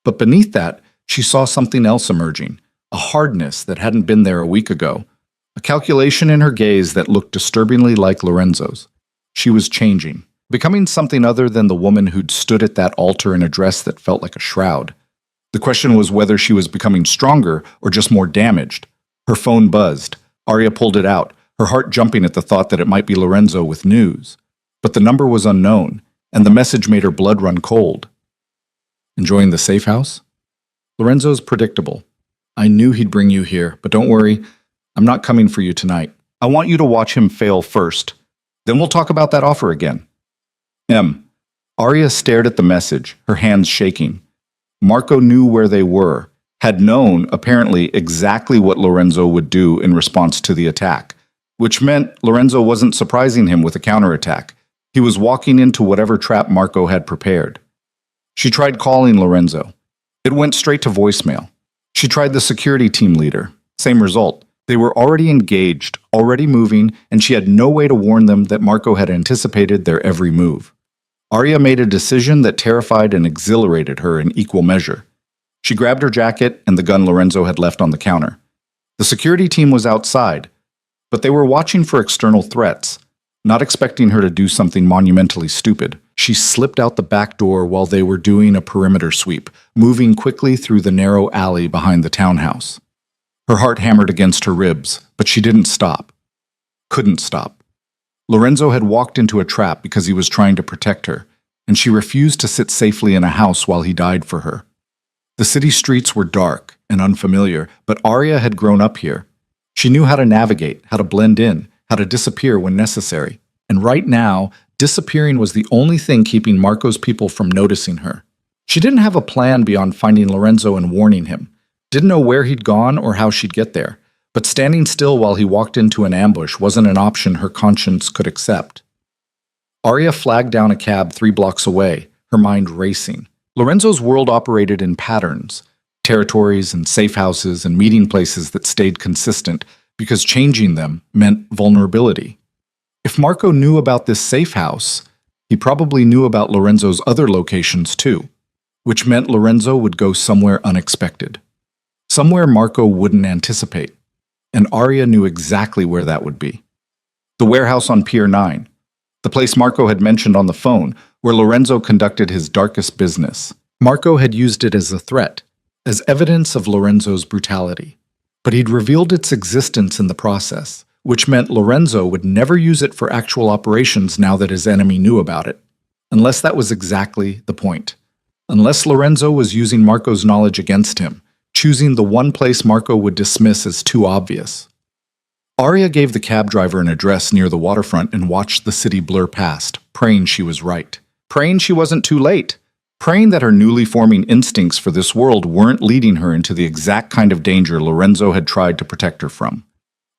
But beneath that, she saw something else emerging, a hardness that hadn't been there a week ago, a calculation in her gaze that looked disturbingly like Lorenzo's. She was changing, becoming something other than the woman who'd stood at that altar in a dress that felt like a shroud. The question was whether she was becoming stronger or just more damaged. Her phone buzzed. Arya pulled it out, her heart jumping at the thought that it might be Lorenzo with news. But the number was unknown, and the message made her blood run cold. Enjoying the safe house? Lorenzo's predictable. I knew he'd bring you here, but don't worry, I'm not coming for you tonight. I want you to watch him fail first. Then we'll talk about that offer again. Arya stared at the message, her hands shaking. Marco knew where they were, had known, apparently, exactly what Lorenzo would do in response to the attack, which meant Lorenzo wasn't surprising him with a counterattack. He was walking into whatever trap Marco had prepared. She tried calling Lorenzo. It went straight to voicemail. She tried the security team leader. Same result. They were already engaged, already moving, and she had no way to warn them that Marco had anticipated their every move. Arya made a decision that terrified and exhilarated her in equal measure. She grabbed her jacket and the gun Lorenzo had left on the counter. The security team was outside, but they were watching for external threats, not expecting her to do something monumentally stupid. She slipped out the back door while they were doing a perimeter sweep, moving quickly through the narrow alley behind the townhouse. Her heart hammered against her ribs, but she didn't stop. Couldn't stop. Lorenzo had walked into a trap because he was trying to protect her, and she refused to sit safely in a house while he died for her. The city streets were dark and unfamiliar, but Arya had grown up here. She knew how to navigate, how to blend in, how to disappear when necessary. And right now, disappearing was the only thing keeping Marco's people from noticing her. She didn't have a plan beyond finding Lorenzo and warning him. Didn't know where he'd gone or how she'd get there. But standing still while he walked into an ambush wasn't an option her conscience could accept. Arya flagged down a cab 3 blocks away, her mind racing. Lorenzo's world operated in patterns, territories and safe houses and meeting places that stayed consistent because changing them meant vulnerability. If Marco knew about this safe house, he probably knew about Lorenzo's other locations too, which meant Lorenzo would go somewhere unexpected. Somewhere Marco wouldn't anticipate, and Arya knew exactly where that would be. The warehouse on Pier 9, the place Marco had mentioned on the phone, where Lorenzo conducted his darkest business. Marco had used it as a threat, as evidence of Lorenzo's brutality. But he'd revealed its existence in the process, which meant Lorenzo would never use it for actual operations now that his enemy knew about it. Unless that was exactly the point. Unless Lorenzo was using Marco's knowledge against him, choosing the one place Marco would dismiss as too obvious. Arya gave the cab driver an address near the waterfront and watched the city blur past, praying she was right. Praying she wasn't too late. Praying that her newly forming instincts for this world weren't leading her into the exact kind of danger Lorenzo had tried to protect her from.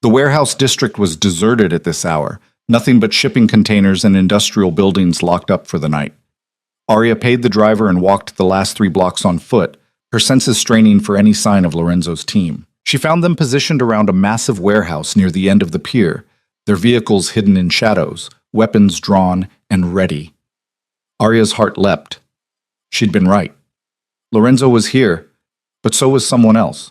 The warehouse district was deserted at this hour, nothing but shipping containers and industrial buildings locked up for the night. Arya paid the driver and walked the last 3 blocks on foot, her senses straining for any sign of Lorenzo's team. She found them positioned around a massive warehouse near the end of the pier, their vehicles hidden in shadows, weapons drawn and ready. Arya's heart leapt. She'd been right. Lorenzo was here, but so was someone else.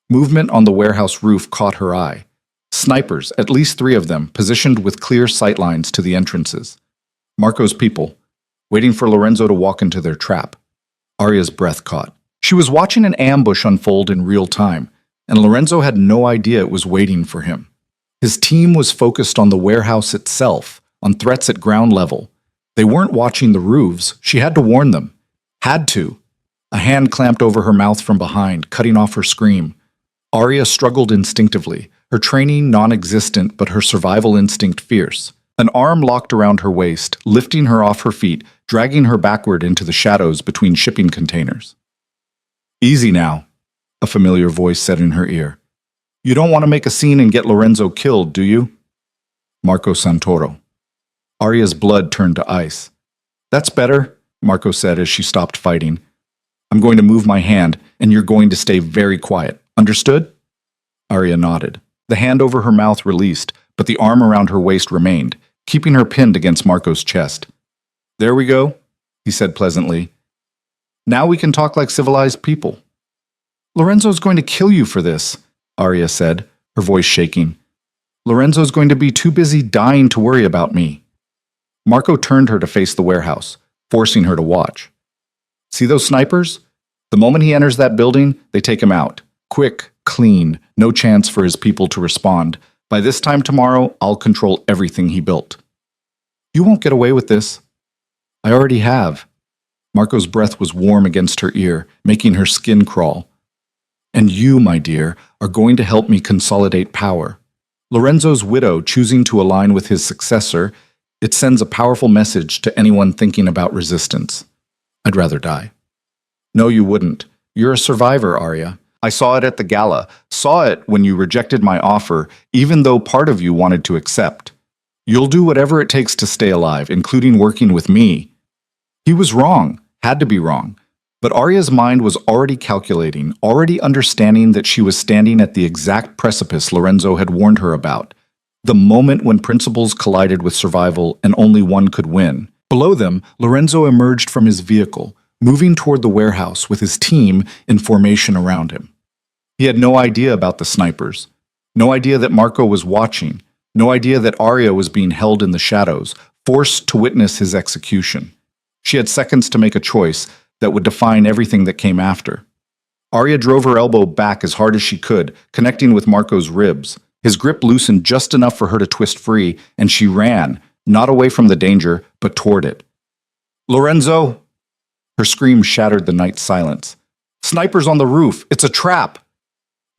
Movement on the warehouse roof caught her eye. Snipers, at least 3 of them, positioned with clear sightlines to the entrances. Marco's people, waiting for Lorenzo to walk into their trap. Arya's breath caught. She was watching an ambush unfold in real time, and Lorenzo had no idea it was waiting for him. His team was focused on the warehouse itself, on threats at ground level. They weren't watching the roofs. She had to warn them. Had to. A hand clamped over her mouth from behind, cutting off her scream. Arya struggled instinctively, her training non-existent but her survival instinct fierce. An arm locked around her waist, lifting her off her feet, dragging her backward into the shadows between shipping containers. "Easy now," a familiar voice said in her ear. "You don't want to make a scene and get Lorenzo killed, do you?" Marco Santoro. Arya's blood turned to ice. "That's better," Marco said as she stopped fighting. "I'm going to move my hand, and you're going to stay very quiet. Understood?" Arya nodded. The hand over her mouth released, but the arm around her waist remained, keeping her pinned against Marco's chest. "There we go," he said pleasantly. "Now we can talk like civilized people." "Lorenzo's going to kill you for this," Arya said, her voice shaking. "Lorenzo's going to be too busy dying to worry about me." Marco turned her to face the warehouse, forcing her to watch. "See those snipers? The moment he enters that building, they take him out. Quick, clean, no chance for his people to respond. By this time tomorrow, I'll control everything he built." "You won't get away with this." "I already have." Marco's breath was warm against her ear, making her skin crawl. "And you, my dear, are going to help me consolidate power." Lorenzo's widow choosing to align with his successor, it sends a powerful message to anyone thinking about resistance. "I'd rather die." "No, you wouldn't. You're a survivor, Arya. I saw it at the gala, saw it when you rejected my offer, even though part of you wanted to accept. You'll do whatever it takes to stay alive, including working with me." He was wrong, had to be wrong. But Arya's mind was already calculating, already understanding that she was standing at the exact precipice Lorenzo had warned her about. The moment when principles collided with survival and only one could win. Below them, Lorenzo emerged from his vehicle, moving toward the warehouse with his team in formation around him. He had no idea about the snipers, no idea that Marco was watching, no idea that Arya was being held in the shadows, forced to witness his execution. She had seconds to make a choice that would define everything that came after. Arya drove her elbow back as hard as she could, connecting with Marco's ribs. His grip loosened just enough for her to twist free, and she ran, not away from the danger, but toward it. "Lorenzo!" Her scream shattered the night's silence. "Snipers on the roof! It's a trap!"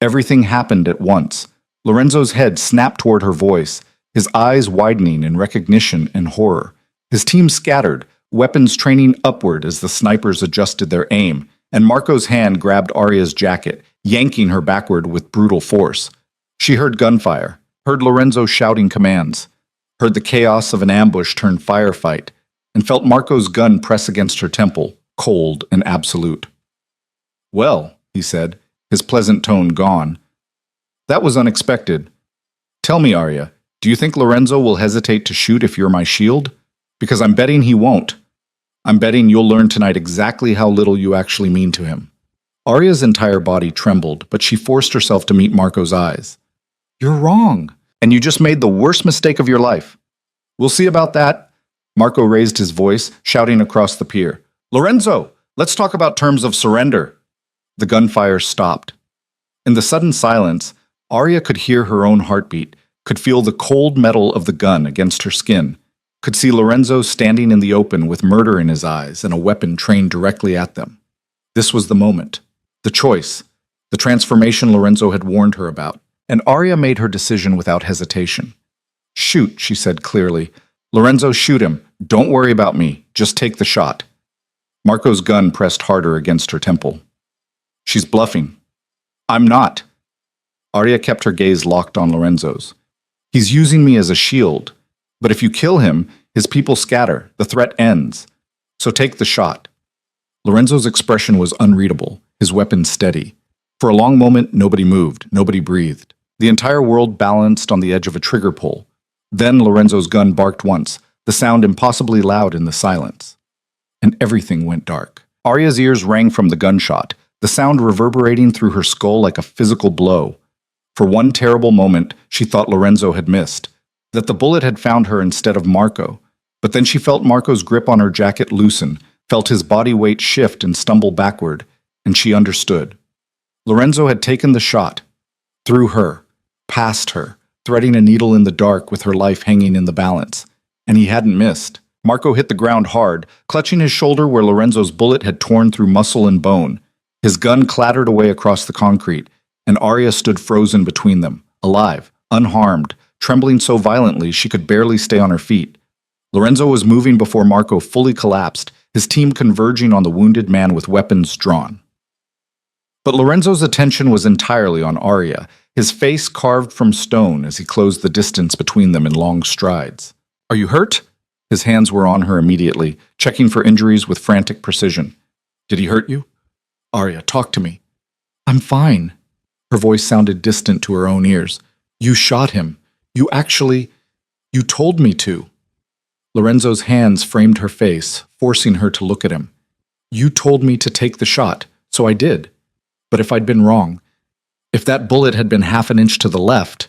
Everything happened at once. Lorenzo's head snapped toward her voice, his eyes widening in recognition and horror. His team scattered, weapons training upward as the snipers adjusted their aim, and Marco's hand grabbed Arya's jacket, yanking her backward with brutal force. She heard gunfire, heard Lorenzo shouting commands, heard the chaos of an ambush turn firefight, and felt Marco's gun press against her temple, cold and absolute. "Well," he said, his pleasant tone gone. "That was unexpected. Tell me, Arya, do you think Lorenzo will hesitate to shoot if you're my shield? Because I'm betting he won't. I'm betting you'll learn tonight exactly how little you actually mean to him." Arya's entire body trembled, but she forced herself to meet Marco's eyes. "You're wrong, and you just made the worst mistake of your life." "We'll see about that." Marco raised his voice, shouting across the pier. "Lorenzo, let's talk about terms of surrender." The gunfire stopped. In the sudden silence, Arya could hear her own heartbeat, could feel the cold metal of the gun against her skin, could see Lorenzo standing in the open with murder in his eyes and a weapon trained directly at them. This was the moment, the choice, the transformation Lorenzo had warned her about, and Arya made her decision without hesitation. "Shoot," she said clearly. "Lorenzo, shoot him. Don't worry about me. Just take the shot." Marco's gun pressed harder against her temple. "She's bluffing." "I'm not." Arya kept her gaze locked on Lorenzo's. "He's using me as a shield. But if you kill him, his people scatter. The threat ends. So take the shot." Lorenzo's expression was unreadable, his weapon steady. For a long moment, nobody moved, nobody breathed. The entire world balanced on the edge of a trigger pull. Then Lorenzo's gun barked once, the sound impossibly loud in the silence. And everything went dark. Arya's ears rang from the gunshot, the sound reverberating through her skull like a physical blow. For one terrible moment, she thought Lorenzo had missed, that the bullet had found her instead of Marco. But then she felt Marco's grip on her jacket loosen, felt his body weight shift and stumble backward, and she understood. Lorenzo had taken the shot. Through her, past her, threading a needle in the dark with her life hanging in the balance. And he hadn't missed. Marco hit the ground hard, clutching his shoulder where Lorenzo's bullet had torn through muscle and bone. His gun clattered away across the concrete, and Arya stood frozen between them, alive, unharmed, trembling so violently she could barely stay on her feet. Lorenzo was moving before Marco fully collapsed, his team converging on the wounded man with weapons drawn. But Lorenzo's attention was entirely on Arya, his face carved from stone as he closed the distance between them in long strides. "Are you hurt?" His hands were on her immediately, checking for injuries with frantic precision. "Did he hurt you?" "Arya, talk to me." "I'm fine." Her voice sounded distant to her own ears. "You shot him. You told me to." Lorenzo's hands framed her face, forcing her to look at him. "You told me to take the shot, so I did. But if I'd been wrong, if that bullet had been half an inch to the left..."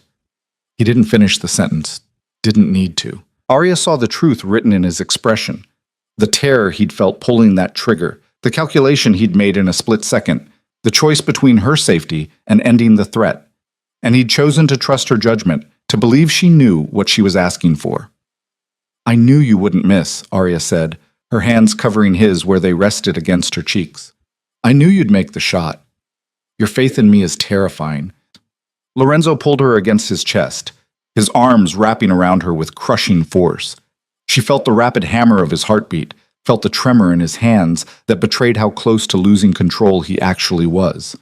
He didn't finish the sentence. Didn't need to. Arya saw the truth written in his expression. The terror he'd felt pulling that trigger, the calculation he'd made in a split second, the choice between her safety and ending the threat. And he'd chosen to trust her judgment, to believe she knew what she was asking for. "I knew you wouldn't miss," Arya said, her hands covering his where they rested against her cheeks. "I knew you'd make the shot. Your faith in me is terrifying." Lorenzo pulled her against his chest, his arms wrapping around her with crushing force. She felt the rapid hammer of his heartbeat, felt the tremor in his hands that betrayed how close to losing control he actually was.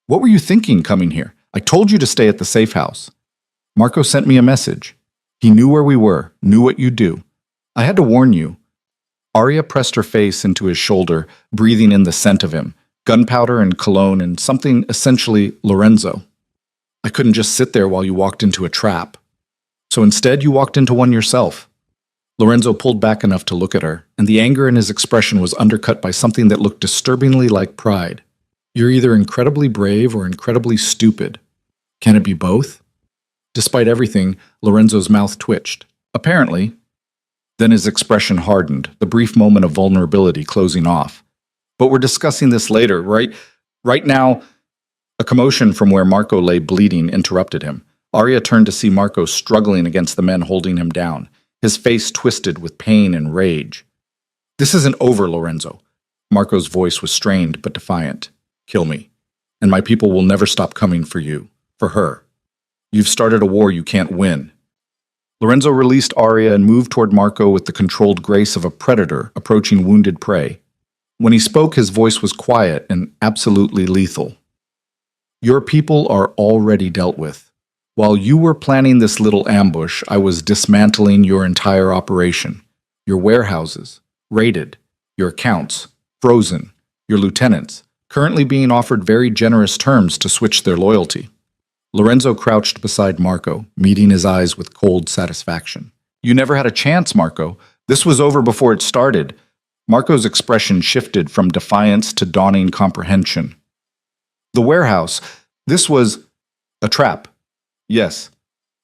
"What were you thinking coming here? I told you to stay at the safe house." "Marco sent me a message. He knew where we were, knew what you'd do. I had to warn you." Arya pressed her face into his shoulder, breathing in the scent of him, gunpowder and cologne and something essentially Lorenzo. "I couldn't just sit there while you walked into a trap. So instead you walked into one yourself." Lorenzo pulled back enough to look at her, and the anger in his expression was undercut by something that looked disturbingly like pride. "You're either incredibly brave or incredibly stupid. Can it be both?" Despite everything, Lorenzo's mouth twitched. "Apparently." Then his expression hardened, the brief moment of vulnerability closing off. "But we're discussing this later, right? Right now..." A commotion from where Marco lay bleeding interrupted him. Arya turned to see Marco struggling against the men holding him down, his face twisted with pain and rage. "This isn't over, Lorenzo." Marco's voice was strained but defiant. "Kill me, and my people will never stop coming for you, for her. You've started a war you can't win." Lorenzo released Arya and moved toward Marco with the controlled grace of a predator approaching wounded prey. When he spoke, his voice was quiet and absolutely lethal. "Your people are already dealt with. While you were planning this little ambush, I was dismantling your entire operation. Your warehouses, raided. Your accounts, frozen. Your lieutenants, currently being offered very generous terms to switch their loyalty." Lorenzo crouched beside Marco, meeting his eyes with cold satisfaction. "You never had a chance, Marco. This was over before it started." Marco's expression shifted from defiance to dawning comprehension. "The warehouse, this was a trap." "Yes."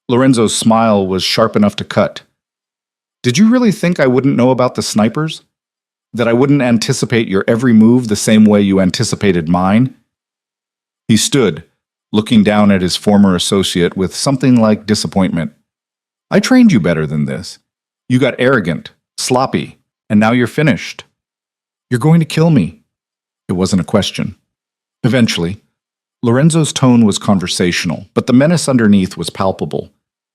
Lorenzo's smile was sharp enough to cut. "Did you really think I wouldn't know about the snipers? That I wouldn't anticipate your every move the same way you anticipated mine?" He stood, looking down at his former associate with something like disappointment. "I trained you better than this. You got arrogant, sloppy, and now you're finished. You're going to kill me." It wasn't a question. Eventually. Lorenzo's tone was conversational, but the menace underneath was palpable.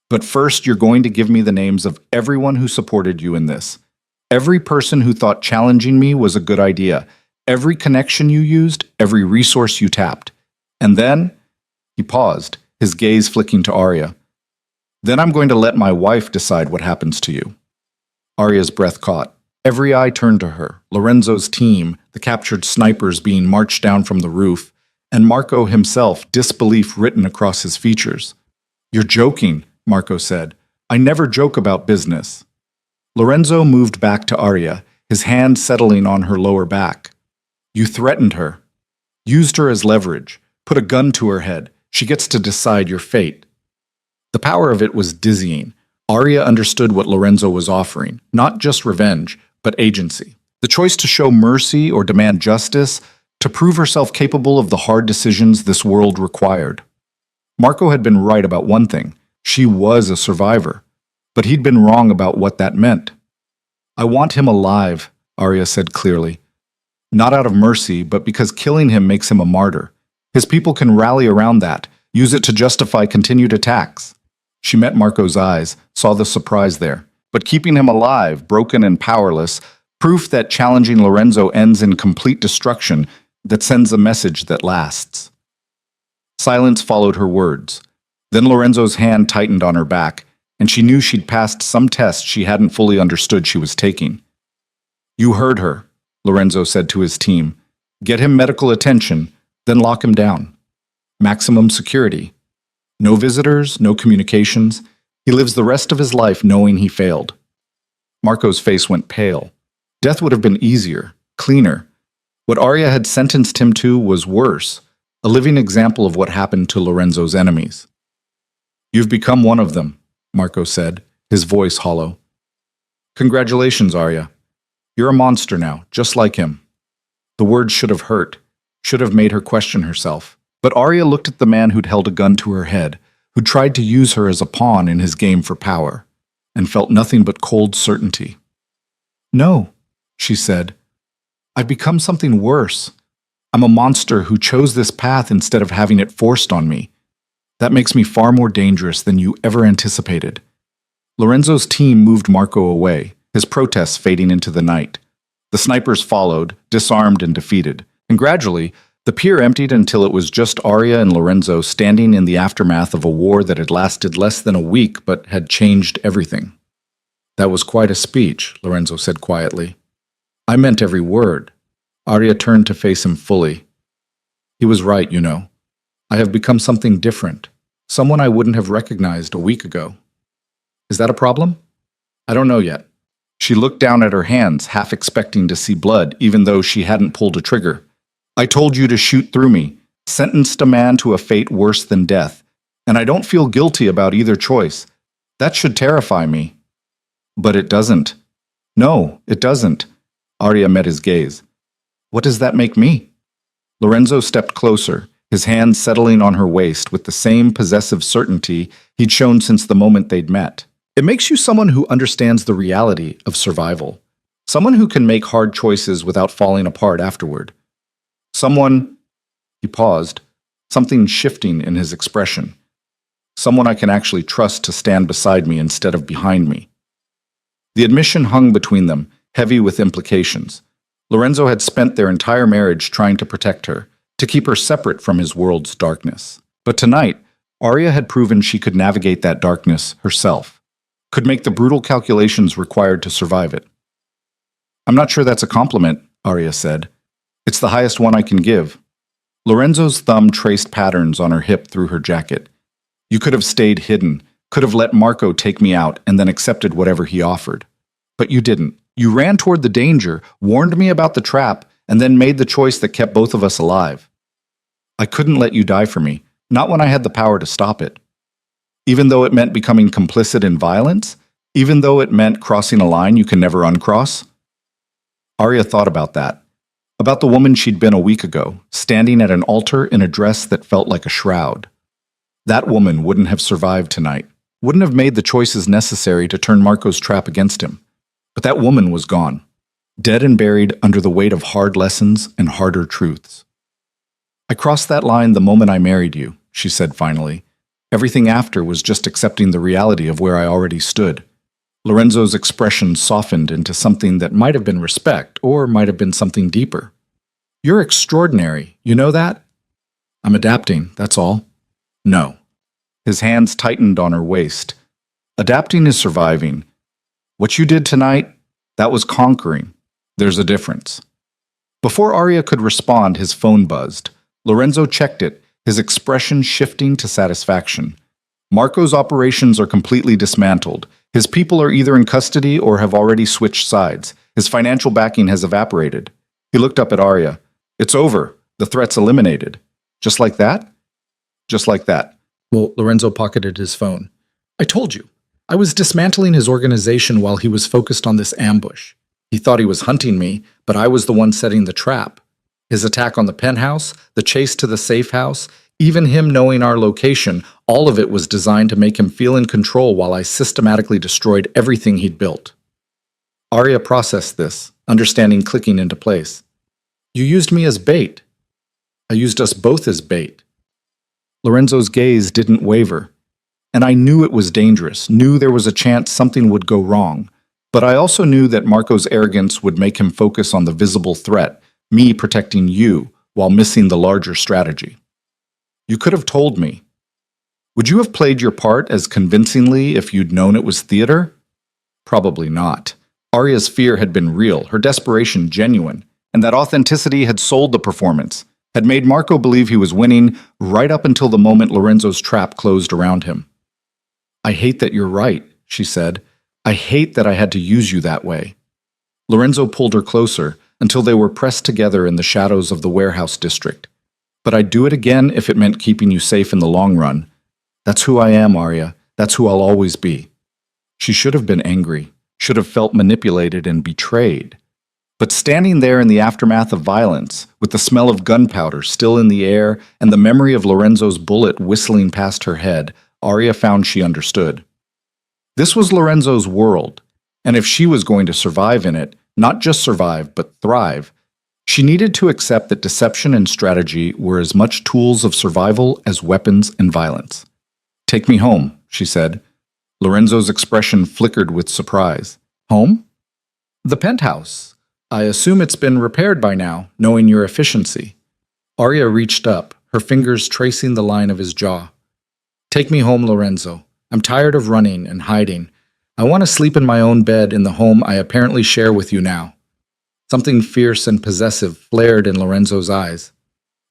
"But first, you're going to give me the names of everyone who supported you in this. Every person who thought challenging me was a good idea. Every connection you used, every resource you tapped. And then," he paused, his gaze flicking to Arya, "then I'm going to let my wife decide what happens to you." Arya's breath caught. Every eye turned to her, Lorenzo's team, the captured snipers being marched down from the roof, and Marco himself, disbelief written across his features. "You're joking," Marco said. "I never joke about business." Lorenzo moved back to Arya, his hand settling on her lower back. "You threatened her. Used her as leverage. Put a gun to her head. She gets to decide your fate." The power of it was dizzying. Arya understood what Lorenzo was offering, not just revenge, but agency. The choice to show mercy or demand justice, to prove herself capable of the hard decisions this world required. Marco had been right about one thing. She was a survivor. But he'd been wrong about what that meant. "I want him alive," Arya said clearly. "Not out of mercy, but because killing him makes him a martyr. His people can rally around that, use it to justify continued attacks." She met Marco's eyes, saw the surprise there. But keeping him alive, broken and powerless, proof that challenging Lorenzo ends in complete destruction, that sends a message that lasts. Silence followed her words. Then Lorenzo's hand tightened on her back, and she knew she'd passed some test she hadn't fully understood she was taking. "You heard her," Lorenzo said to his team. "Get him medical attention, then lock him down. Maximum security. No visitors, no communications. He lives the rest of his life knowing he failed." Marco's face went pale. Death would have been easier, cleaner. What Arya had sentenced him to was worse, a living example of what happened to Lorenzo's enemies. "You've become one of them," Marco said, his voice hollow. "Congratulations, Arya. You're a monster now, just like him." The words should have hurt, should have made her question herself. But Arya looked at the man who'd held a gun to her head, who tried to use her as a pawn in his game for power, and felt nothing but cold certainty. "No," she said. "I've become something worse. I'm a monster who chose this path instead of having it forced on me. That makes me far more dangerous than you ever anticipated." Lorenzo's team moved Marco away, his protests fading into the night. The snipers followed, disarmed and defeated, and gradually, the pier emptied until it was just Arya and Lorenzo standing in the aftermath of a war that had lasted less than a week but had changed everything. "That was quite a speech," Lorenzo said quietly. "I meant every word." Arya turned to face him fully. "He was right, you know. I have become something different, someone I wouldn't have recognized a week ago. Is that a problem?" "I don't know yet." She looked down at her hands, half expecting to see blood, even though she hadn't pulled a trigger. "I told you to shoot through me, sentenced a man to a fate worse than death, and I don't feel guilty about either choice. That should terrify me." "But it doesn't." "No, it doesn't." Arya met his gaze. "What does that make me?" Lorenzo stepped closer, his hand settling on her waist with the same possessive certainty he'd shown since the moment they'd met. It makes you someone who understands the reality of survival. Someone who can make hard choices without falling apart afterward. Someone, he paused, something shifting in his expression. Someone I can actually trust to stand beside me instead of behind me. The admission hung between them, heavy with implications. Lorenzo had spent their entire marriage trying to protect her, to keep her separate from his world's darkness. But tonight, Arya had proven she could navigate that darkness herself, could make the brutal calculations required to survive it. "I'm not sure that's a compliment," Arya said. "It's the highest one I can give." Lorenzo's thumb traced patterns on her hip through her jacket. "You could have stayed hidden, could have let Marco take me out and then accepted whatever he offered. But you didn't. You ran toward the danger, warned me about the trap, and then made the choice that kept both of us alive. I couldn't let you die for me, not when I had the power to stop it. Even though it meant becoming complicit in violence, even though it meant crossing a line you can never uncross." Arya thought about that, about the woman she'd been a week ago, standing at an altar in a dress that felt like a shroud. That woman wouldn't have survived tonight, wouldn't have made the choices necessary to turn Marco's trap against him. But that woman was gone, dead and buried under the weight of hard lessons and harder truths. "I crossed that line the moment I married you," she said finally. "Everything after was just accepting the reality of where I already stood." Lorenzo's expression softened into something that might have been respect, or might have been something deeper. "You're extraordinary, you know that?" "I'm adapting, that's all." "No." His hands tightened on her waist. "Adapting is surviving. What you did tonight, that was conquering. There's a difference." Before Arya could respond, his phone buzzed. Lorenzo checked it, his expression shifting to satisfaction. Marco's operations are completely dismantled. His people are either in custody or have already switched sides. His financial backing has evaporated. He looked up at Arya. "It's over. The threat's eliminated." "Just like that?" "Just like that." Well, Lorenzo pocketed his phone. "I told you. I was dismantling his organization while he was focused on this ambush. He thought he was hunting me, but I was the one setting the trap. His attack on the penthouse, the chase to the safe house, even him knowing our location, all of it was designed to make him feel in control while I systematically destroyed everything he'd built." Arya processed this, understanding clicking into place. "You used me as bait." "I used us both as bait." Lorenzo's gaze didn't waver. "And I knew it was dangerous, knew there was a chance something would go wrong. But I also knew that Marco's arrogance would make him focus on the visible threat, me protecting you, while missing the larger strategy. You could have told me. Would you have played your part as convincingly if you'd known it was theater? Probably not. Arya's fear had been real, her desperation genuine, and that authenticity had sold the performance, had made Marco believe he was winning right up until the moment Lorenzo's trap closed around him. "I hate that you're right," she said. "I hate that I had to use you that way." Lorenzo pulled her closer until they were pressed together in the shadows of the warehouse district. "But I'd do it again if it meant keeping you safe in the long run. That's who I am, Arya. That's who I'll always be." She should have been angry, should have felt manipulated and betrayed. But standing there in the aftermath of violence, with the smell of gunpowder still in the air and the memory of Lorenzo's bullet whistling past her head, Arya found she understood. This was Lorenzo's world, and if she was going to survive in it, not just survive, but thrive, she needed to accept that deception and strategy were as much tools of survival as weapons and violence. "Take me home," she said. Lorenzo's expression flickered with surprise. "Home?" "The penthouse. I assume it's been repaired by now, knowing your efficiency." Arya reached up, her fingers tracing the line of his jaw. "Take me home, Lorenzo. I'm tired of running and hiding. I want to sleep in my own bed in the home I apparently share with you now." Something fierce and possessive flared in Lorenzo's eyes.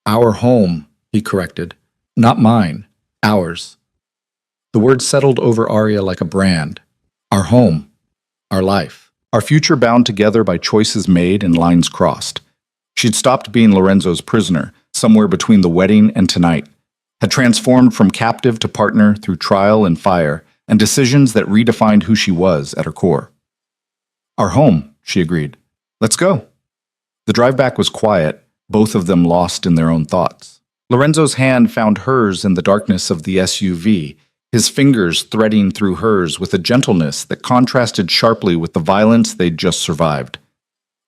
"Our home," he corrected. "Not mine. Ours." The word settled over Arya like a brand. Our home. Our life. Our future bound together by choices made and lines crossed. She'd stopped being Lorenzo's prisoner, somewhere between the wedding and tonight, had transformed from captive to partner through trial and fire, and decisions that redefined who she was at her core. "Our home," she agreed. "Let's go." The drive back was quiet, both of them lost in their own thoughts. Lorenzo's hand found hers in the darkness of the SUV, his fingers threading through hers with a gentleness that contrasted sharply with the violence they'd just survived.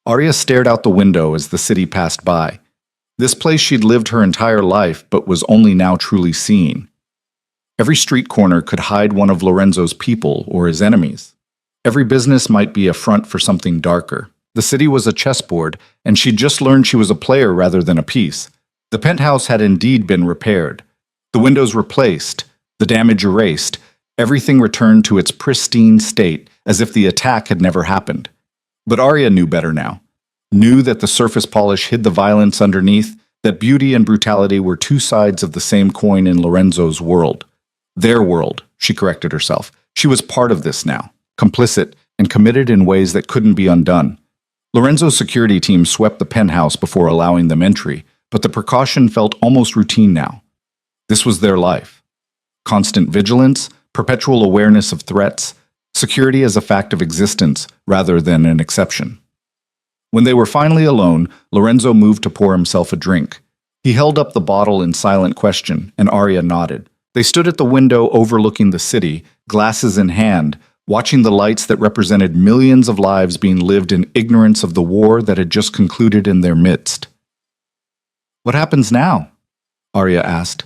Arya stared out the window as the city passed by. This place she'd lived her entire life but was only now truly seeing. Every street corner could hide one of Lorenzo's people or his enemies. Every business might be a front for something darker. The city was a chessboard, and she'd just learned she was a player rather than a piece. The penthouse had indeed been repaired. The windows replaced, the damage erased, everything returned to its pristine state as if the attack had never happened. But Arya knew better now. Knew that the surface polish hid the violence underneath, that beauty and brutality were two sides of the same coin in Lorenzo's world. Their world, she corrected herself. She was part of this now, complicit and committed in ways that couldn't be undone. Lorenzo's security team swept the penthouse before allowing them entry, but the precaution felt almost routine now. This was their life. Constant vigilance, perpetual awareness of threats, security as a fact of existence rather than an exception. When they were finally alone, Lorenzo moved to pour himself a drink. He held up the bottle in silent question, and Arya nodded. They stood at the window overlooking the city, glasses in hand, watching the lights that represented millions of lives being lived in ignorance of the war that had just concluded in their midst. "What happens now?" Arya asked.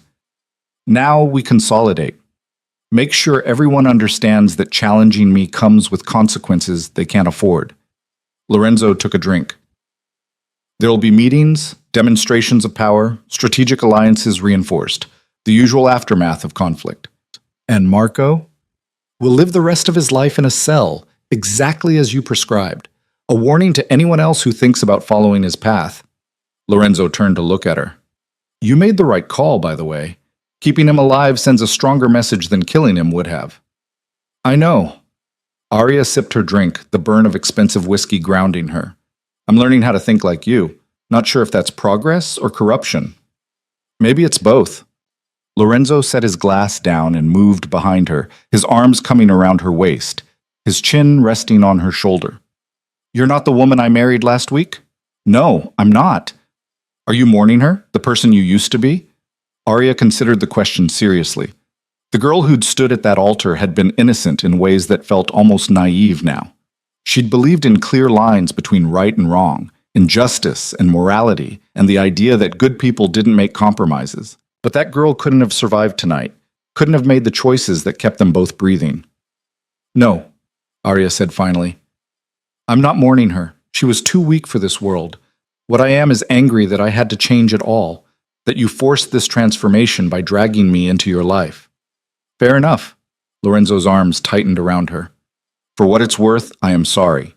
"Now we consolidate. Make sure everyone understands that challenging me comes with consequences they can't afford." Lorenzo took a drink. "There'll be meetings, demonstrations of power, strategic alliances reinforced, the usual aftermath of conflict. And Marco will live the rest of his life in a cell, exactly as you prescribed. A warning to anyone else who thinks about following his path." Lorenzo turned to look at her. "You made the right call, by the way. Keeping him alive sends a stronger message than killing him would have." "I know." Arya sipped her drink, the burn of expensive whiskey grounding her. "I'm learning how to think like you. Not sure if that's progress or corruption. Maybe it's both." Lorenzo set his glass down and moved behind her, his arms coming around her waist, his chin resting on her shoulder. "You're not the woman I married last week?" "No, I'm not." "Are you mourning her, the person you used to be?" Arya considered the question seriously. The girl who'd stood at that altar had been innocent in ways that felt almost naive now. She'd believed in clear lines between right and wrong, in justice and morality, and the idea that good people didn't make compromises. But that girl couldn't have survived tonight, couldn't have made the choices that kept them both breathing. "No," Arya said finally. "I'm not mourning her. She was too weak for this world. What I am is angry that I had to change it all, that you forced this transformation by dragging me into your life." "Fair enough." Lorenzo's arms tightened around her. "For what it's worth, I am sorry.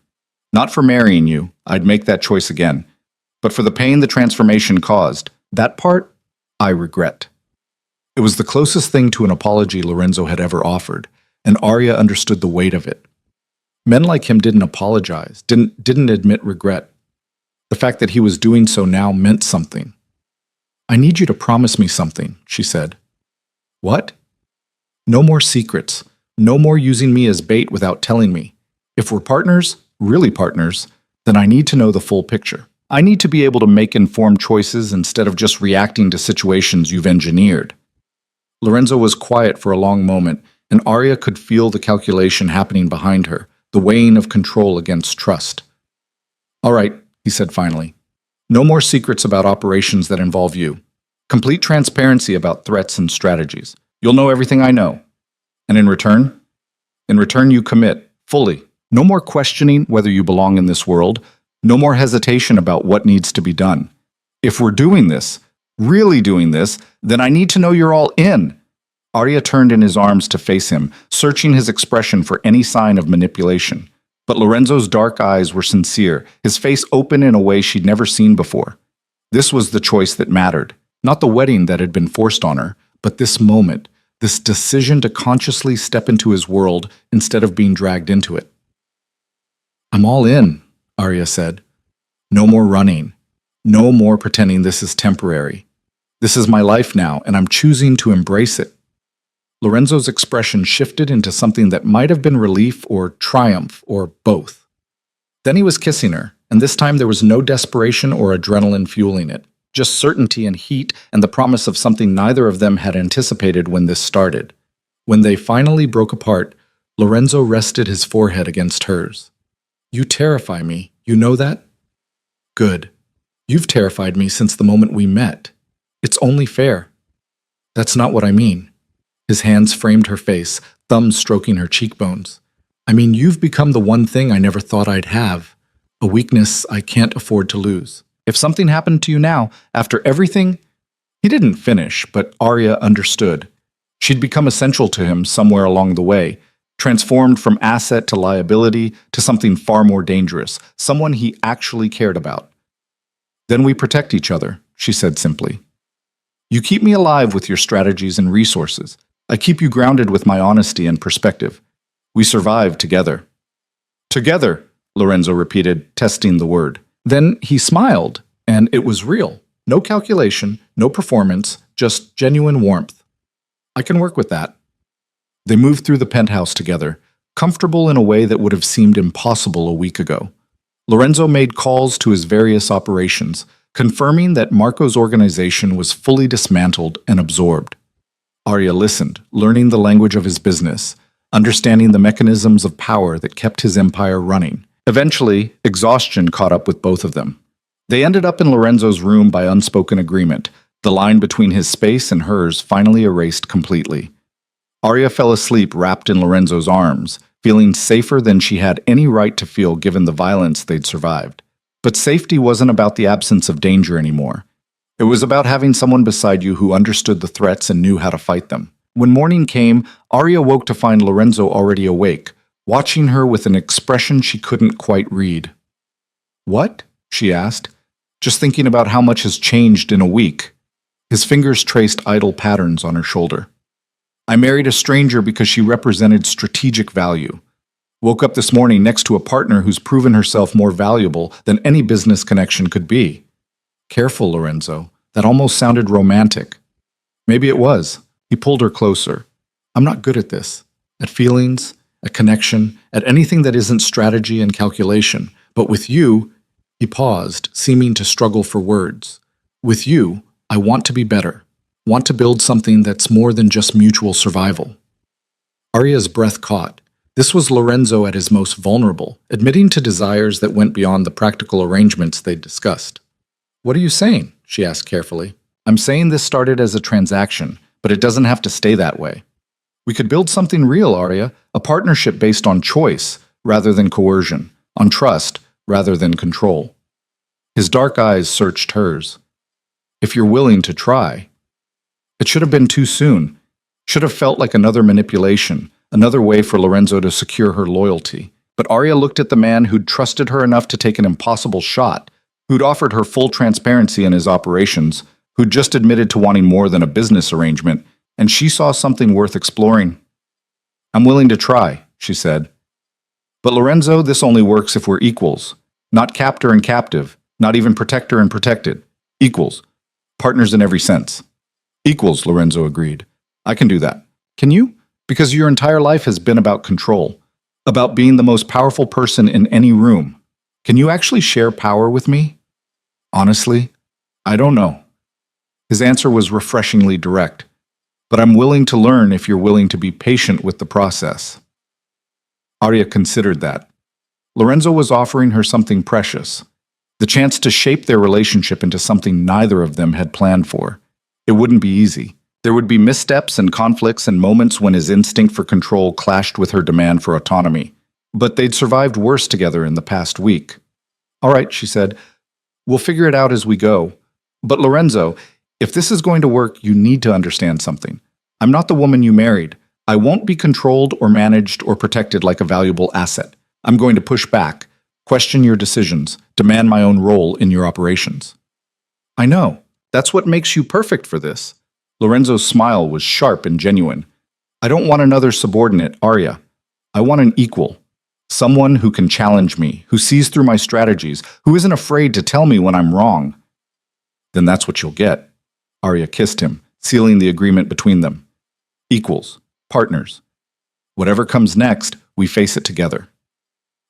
Not for marrying you, I'd make that choice again. But for the pain the transformation caused, that part, I regret." It was the closest thing to an apology Lorenzo had ever offered, and Arya understood the weight of it. Men like him didn't apologize, didn't admit regret. The fact that he was doing so now meant something. "I need you to promise me something," she said. "What?" "No more secrets. No more using me as bait without telling me. If we're partners, really partners, then I need to know the full picture. I need to be able to make informed choices instead of just reacting to situations you've engineered." Lorenzo was quiet for a long moment, and Arya could feel the calculation happening behind her, the weighing of control against trust. "All right," he said finally. "No more secrets about operations that involve you. Complete transparency about threats and strategies. You'll know everything I know. And in return? In return, you commit, fully. No more questioning whether you belong in this world. No more hesitation about what needs to be done. If we're doing this, really doing this, then I need to know you're all in." Arya turned in his arms to face him, searching his expression for any sign of manipulation. But Lorenzo's dark eyes were sincere, his face open in a way she'd never seen before. This was the choice that mattered, not the wedding that had been forced on her, but this moment, this decision to consciously step into his world instead of being dragged into it. "I'm all in," Arya said. "No more running. No more pretending this is temporary. This is my life now, and I'm choosing to embrace it." Lorenzo's expression shifted into something that might have been relief or triumph or both. Then he was kissing her, and this time there was no desperation or adrenaline fueling it, just certainty and heat and the promise of something neither of them had anticipated when this started. When they finally broke apart, Lorenzo rested his forehead against hers. "You terrify me, you know that?" "Good. You've terrified me since the moment we met. It's only fair." "That's not what I mean." His hands framed her face, thumbs stroking her cheekbones. "I mean, you've become the one thing I never thought I'd have, a weakness I can't afford to lose. If something happened to you now, after everything—" He didn't finish, but Arya understood. She'd become essential to him somewhere along the way, transformed from asset to liability to something far more dangerous, someone he actually cared about. "Then we protect each other," she said simply. "You keep me alive with your strategies and resources. I keep you grounded with my honesty and perspective. We survive together." "Together," Lorenzo repeated, testing the word. Then he smiled, and it was real. No calculation, no performance, just genuine warmth. "I can work with that." They moved through the penthouse together, comfortable in a way that would have seemed impossible a week ago. Lorenzo made calls to his various operations, confirming that Marco's organization was fully dismantled and absorbed. Arya listened, learning the language of his business, understanding the mechanisms of power that kept his empire running. Eventually, exhaustion caught up with both of them. They ended up in Lorenzo's room by unspoken agreement, the line between his space and hers finally erased completely. Arya fell asleep wrapped in Lorenzo's arms, feeling safer than she had any right to feel given the violence they'd survived. But safety wasn't about the absence of danger anymore. It was about having someone beside you who understood the threats and knew how to fight them. When morning came, Arya woke to find Lorenzo already awake, watching her with an expression she couldn't quite read. "What?" she asked, just thinking about how much has changed in a week. His fingers traced idle patterns on her shoulder. "I married a stranger because she represented strategic value. Woke up this morning next to a partner who's proven herself more valuable than any business connection could be." "Careful, Lorenzo. That almost sounded romantic." "Maybe it was." He pulled her closer. "I'm not good at this. At feelings, at connection, at anything that isn't strategy and calculation. But with you—" He paused, seeming to struggle for words. "With you, I want to be better. Want to build something that's more than just mutual survival." Arya's breath caught. This was Lorenzo at his most vulnerable, admitting to desires that went beyond the practical arrangements they'd discussed. "What are you saying?" she asked carefully. "I'm saying this started as a transaction, but it doesn't have to stay that way. We could build something real, Arya, a partnership based on choice rather than coercion, on trust rather than control." His dark eyes searched hers. "If you're willing to try." It should have been too soon. Should have felt like another manipulation, another way for Lorenzo to secure her loyalty. But Arya looked at the man who'd trusted her enough to take an impossible shot, who'd offered her full transparency in his operations, who'd just admitted to wanting more than a business arrangement, and she saw something worth exploring. "I'm willing to try," she said. "But Lorenzo, this only works if we're equals. Not captor and captive, not even protector and protected. Equals. Partners in every sense." "Equals," Lorenzo agreed. "I can do that." "Can you? Because your entire life has been about control, about being the most powerful person in any room. Can you actually share power with me?" "Honestly, I don't know." His answer was refreshingly direct. "But I'm willing to learn if you're willing to be patient with the process." Arya considered that. Lorenzo was offering her something precious, the chance to shape their relationship into something neither of them had planned for. It wouldn't be easy. There would be missteps and conflicts and moments when his instinct for control clashed with her demand for autonomy. But they'd survived worse together in the past week. "All right," she said, "we'll figure it out as we go. But Lorenzo, if this is going to work, you need to understand something. I'm not the woman you married. I won't be controlled or managed or protected like a valuable asset. I'm going to push back, question your decisions, demand my own role in your operations." "I know. That's what makes you perfect for this." Lorenzo's smile was sharp and genuine. "I don't want another subordinate, Arya. I want an equal. Someone who can challenge me, who sees through my strategies, who isn't afraid to tell me when I'm wrong." "Then that's what you'll get." Arya kissed him, sealing the agreement between them. "Equals. Partners. Whatever comes next, we face it together."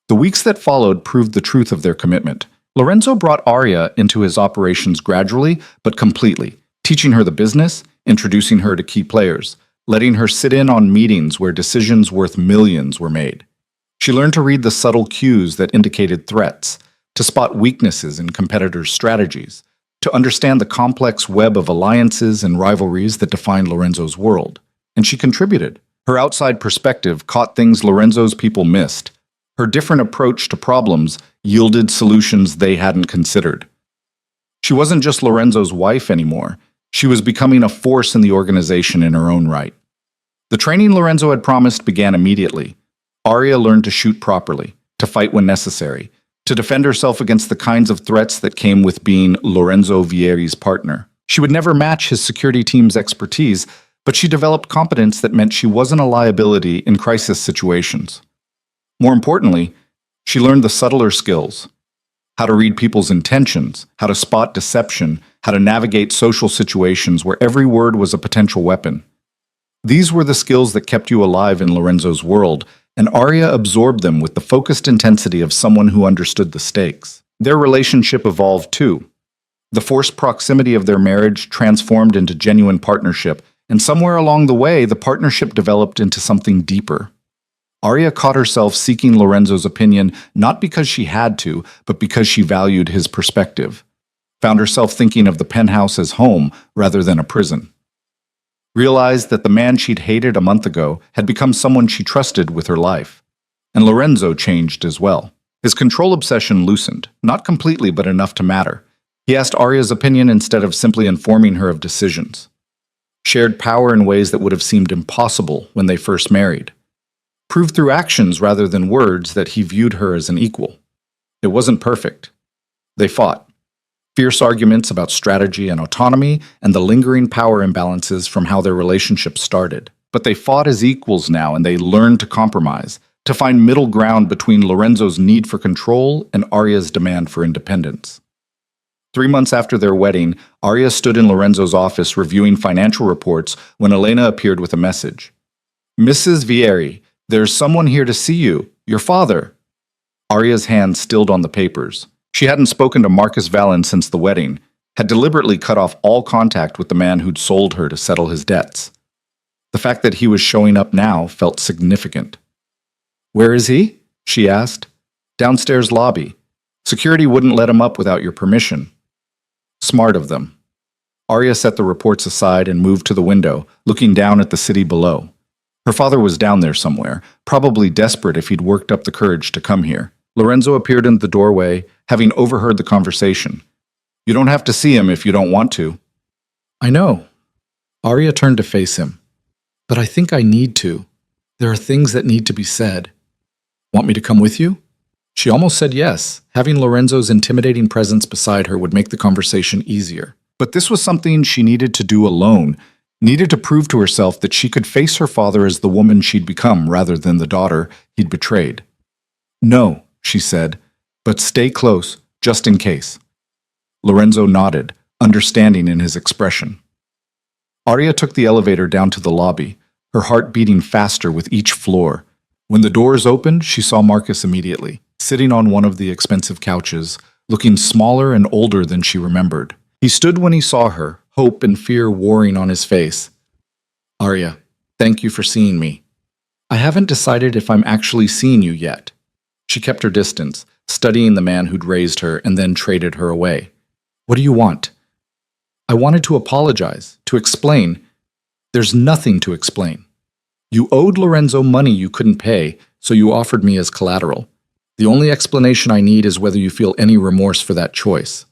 The weeks that followed proved the truth of their commitment. Lorenzo brought Arya into his operations gradually but completely, teaching her the business, introducing her to key players, letting her sit in on meetings where decisions worth millions were made. She learned to read the subtle cues that indicated threats, to spot weaknesses in competitors' strategies, to understand the complex web of alliances and rivalries that defined Lorenzo's world. And she contributed. Her outside perspective caught things Lorenzo's people missed. Her different approach to problems yielded solutions they hadn't considered. She wasn't just Lorenzo's wife anymore. She was becoming a force in the organization in her own right. The training Lorenzo had promised began immediately. Arya learned to shoot properly, to fight when necessary, to defend herself against the kinds of threats that came with being Lorenzo Vieri's partner. She would never match his security team's expertise, but she developed competence that meant she wasn't a liability in crisis situations. More importantly, she learned the subtler skills: how to read people's intentions, how to spot deception, how to navigate social situations where every word was a potential weapon. These were the skills that kept you alive in Lorenzo's world, and Arya absorbed them with the focused intensity of someone who understood the stakes. Their relationship evolved too. The forced proximity of their marriage transformed into genuine partnership, and somewhere along the way, the partnership developed into something deeper. Arya caught herself seeking Lorenzo's opinion not because she had to, but because she valued his perspective. Found herself thinking of the penthouse as home rather than a prison. Realized that the man she'd hated a month ago had become someone she trusted with her life. And Lorenzo changed as well. His control obsession loosened, not completely but enough to matter. He asked Arya's opinion instead of simply informing her of decisions. Shared power in ways that would have seemed impossible when they first married. Proved through actions rather than words that he viewed her as an equal. It wasn't perfect. They fought. Fierce arguments about strategy and autonomy and the lingering power imbalances from how their relationship started. But they fought as equals now, and they learned to compromise, to find middle ground between Lorenzo's need for control and Arya's demand for independence. 3 months after their wedding, Arya stood in Lorenzo's office reviewing financial reports when Elena appeared with a message. "Mrs. Vieri, there's someone here to see you, your father." Arya's hand stilled on the papers. She hadn't spoken to Marcus Vallon since the wedding, had deliberately cut off all contact with the man who'd sold her to settle his debts. The fact that he was showing up now felt significant. "Where is he?" she asked. "Downstairs lobby. Security wouldn't let him up without your permission." Smart of them. Arya set the reports aside and moved to the window, looking down at the city below. Her father was down there somewhere, probably desperate if he'd worked up the courage to come here. Lorenzo appeared in the doorway, having overheard the conversation. "You don't have to see him if you don't want to." "I know." Arya turned to face him. "But I think I need to. There are things that need to be said." "Want me to come with you?" She almost said yes. Having Lorenzo's intimidating presence beside her would make the conversation easier. But this was something she needed to do alone, needed to prove to herself that she could face her father as the woman she'd become rather than the daughter he'd betrayed. "No," she said, "but stay close, just in case." Lorenzo nodded, understanding in his expression. Arya took the elevator down to the lobby, her heart beating faster with each floor. When the doors opened, she saw Marcus immediately, sitting on one of the expensive couches, looking smaller and older than she remembered. He stood when he saw her, hope and fear warring on his face. "Arya, thank you for seeing me. I haven't decided if I'm actually seeing you yet." She kept her distance, studying the man who'd raised her and then traded her away. "What do you want?" "I wanted to apologize, to explain." "There's nothing to explain. You owed Lorenzo money you couldn't pay, so you offered me as collateral. The only explanation I need is whether you feel any remorse for that choice."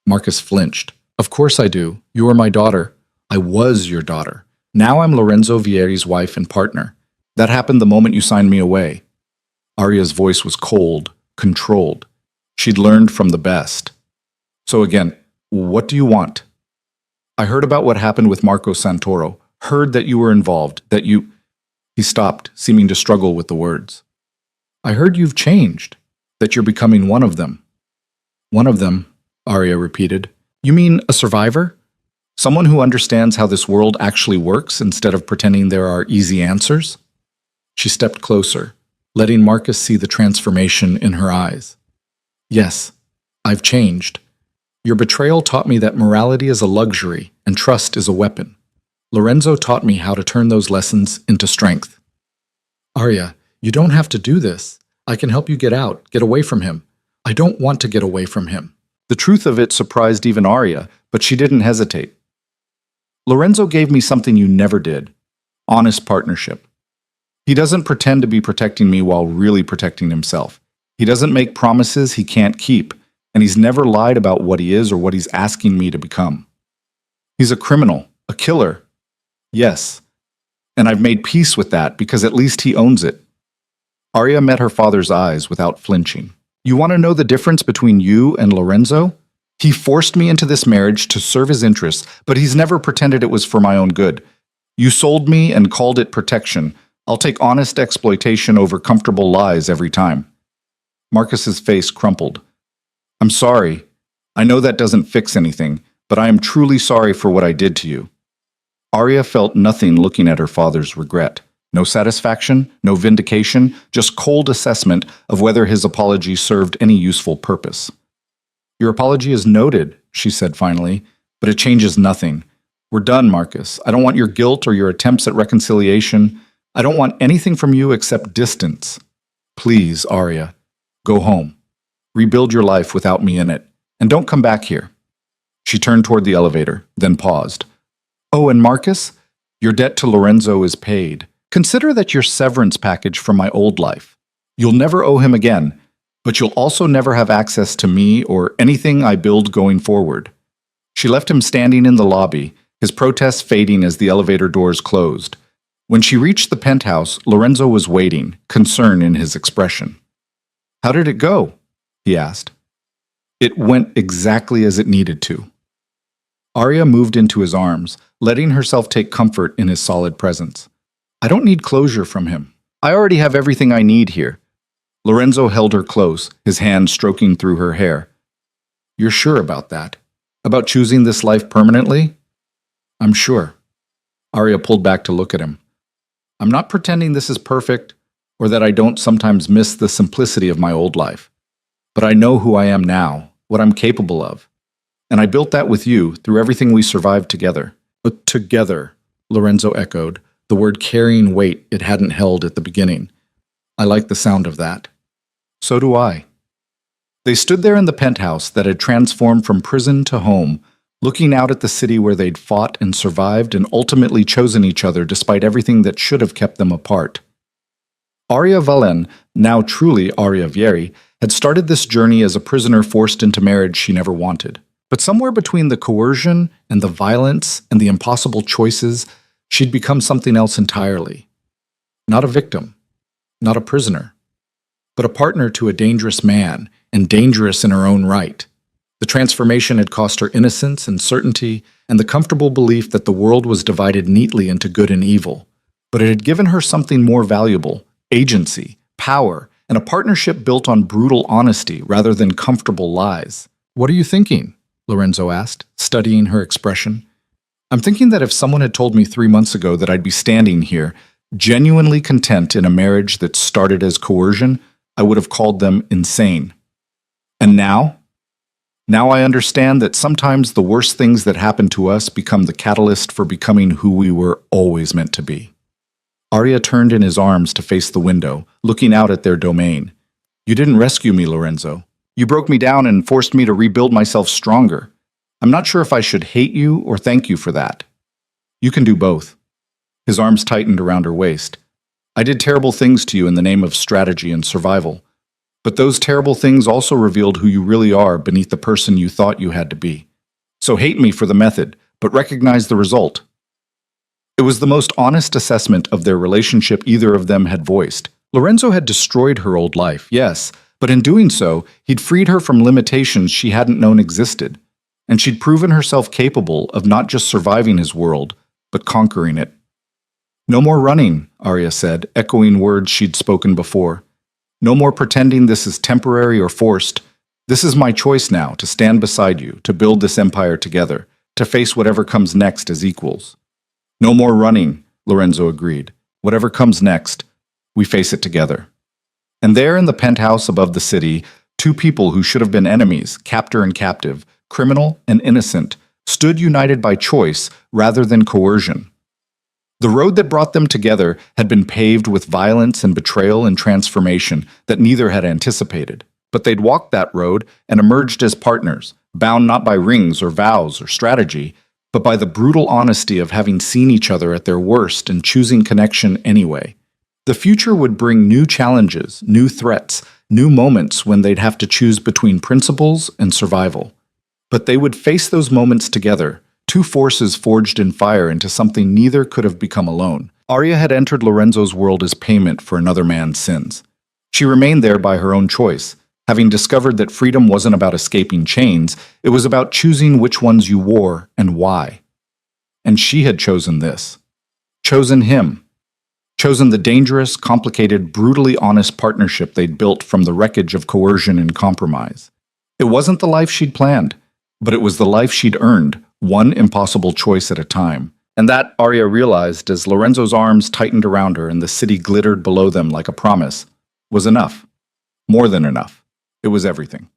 Marcus flinched. "Of course I do. You are my daughter. I was your daughter. Now I'm Lorenzo Vieri's wife and partner. That happened the moment you signed me away." Arya's voice was cold, controlled. She'd learned from the best. "So again, what do you want?" "I heard about what happened with Marco Santoro. Heard that you were involved, that you—" He stopped, seeming to struggle with the words. "I heard you've changed, that you're becoming one of them." "One of them," Arya repeated. "You mean a survivor? Someone who understands how this world actually works instead of pretending there are easy answers?" She stepped closer, letting Marcus see the transformation in her eyes. "Yes, I've changed. Your betrayal taught me that morality is a luxury and trust is a weapon. Lorenzo taught me how to turn those lessons into strength. Arya, you don't have to do this. I can help you get out, get away from him. I don't want to get away from him. The truth of it surprised even Arya, but she didn't hesitate. Lorenzo gave me something you never did. Honest partnership. He doesn't pretend to be protecting me while really protecting himself. He doesn't make promises he can't keep, and he's never lied about what he is or what he's asking me to become. He's a criminal, a killer. Yes, and I've made peace with that because at least he owns it. Arya met her father's eyes without flinching. You want to know the difference between you and Lorenzo? He forced me into this marriage to serve his interests, but he's never pretended it was for my own good. You sold me and called it protection. I'll take honest exploitation over comfortable lies every time. Marcus's face crumpled. I'm sorry. I know that doesn't fix anything, but I am truly sorry for what I did to you. Arya felt nothing looking at her father's regret. No satisfaction, no vindication, just cold assessment of whether his apology served any useful purpose. Your apology is noted, she said finally, but it changes nothing. We're done, Marcus. I don't want your guilt or your attempts at reconciliation. I don't want anything from you except distance. Please, Arya, go home. Rebuild your life without me in it, and don't come back here. She turned toward the elevator, then paused. Oh, and Marcus, your debt to Lorenzo is paid. Consider that your severance package from my old life. You'll never owe him again, but you'll also never have access to me or anything I build going forward. She left him standing in the lobby, his protest fading as the elevator doors closed. When she reached the penthouse, Lorenzo was waiting, concern in his expression. How did it go? He asked. It went exactly as it needed to. Arya moved into his arms, letting herself take comfort in his solid presence. I don't need closure from him. I already have everything I need here. Lorenzo held her close, his hand stroking through her hair. You're sure about that? About choosing this life permanently? I'm sure. Arya pulled back to look at him. I'm not pretending this is perfect, or that I don't sometimes miss the simplicity of my old life. But I know who I am now, what I'm capable of. And I built that with you through everything we survived together. But together, Lorenzo echoed, the word carrying weight it hadn't held at the beginning. I like the sound of that. So do I. They stood there in the penthouse that had transformed from prison to home, looking out at the city where they'd fought and survived and ultimately chosen each other despite everything that should have kept them apart. Arya Valen, now truly Arya Vieri, had started this journey as a prisoner forced into marriage she never wanted. But somewhere between the coercion and the violence and the impossible choices, she'd become something else entirely. Not a victim, not a prisoner, but a partner to a dangerous man, and dangerous in her own right. The transformation had cost her innocence and certainty and the comfortable belief that the world was divided neatly into good and evil. But it had given her something more valuable, agency, power, and a partnership built on brutal honesty rather than comfortable lies. What are you thinking? Lorenzo asked, studying her expression. I'm thinking that if someone had told me 3 months ago that I'd be standing here, genuinely content in a marriage that started as coercion, I would have called them insane. And now? Now I understand that sometimes the worst things that happen to us become the catalyst for becoming who we were always meant to be. Arya turned in his arms to face the window, looking out at their domain. You didn't rescue me, Lorenzo. You broke me down and forced me to rebuild myself stronger. I'm not sure if I should hate you or thank you for that. You can do both. His arms tightened around her waist. I did terrible things to you in the name of strategy and survival. But those terrible things also revealed who you really are beneath the person you thought you had to be. So hate me for the method, but recognize the result. It was the most honest assessment of their relationship either of them had voiced. Lorenzo had destroyed her old life, yes, but in doing so, he'd freed her from limitations she hadn't known existed. And she'd proven herself capable of not just surviving his world, but conquering it. No more running, Arya said, echoing words she'd spoken before. No more pretending this is temporary or forced. This is my choice now, to stand beside you, to build this empire together, to face whatever comes next as equals. No more running, Lorenzo agreed. Whatever comes next, we face it together. And there in the penthouse above the city, Two people who should have been enemies, captor and captive, criminal and innocent, stood united by choice rather than coercion. The road that brought them together had been paved with violence and betrayal and transformation that neither had anticipated. But they'd walked that road and emerged as partners, bound not by rings or vows or strategy, but by the brutal honesty of having seen each other at their worst and choosing connection anyway. The future would bring new challenges, new threats, new moments when they'd have to choose between principles and survival. But they would face those moments together, two forces forged in fire into something neither could have become alone. Arya had entered Lorenzo's world as payment for another man's sins. She remained there by her own choice, having discovered that freedom wasn't about escaping chains, it was about choosing which ones you wore and why. And she had chosen this. Chosen him. Chosen the dangerous, complicated, brutally honest partnership they'd built from the wreckage of coercion and compromise. It wasn't the life she'd planned, but it was the life she'd earned, one impossible choice at a time. And that, Arya realized as Lorenzo's arms tightened around her and the city glittered below them like a promise, was enough. More than enough. It was everything.